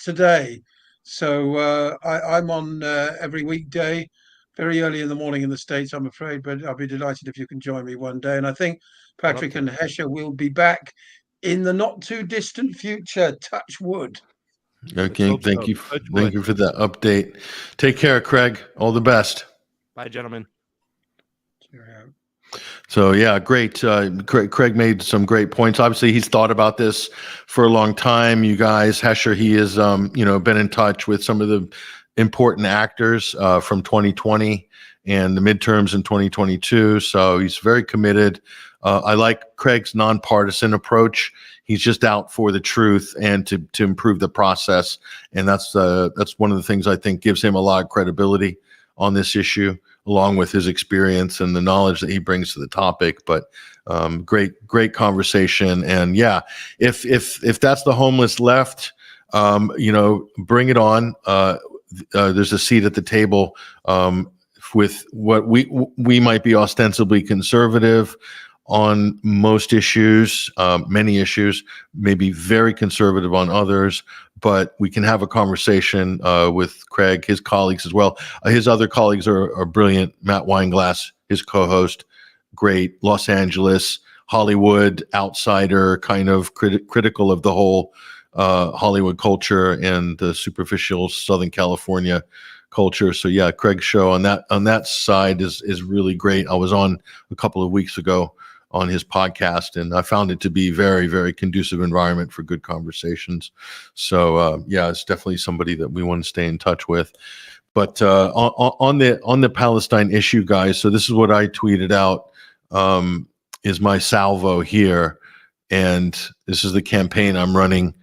Today. So I'm on every weekday, very early in the morning in the States, I'm afraid, but I'll be delighted if you can join me one day. And I think Patrick and Hesher will be back in the not too distant future. Touch wood. Okay, thank you for that update. Take care, Craig. All the best. Bye, gentlemen. So yeah, great. Craig made some great points. Obviously, he's thought about this for a long time. You guys, Hesher, he has been in touch with some of the important actors from 2020 and the midterms in 2022. So he's very committed. I like Craig's nonpartisan approach. He's just out for the truth and to improve the process, and that's one of the things I think gives him a lot of credibility on this issue, along with his experience and the knowledge that he brings to the topic. But great conversation, and yeah, if that's the homeless left, bring it on. There's a seat at the table with what we might be ostensibly conservative on most issues, many issues, maybe very conservative on others, but we can have a conversation with Craig, his colleagues as well. His other colleagues are brilliant. Matt Weinglass, his co-host, great. Los Angeles, Hollywood, outsider, kind of critical of the whole Hollywood culture and the superficial Southern California culture. So yeah, Craig's show on that side is really great. I was on a couple of weeks ago on his podcast, and I found it to be very, very conducive environment for good conversations. So yeah, it's definitely somebody that we want to stay in touch with. But on the Palestine issue, guys, so this is what I tweeted out, is my salvo here, and this is the campaign I'm running,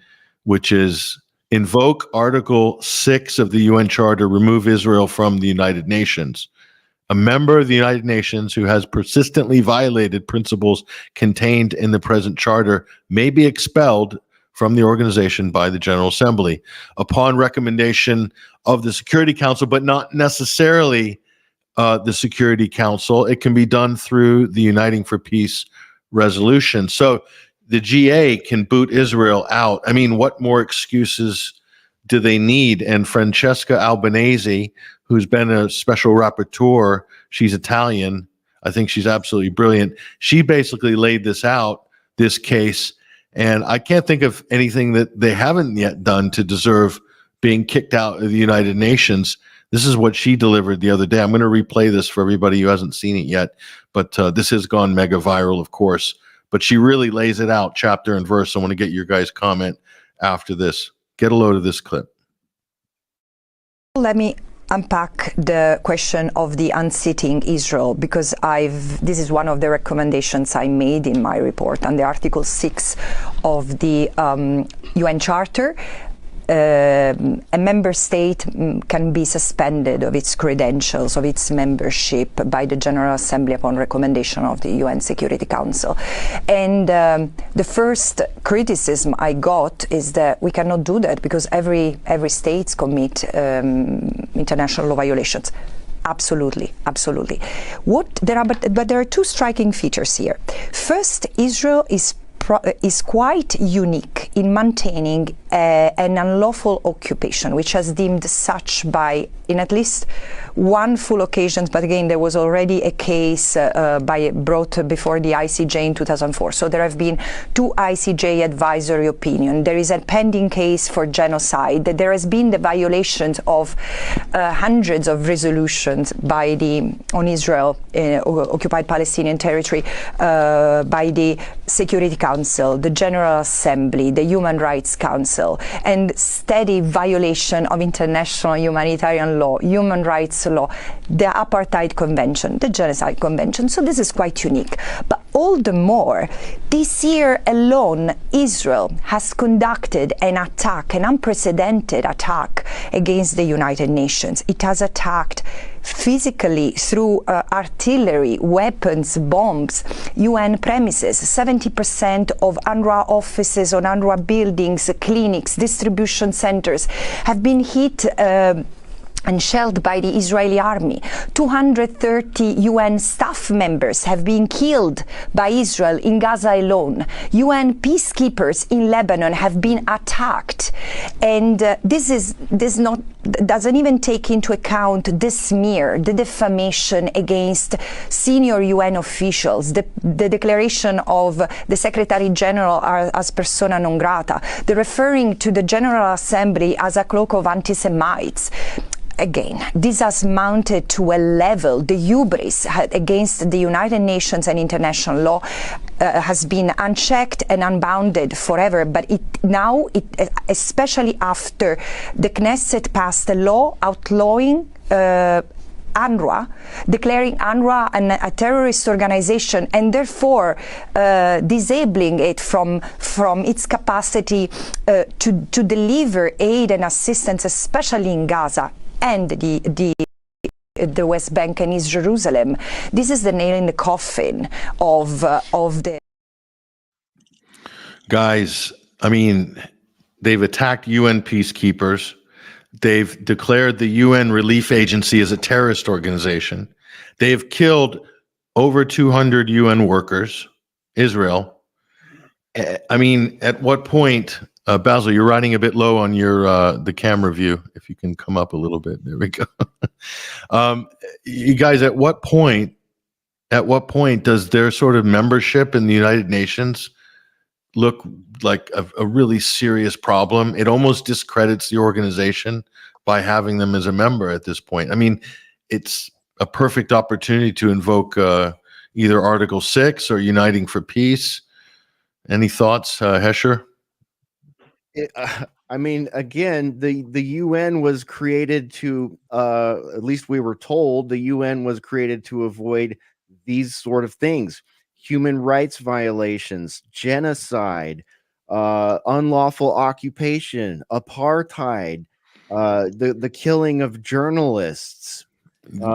which is invoke Article 6 of the UN Charter, remove Israel from the United Nations. A member of the United Nations who has persistently violated principles contained in the present charter may be expelled from the organization by the General Assembly upon recommendation of the Security Council, but not necessarily the Security Council. It can be done through the Uniting for Peace resolution. So the GA can boot Israel out. I mean, what more excuses do they need? And Francesca Albanese, who's been a special rapporteur, she's Italian. I think she's absolutely brilliant. She basically laid this out, this case, and I can't think of anything that they haven't yet done to deserve being kicked out of the United Nations. This is what she delivered the other day. I'm going to replay this for everybody who hasn't seen it yet, but this has gone mega viral, of course. But she really lays it out chapter and verse. I want to get your guys' comment after this. Get a load of this clip. Let me unpack the question of the unseating Israel, because this is one of the recommendations I made in my report under Article 6 of the UN Charter. A member state can be suspended of its credentials, of its membership by the General Assembly upon recommendation of the UN Security Council. And the first criticism I got is that we cannot do that because every state commit international law violations. Absolutely, absolutely. But there are two striking features here. First, Israel is quite unique in maintaining an unlawful occupation, which has deemed such in at least one full occasion, but again, there was already a case brought before the ICJ in 2004. So there have been two ICJ advisory opinions. There is a pending case for genocide. There has been the violations of hundreds of resolutions on Israel, occupied Palestinian territory, by the Security Council, the General Assembly, the Human Rights Council, and steady violation of international humanitarian law, human rights law, the Apartheid Convention, the Genocide Convention. So this is quite unique. But all the more, this year alone, Israel has conducted an unprecedented attack against the United Nations. It has attacked physically through artillery, weapons, bombs, UN premises. 70% of UNRWA offices on UNRWA buildings, clinics, distribution centers have been hit and shelled by the Israeli army. 230 UN staff members have been killed by Israel in Gaza alone. UN peacekeepers in Lebanon have been attacked. And this doesn't even take into account the smear, the defamation against senior UN officials, the declaration of the Secretary General as persona non grata, the referring to the General Assembly as a cloak of anti-Semites. Again, this has mounted to a level, the hubris against the United Nations and international law has been unchecked and unbounded forever. But now, especially after the Knesset passed a law outlawing UNRWA, declaring UNRWA a terrorist organization, and therefore disabling it from its capacity to deliver aid and assistance, especially in Gaza and the West Bank and East Jerusalem. This is the nail in the coffin of the guys. I mean, they've attacked UN peacekeepers. They've declared the UN Relief Agency as a terrorist organization. They've killed over 200 UN workers. Israel. I mean, at what point? Basil, you're riding a bit low on your the camera view. If you can come up a little bit, there we go. You guys, at what point does their sort of membership in the United Nations look like a really serious problem? It almost discredits the organization by having them as a member at this point. I mean, it's a perfect opportunity to invoke either Article 6 or Uniting for Peace. Any thoughts, Hesher? I mean, again, the UN was created to, at least we were told, the UN was created to avoid these sort of things: human rights violations, genocide, unlawful occupation, apartheid, the killing of journalists,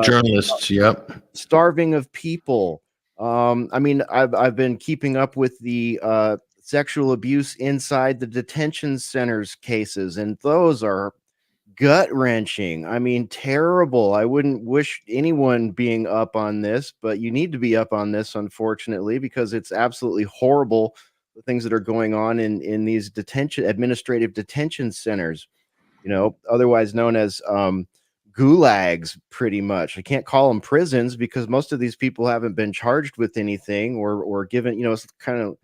Journalists, yep. starving of people. I mean, I've been keeping up with the sexual abuse inside the detention centers cases, and those are gut wrenching. I mean, terrible. I wouldn't wish anyone being up on this, but you need to be up on this, unfortunately, because it's absolutely horrible the things that are going on in these administrative detention centers, otherwise known as gulags, pretty much. I can't call them prisons because most of these people haven't been charged with anything or given, it's kind of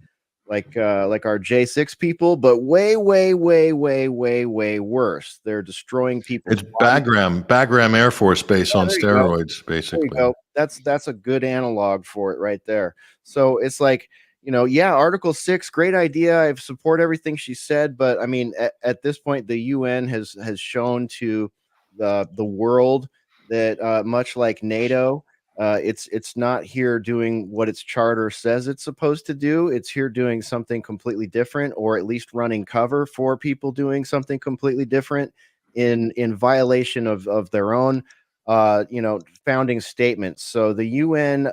like our J6 people, but way, way, way, way, way, way worse. They're destroying people. It's Bagram Air Force Base on steroids, basically. There you go. That's a good analog for it right there. So it's like, yeah, Article 6, great idea. I support everything she said, but I mean, at this point, the UN has shown to the world that much like NATO, it's not here doing what its charter says it's supposed to do. It's here doing something completely different, or at least running cover for people doing something completely different in violation of their own founding statements. So the UN,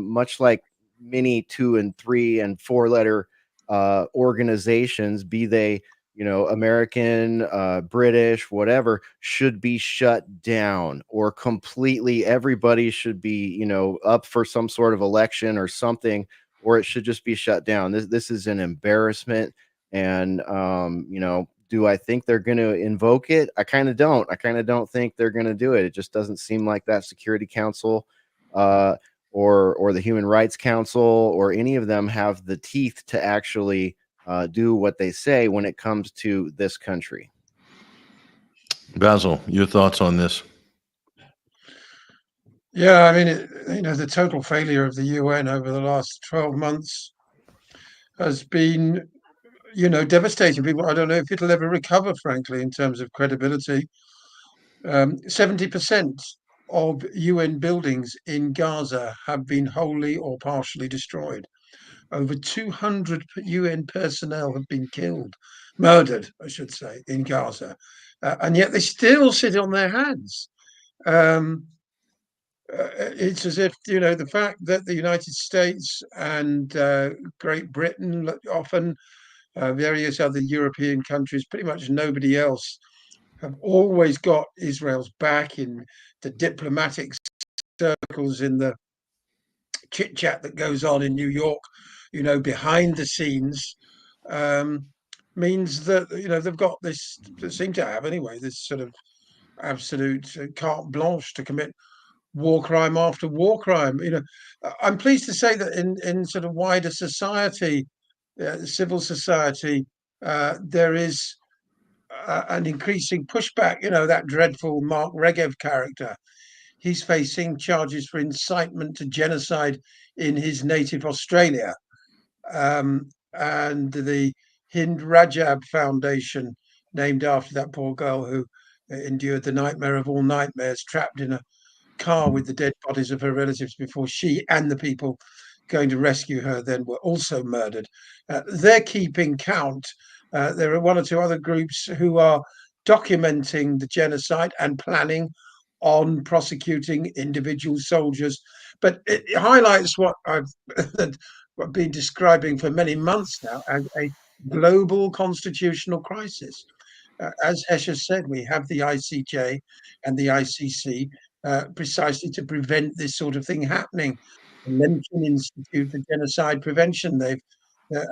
much like many 2 and 3 and 4 letter organizations, be they American, British, whatever, should be shut down, or completely everybody should be, up for some sort of election or something, or it should just be shut down. This is an embarrassment. And, do I think they're going to invoke it? I kind of don't. I kind of don't think they're going to do it. It just doesn't seem like that Security Council, or the Human Rights Council, or any of them have the teeth to actually do what they say when it comes to this country. Basil, your thoughts on this? Yeah, I mean, the total failure of the UN over the last 12 months has been, devastating. People, I don't know if it'll ever recover, frankly, in terms of credibility. 70% of UN buildings in Gaza have been wholly or partially destroyed. Over 200 UN personnel have been murdered, I should say, in Gaza. And yet they still sit on their hands. It's as if, the fact that the United States and Great Britain, often various other European countries, pretty much nobody else, have always got Israel's back in the diplomatic circles, in the chit chat that goes on in New York, behind the scenes, means that, they've got this, they seem to have anyway, this sort of absolute carte blanche to commit war crime after war crime. I'm pleased to say that in sort of wider society, civil society, there is an increasing pushback. That dreadful Mark Regev character, he's facing charges for incitement to genocide in his native Australia. And the Hind Rajab Foundation, named after that poor girl who endured the nightmare of all nightmares, trapped in a car with the dead bodies of her relatives before she and the people going to rescue her then were also murdered. They're keeping count. There are 1 or 2 other groups who are documenting the genocide and planning on prosecuting individual soldiers. But it highlights what I've been describing for many months now as a global constitutional crisis. As Hesher said, we have the ICJ and the ICC precisely to prevent this sort of thing happening. The Lemkin Institute for Genocide Prevention, they're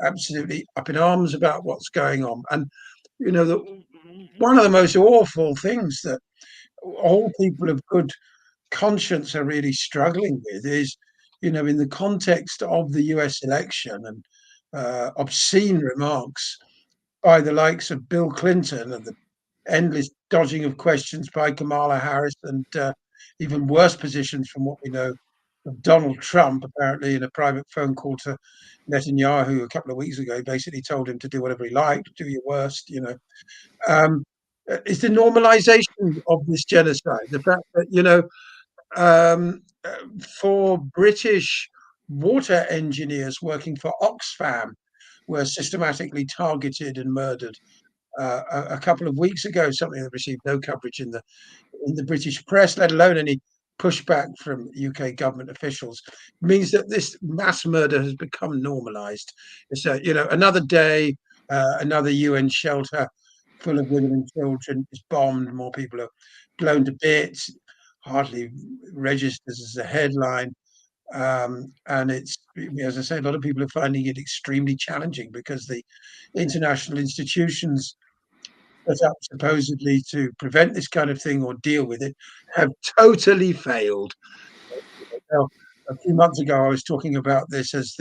absolutely up in arms about what's going on. And, one of the most awful things that all people of good conscience are really struggling with is, in the context of the US election and obscene remarks by the likes of Bill Clinton and the endless dodging of questions by Kamala Harris, and even worse positions from what we know of Donald Trump, apparently in a private phone call to Netanyahu a couple of weeks ago, he basically told him to do whatever he liked, do your worst, It's the normalization of this genocide. The fact that, for British water engineers working for Oxfam were systematically targeted and murdered. A couple of weeks ago, something that received no coverage in the British press, let alone any pushback from UK government officials, means that this mass murder has become normalised. It's another day, another UN shelter full of women and children is bombed. More people are blown to bits. Hardly registers as a headline. And it's, as I say, a lot of people are finding it extremely challenging because the international institutions set up supposedly to prevent this kind of thing or deal with it have totally failed. Now, a few months ago, I was talking about this as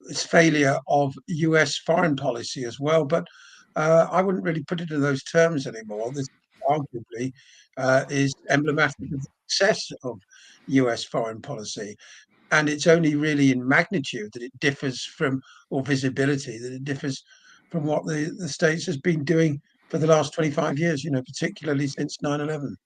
this failure of US foreign policy as well, but I wouldn't really put it in those terms anymore. This arguably is emblematic of the success of US foreign policy. And it's only really in magnitude that it differs from, or visibility, that it differs from what the States has been doing for the last 25 years, particularly since 9/11.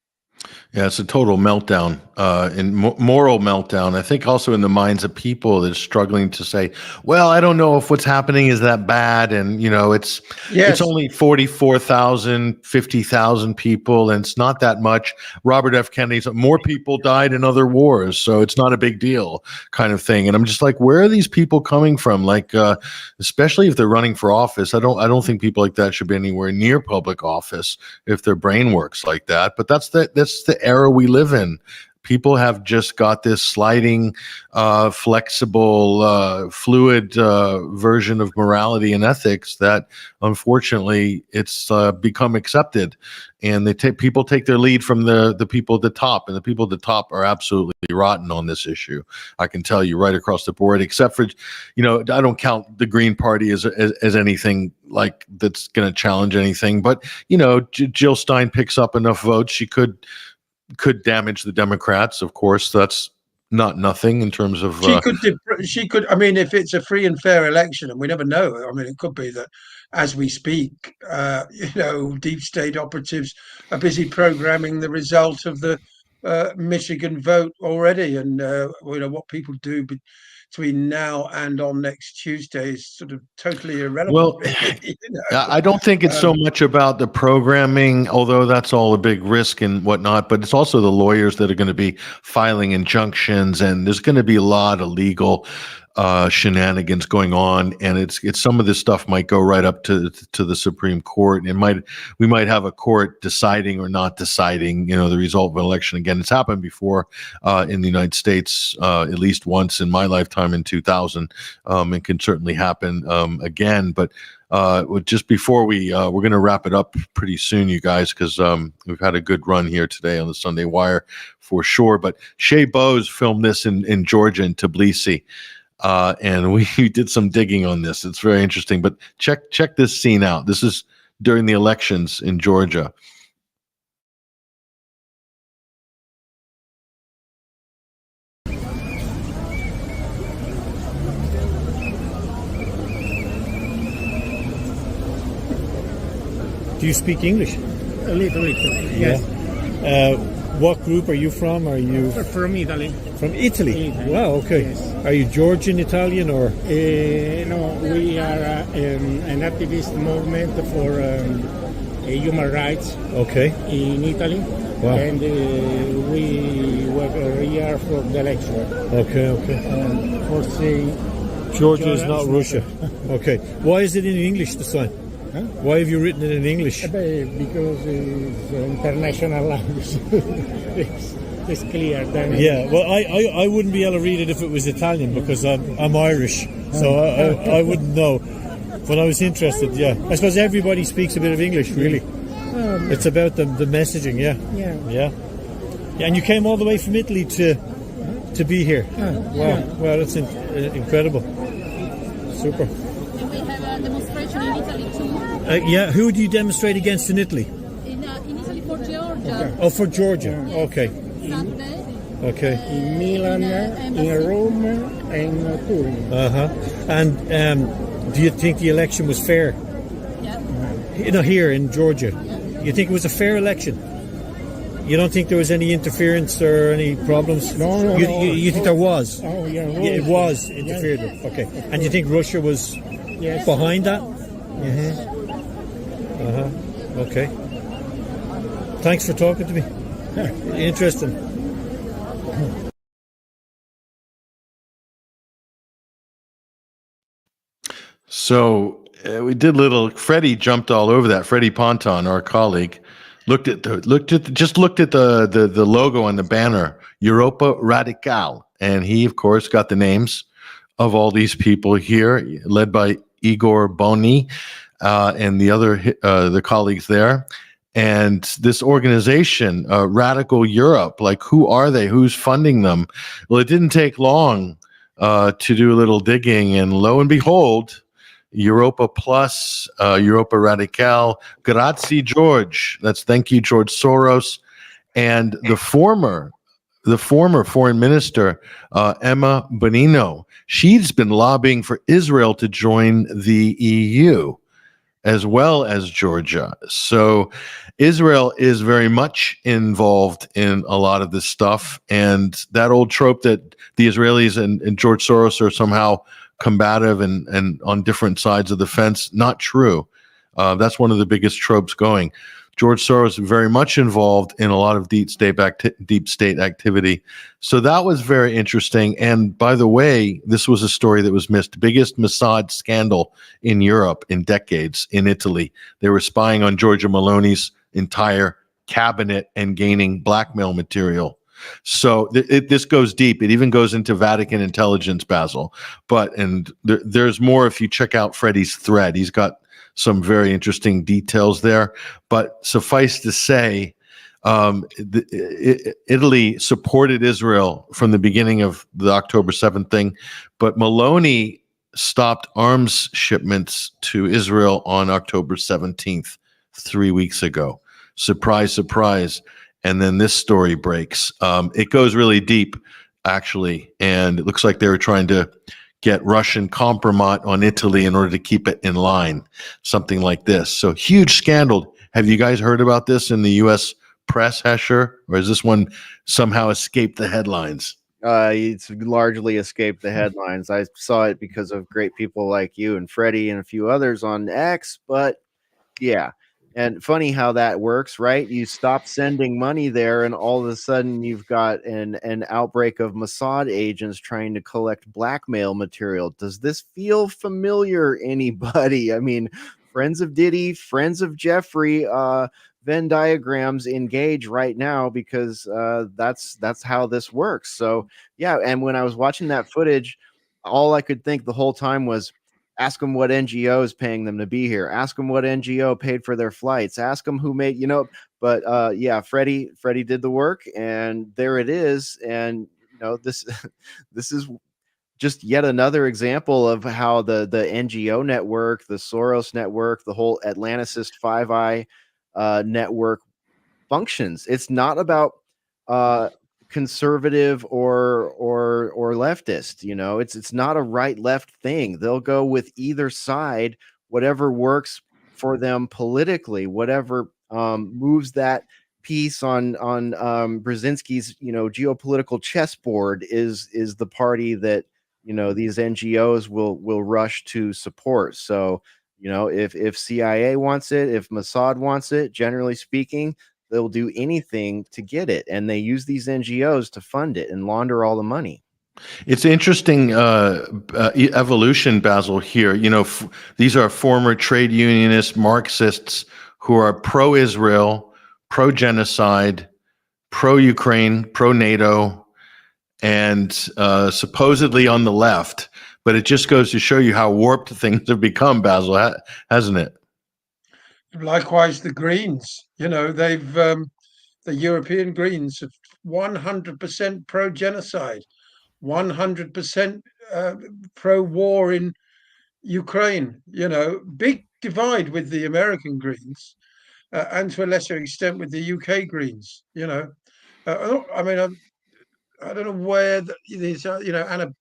Yeah, it's a total meltdown, and moral meltdown. I think also in the minds of people that are struggling to say, well, I don't know if what's happening is that bad. And, it's only 44,000, 50,000 people, and it's not that much. Robert F. Kennedy said more people died in other wars, so it's not a big deal kind of thing. And I'm just like, where are these people coming from? Like, especially if they're running for office, I don't think people like that should be anywhere near public office if their brain works like that. But that's the era we live in. People have just got this sliding, flexible, fluid version of morality and ethics that, unfortunately, it's become accepted. And people take their lead from the people at the top, and the people at the top are absolutely rotten on this issue. I can tell you right across the board, except for, I don't count the Green Party as anything like that's going to challenge anything. But Jill Stein picks up enough votes, she could damage the Democrats. Of course, that's not nothing in terms of she could. I mean, if it's a free and fair election, and we never know. I mean, it could be that as we speak, deep state operatives are busy programming the result of the Michigan vote already, and what people do between now and on next Tuesday is sort of totally irrelevant. Well, I don't think it's so much about the programming, although that's all a big risk and whatnot, but it's also the lawyers that are going to be filing injunctions, and there's going to be a lot of legal shenanigans going on, and it's some of this stuff might go right up to the Supreme Court. We might have a court deciding or not deciding, the result of an election. Again, it's happened before in the United States, at least once in my lifetime in 2000, and can certainly happen again. But just before we're going to wrap it up pretty soon, you guys, because we've had a good run here today on the Sunday Wire for sure. But Shea Bose filmed this in Georgia, in Tbilisi. And we did some digging on this. It's very interesting, but check this scene out. This is during the elections in Georgia. Do you speak English? A little bit, yes. What group are you from? Are you from Italy? From Italy? Italy. Wow, okay. Yes. Are you Georgian, Italian, or? No, we are an activist movement for human rights. Okay. In Italy. Wow. And we were here for the election. Okay. For saying Georgia is not Russia. Okay. Why is it in English, the sign? Huh? Why have you written it in English? Because it's international language. it's clear. Then Yeah, well, I wouldn't be able to read it if it was Italian because I'm Irish, so I wouldn't know. But I was interested, yeah. I suppose everybody speaks a bit of English, really. It's about the messaging, yeah. And you came all the way from Italy to be here. Wow, that's incredible. Super. We have a demonstration in Italy too. Who do you demonstrate against in Italy? In Italy for Georgia. Oh, for Georgia. Okay. Saturday. Okay. in Milan, in Rome, and Turin. And do you think the election was fair? Yeah. Here in Georgia. You think it was a fair election? You don't think there was any interference or any problems? No. You think there was? Oh, yeah. It was interfered with. Okay. And you think Russia was behind that? Okay. Thanks for talking to me. Interesting. So we did little. Freddie jumped all over that. Freddie Ponton, our colleague, looked at the logo on the banner, Europa Radical, and he of course got the names of all these people here, led by Igor Boni and the colleagues there. And this organization, Radical Europe, like who are they? Who's funding them? Well, it didn't take long to do a little digging, and lo and behold, Europa Plus, Europa Radical, Grazie George. That's thank you, George Soros, and the former foreign minister, Emma Bonino. She's been lobbying for Israel to join the EU, as well as Georgia. So Israel is very much involved in a lot of this stuff. And that old trope that the Israelis and George Soros are somehow combative and on different sides of the fence, not true. That's one of the biggest tropes going. George Soros is very much involved in a lot of deep state activity. So that was very interesting. And by the way, this was a story that was missed. Biggest Mossad scandal in Europe in decades in Italy. They were spying on Giorgia Meloni's entire cabinet and gaining blackmail material. So this goes deep. It even goes into Vatican intelligence, Basil. There's more if you check out Freddie's thread. He's got some very interesting details there. But suffice to say, Italy supported Israel from the beginning of the October 7th thing, but Meloni stopped arms shipments to Israel on October 17th, 3 weeks ago. Surprise, surprise. And then this story breaks. It goes really deep, actually, and it looks like they were trying to get Russian compromise on Italy in order to keep it in line, something like this. So huge scandal. Have you guys heard about this in the U.S. press, Hesher, or has this one somehow escaped the headlines? It's largely escaped the headlines. I saw it because of great people like you and Freddie and a few others on X, but yeah. And funny how that works, right? You stop sending money there, and all of a sudden you've got an outbreak of Mossad agents trying to collect blackmail material. Does this feel familiar, anybody? I mean, friends of Diddy, friends of Jeffrey, Venn diagrams engage right now because that's how this works. So yeah, and when I was watching that footage, all I could think the whole time was, ask them what NGO is paying them to be here. Ask them what NGO paid for their flights. Ask them who made, but yeah, Freddie did the work, and there it is. And this is just yet another example of how the NGO network, the Soros network, the whole Atlanticist Five Eye network functions. It's not about conservative or leftist. It's not a right left thing. They'll go with either side, whatever works for them politically, whatever moves that piece on Brzezinski's geopolitical chessboard is the party that these NGOs will rush to support. So if CIA wants it, if Mossad wants it, generally speaking, they'll do anything to get it, and they use these NGOs to fund it and launder all the money. It's interesting evolution, Basil, here. These are former trade unionist Marxists who are pro-Israel, pro-genocide, pro-Ukraine, pro-NATO, and supposedly on the left. But it just goes to show you how warped things have become, Basil, hasn't it? Likewise, the Greens, they've the European Greens have 100% pro-genocide, 100% pro-war in Ukraine. Big divide with the American Greens, and to a lesser extent with the UK Greens. I mean, I don't know where these Anna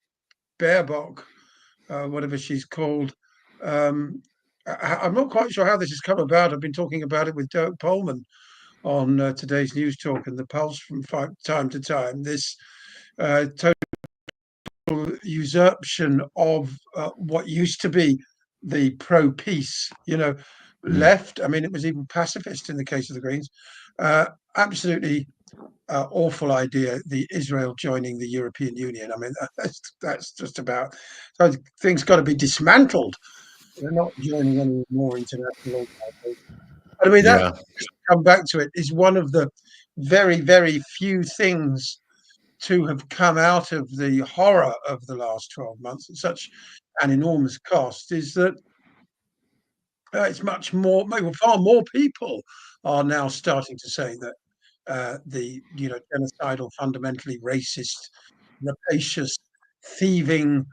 Baerbock, whatever she's called. I'm not quite sure how this has come about. I've been talking about it with Dirk Polman on today's News Talk and the Pulse from time to time, this total usurpation of what used to be the pro-peace, left. I mean, it was even pacifist in the case of the Greens. Absolutely awful idea, the Israel joining the European Union. I mean, that's just about, so things got to be dismantled. They're not joining any more international organizations. But I mean, that, come back to it, is one of the very, very few things to have come out of the horror of the last 12 months at such an enormous cost, is that it's much more, far more people are now starting to say that the genocidal, fundamentally racist, rapacious, thieving,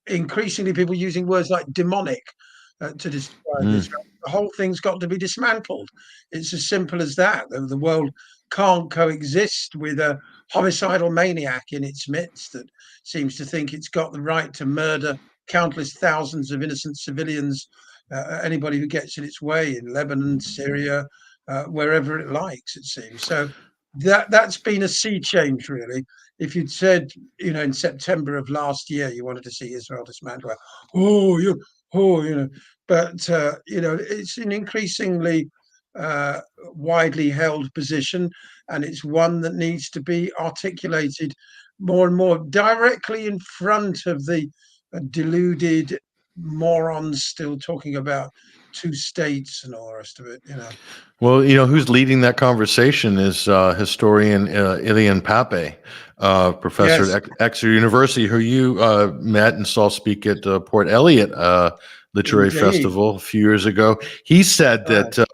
increasingly people using words like demonic to describe this. The whole thing's got to be dismantled. It's as simple as that. The world can't coexist with a homicidal maniac in its midst that seems to think it's got the right to murder countless thousands of innocent civilians, anybody who gets in its way in Lebanon, Syria, wherever it likes, it seems. So that's been a sea change, really. If you'd said, in September of last year, you wanted to see Israel dismantle, but it's an increasingly widely held position, and it's one that needs to be articulated more and more directly in front of the deluded morons still talking about two states and all the rest of it. Well, who's leading that conversation is historian Ilian Pape, professor at Exeter University, who you met and saw speak at Port Elliot Literary Festival a few years ago. He said that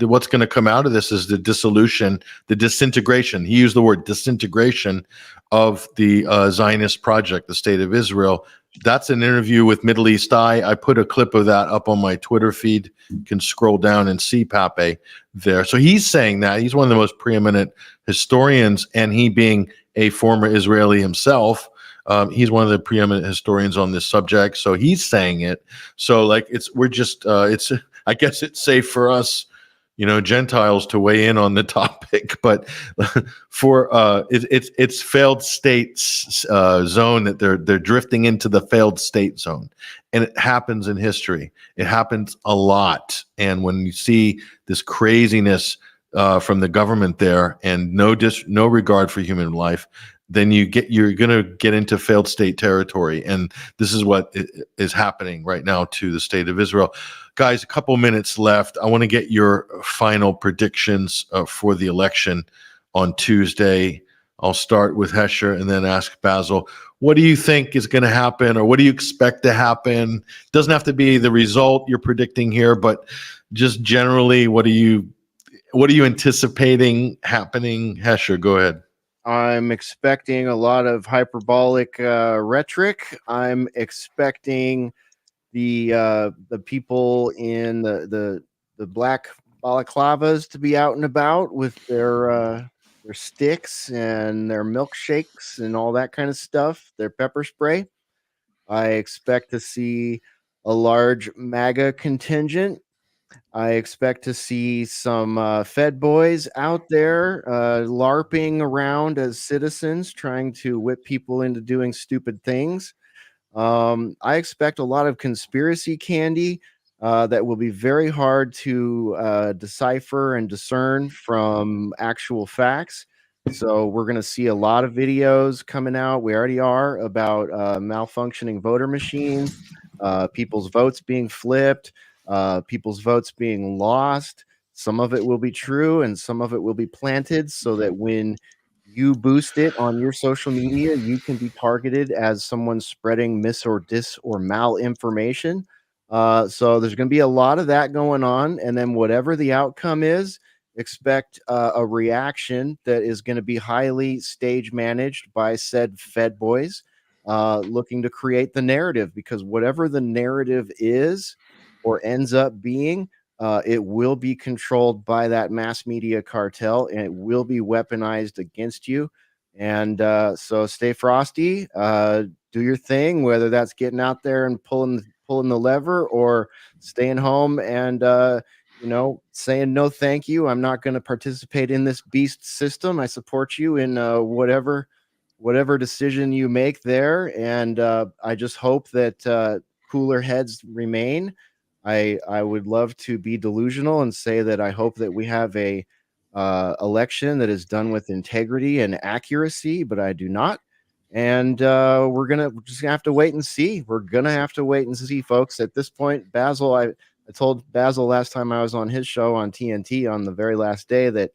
what's going to come out of this is the dissolution, the disintegration. He used the word disintegration of the Zionist project, the State of Israel. That's an interview with Middle East Eye. I put a clip of that up on my Twitter feed. You can scroll down and see Pape there. So he's saying that. He's one of the most preeminent historians, and he being a former Israeli himself, he's one of the preeminent historians on this subject. So he's saying it. So I guess it's safe for us, Gentiles to weigh in on the topic, but for it's failed states zone that they're drifting into the failed state zone, and it happens in history. It happens a lot, and when you see this craziness from the government there and no regard for human life, then you're going to get into failed state territory, and this is what is happening right now to the state of Israel. Guys, a couple minutes left. I want to get your final predictions for the election on Tuesday. I'll start with Hesher and then ask Basil. What do you think is going to happen, or what do you expect to happen? Doesn't have to be the result you're predicting here, but just generally, what are you anticipating happening? Hesher, go ahead. I'm expecting a lot of hyperbolic rhetoric. I'm expecting the people in the black balaclavas to be out and about with their sticks and their milkshakes and all that kind of stuff, their pepper spray. I expect to see a large MAGA contingent. I expect to see some Fed boys out there LARPing around as citizens, trying to whip people into doing stupid things. I expect a lot of conspiracy candy that will be very hard to decipher and discern from actual facts. So we're going to see a lot of videos coming out. We already are about malfunctioning voter machines, people's votes being flipped, people's votes being lost. Some of it will be true and some of it will be planted so that when you boost it on your social media, you can be targeted as someone spreading mis or dis or malinformation. So there's going to be a lot of that going on. And then whatever the outcome is, expect a reaction that is going to be highly stage managed by said Fed boys looking to create the narrative, because whatever the narrative is or ends up being, it will be controlled by that mass media cartel, and it will be weaponized against you. And so stay frosty, do your thing, whether that's getting out there and pulling the lever or staying home and saying no, thank you. I'm not going to participate in this beast system. I support you in whatever decision you make there, and I just hope that cooler heads remain. I would love to be delusional and say that I hope that we have a election that is done with integrity and accuracy, but I do not. And we're just gonna have to wait and see. We're gonna have to wait and see, folks. At this point, Basil, I told Basil last time I was on his show on TNT on the very last day that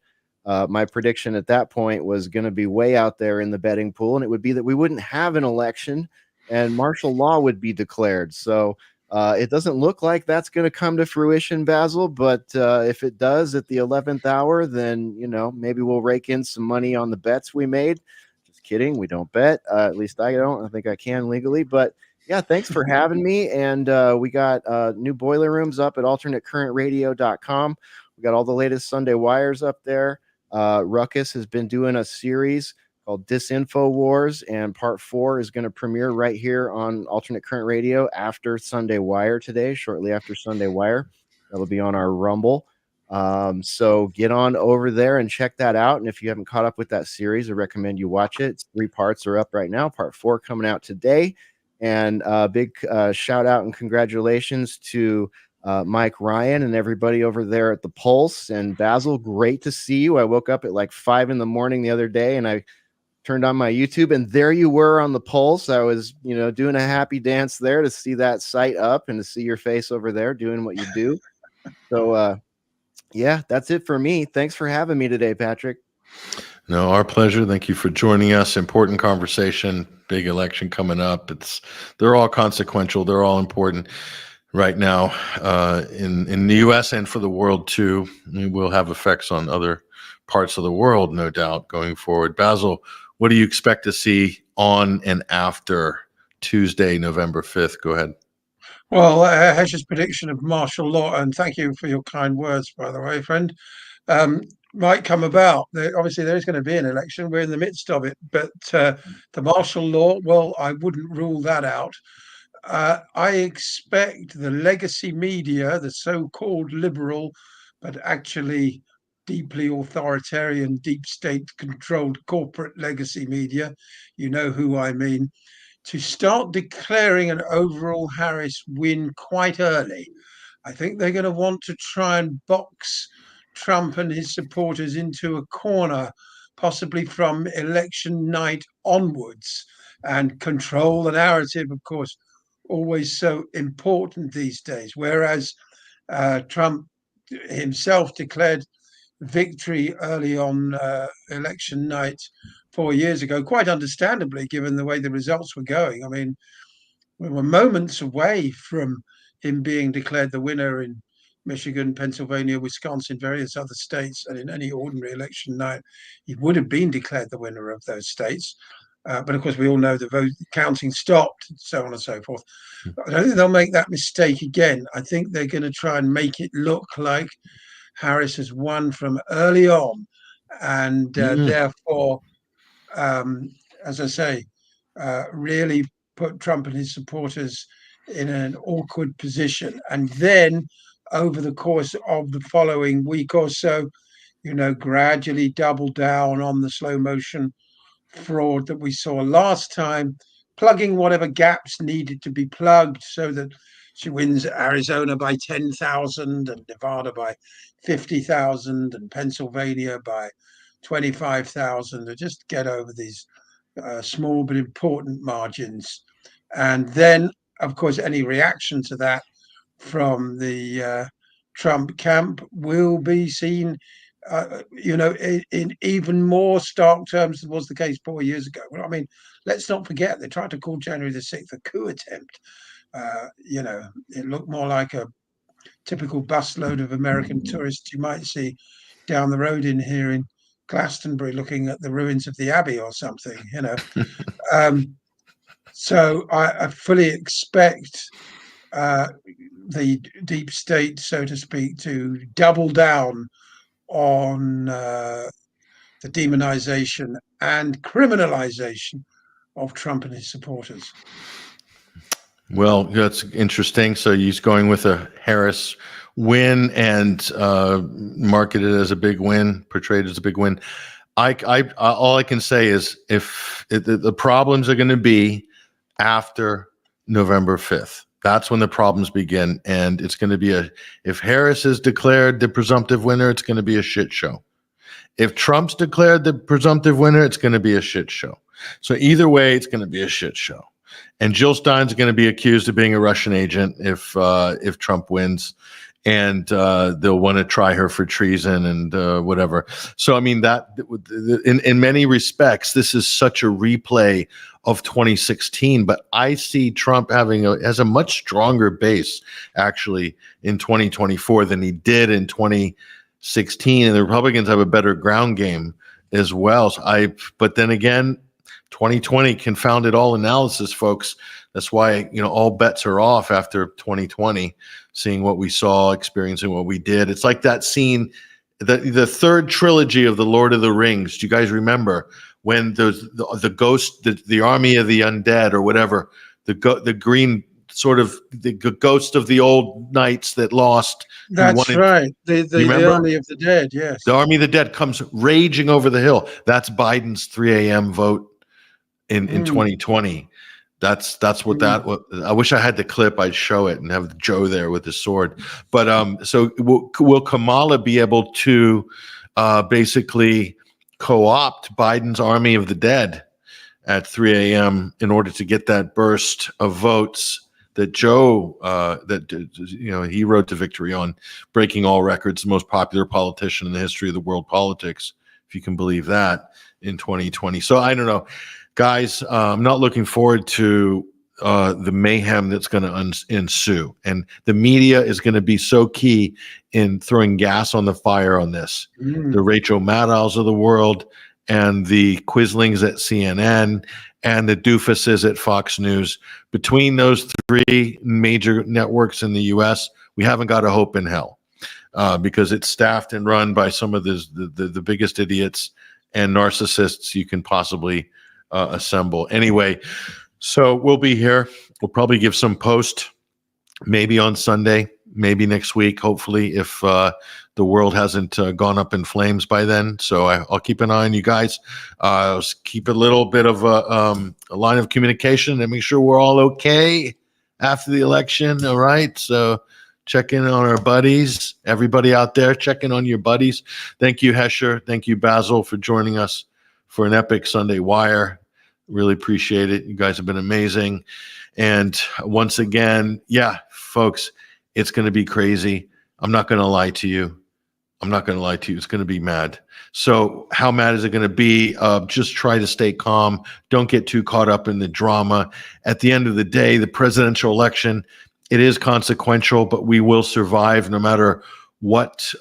my prediction at that point was going to be way out there in the betting pool, and it would be that we wouldn't have an election and martial law would be declared. So it doesn't look like that's going to come to fruition, Basil, but if it does at the 11th hour, then, maybe we'll rake in some money on the bets we made. Just kidding. We don't bet. At least I don't. I think I can legally, but yeah, thanks for having me. And we got new boiler rooms up at alternatecurrentradio.com. We got all the latest Sunday wires up there. Ruckus has been doing a series called Disinfo Wars, and part 4 is going to premiere right here on Alternate Current Radio after Sunday Wire today, shortly after Sunday Wire. That'll be on our Rumble. So get on over there and check that out. And if you haven't caught up with that series, I recommend you watch it. It's 3 parts are up right now. Part 4 coming out today. And a big shout out and congratulations to Mike Ryan and everybody over there at the Pulse. And Basil, great to see you. I woke up at like 5 a.m. the other day and I turned on my YouTube and there you were on the Pulse. I was, doing a happy dance there to see that site up and to see your face over there doing what you do. So, yeah, that's it for me. Thanks for having me today, Patrick. No, our pleasure. Thank you for joining us. Important conversation, big election coming up. They're all consequential. They're all important right now in the U.S. and for the world too. It will have effects on other parts of the world, no doubt, going forward. Basil, what do you expect to see on and after Tuesday, November 5th? Go ahead. Well, Hesher's prediction of martial law, and thank you for your kind words, by the way, friend, might come about. Obviously, there is going to be an election. We're in the midst of it. But the martial law, well, I wouldn't rule that out. I expect the legacy media, the so-called liberal, but actually deeply authoritarian, deep state-controlled corporate legacy media, you know who I mean, to start declaring an overall Harris win quite early. I think they're going to want to try and box Trump and his supporters into a corner, possibly from election night onwards, and control the narrative, of course, always so important these days. Whereas Trump himself declared victory early on election night 4 years ago, quite understandably, given the way the results were going. I mean, we were moments away from him being declared the winner in Michigan, Pennsylvania, Wisconsin, various other states, and in any ordinary election night, he would have been declared the winner of those states. But of course, we all know the vote counting stopped, and so on and so forth. I don't think they'll make that mistake again. I think they're going to try and make it look like Harris has won from early on, and therefore, as I say, really put Trump and his supporters in an awkward position. And then over the course of the following week or so, gradually double down on the slow motion fraud that we saw last time, plugging whatever gaps needed to be plugged so that she wins Arizona by 10,000 and Nevada by 50,000 and Pennsylvania by 25,000, to just get over these small but important margins. And then, of course, any reaction to that from the Trump camp will be seen, in even more stark terms than was the case 4 years ago. Well, I mean, let's not forget, they tried to call January the 6th a coup attempt. It looked more like a typical busload of American tourists you might see down the road in here in Glastonbury looking at the ruins of the Abbey or something, So I fully expect the deep state, so to speak, to double down on the demonization and criminalization of Trump and his supporters. Well, that's interesting. So he's going with a Harris win and marketed as a big win, portrayed as a big win. All I can say is if the problems are going to be after November 5th. That's when the problems begin. And it's going to be if Harris is declared the presumptive winner, it's going to be a shit show. If Trump's declared the presumptive winner, it's going to be a shit show. So either way, it's going to be a shit show. And Jill Stein's going to be accused of being a Russian agent if Trump wins. And they'll want to try her for treason and whatever. So, I mean, that in many respects, this is such a replay of 2016. But I see Trump has a much stronger base, actually, in 2024 than he did in 2016. And the Republicans have a better ground game as well. But then again, 2020 confounded all analysis, folks. That's why, all bets are off after 2020, seeing what we saw, experiencing what we did. It's like that scene, the third trilogy of the Lord of the Rings. Do you guys remember when the ghost, the army of the undead or whatever, the green sort of the ghost of the old knights that lost? That's right. The army of the dead, yes. The army of the dead comes raging over the hill. That's Biden's 3 a.m. vote in 2020. That's what that was. I wish I had the clip. I'd show it and have Joe there with his sword. But so will Kamala be able to basically co-opt Biden's army of the dead at 3 a.m. in order to get that burst of votes that Joe he rode to victory on, breaking all records, the most popular politician in the history of the world politics, if you can believe that, in 2020. So I don't know. Guys, I'm not looking forward to the mayhem that's going to ensue. And the media is going to be so key in throwing gas on the fire on this. The Rachel Maddows of the world and the Quislings at CNN and the doofuses at Fox News. Between those three major networks in the U.S., we haven't got a hope in hell because it's staffed and run by some of the biggest idiots and narcissists you can possibly assemble. Anyway, so we'll be here. We'll probably give some post maybe on Sunday, maybe next week, hopefully, if the world hasn't gone up in flames by then. So I'll keep an eye on you guys. I'll keep a little bit of a line of communication and make sure we're all okay after the election. All right. So check in on our buddies. Everybody out there, check in on your buddies. Thank you, Hesher. Thank you, Basil, for joining us for an epic Sunday Wire. Really appreciate it. You guys have been amazing. And once again, yeah, folks, it's going to be crazy. I'm not going to lie to you. It's going to be mad. So how mad is it going to be? Just try to stay calm. Don't get too caught up in the drama. At the end of the day, the presidential election, it is consequential, but we will survive no matter what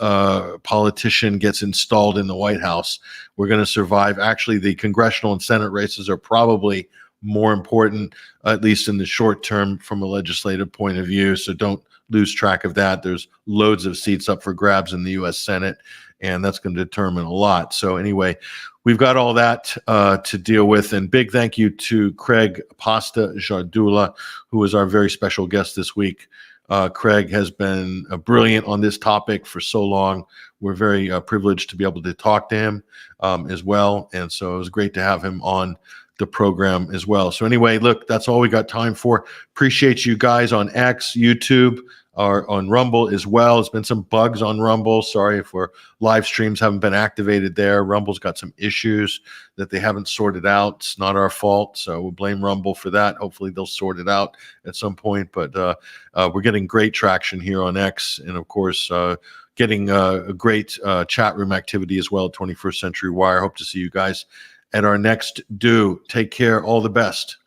politician gets installed in the White House. We're going to survive. Actually, the congressional and Senate races are probably more important, at least in the short term from a legislative point of view. So don't lose track of that. There's loads of seats up for grabs in the U.S. Senate, and that's going to determine a lot. So anyway, we've got all that to deal with. And big thank you to Craig Pasta Jardula, who is our very special guest this week. Craig has been brilliant on this topic for so long. We're very privileged to be able to talk to him as well. And so it was great to have him on the program as well. So anyway, look, that's all we got time for. Appreciate you guys on X, YouTube, or on Rumble as well. There's been some bugs on Rumble. Sorry if our live streams haven't been activated there. Rumble's got some issues that they haven't sorted out. It's not our fault, so we'll blame Rumble for that. Hopefully they'll sort it out at some point. But we're getting great traction here on X, and of course, getting a great chat room activity as well at 21st Century Wire. Hope to see you guys at our next do. Take care. All the best.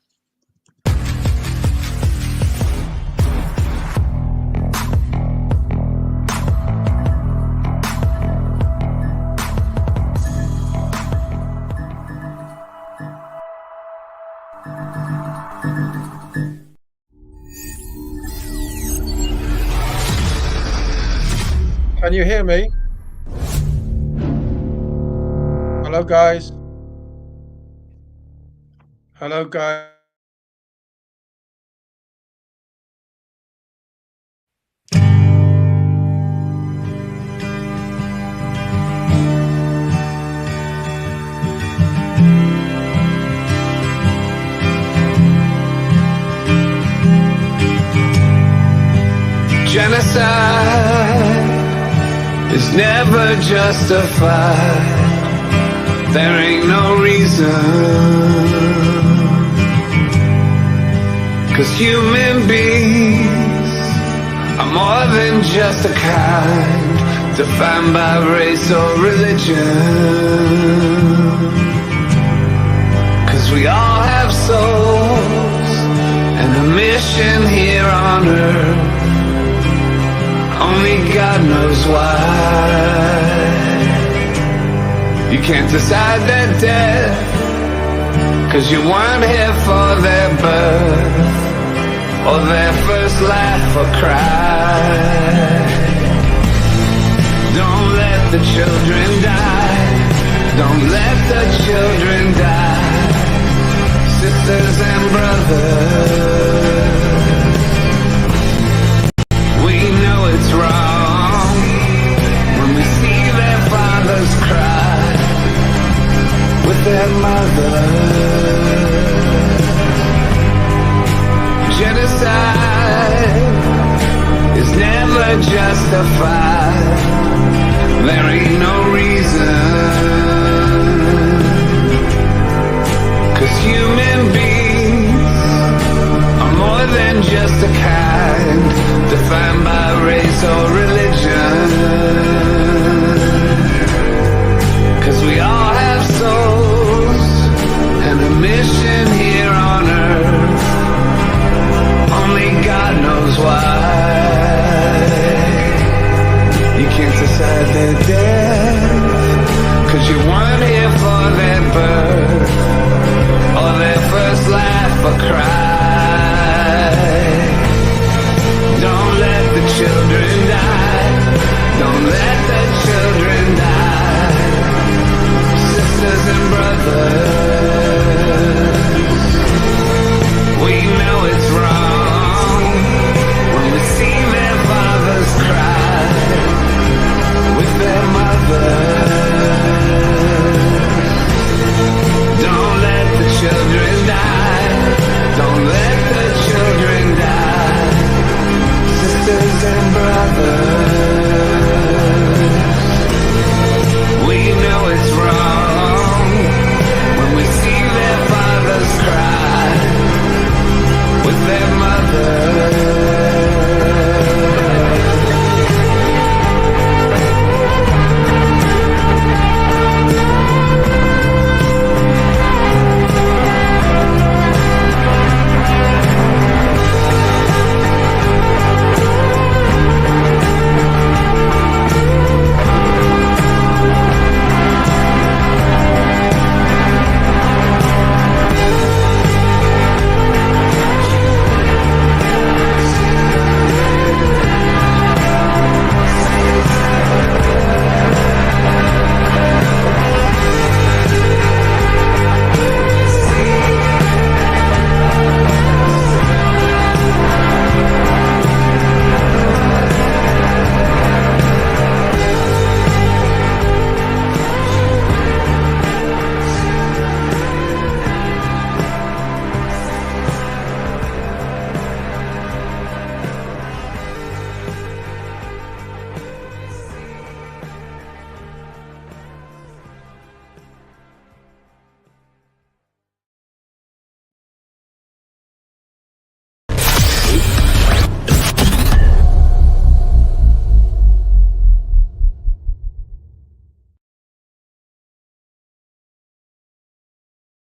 Can you hear me? Hello, guys. Hello, guys. Genocide is never justified. There ain't no reason. 'Cause human beings are more than just a kind, defined by race or religion. 'Cause we all have souls and a mission here on earth. Only God knows why. You can't decide their death, 'cause you weren't here for their birth or their first laugh or cry. Don't let the children die. Don't let the children die. Sisters and brothers, we know it's wrong when we see their fathers cry with their mothers. Genocide is never justified. There ain't no reason. 'Cause human beings are more than just a kind, defined by race or religion. 'Cause we all have souls and a mission here on earth. Only God knows why. You can't decide their death, 'cause you weren't here for their birth or their first laugh or cry.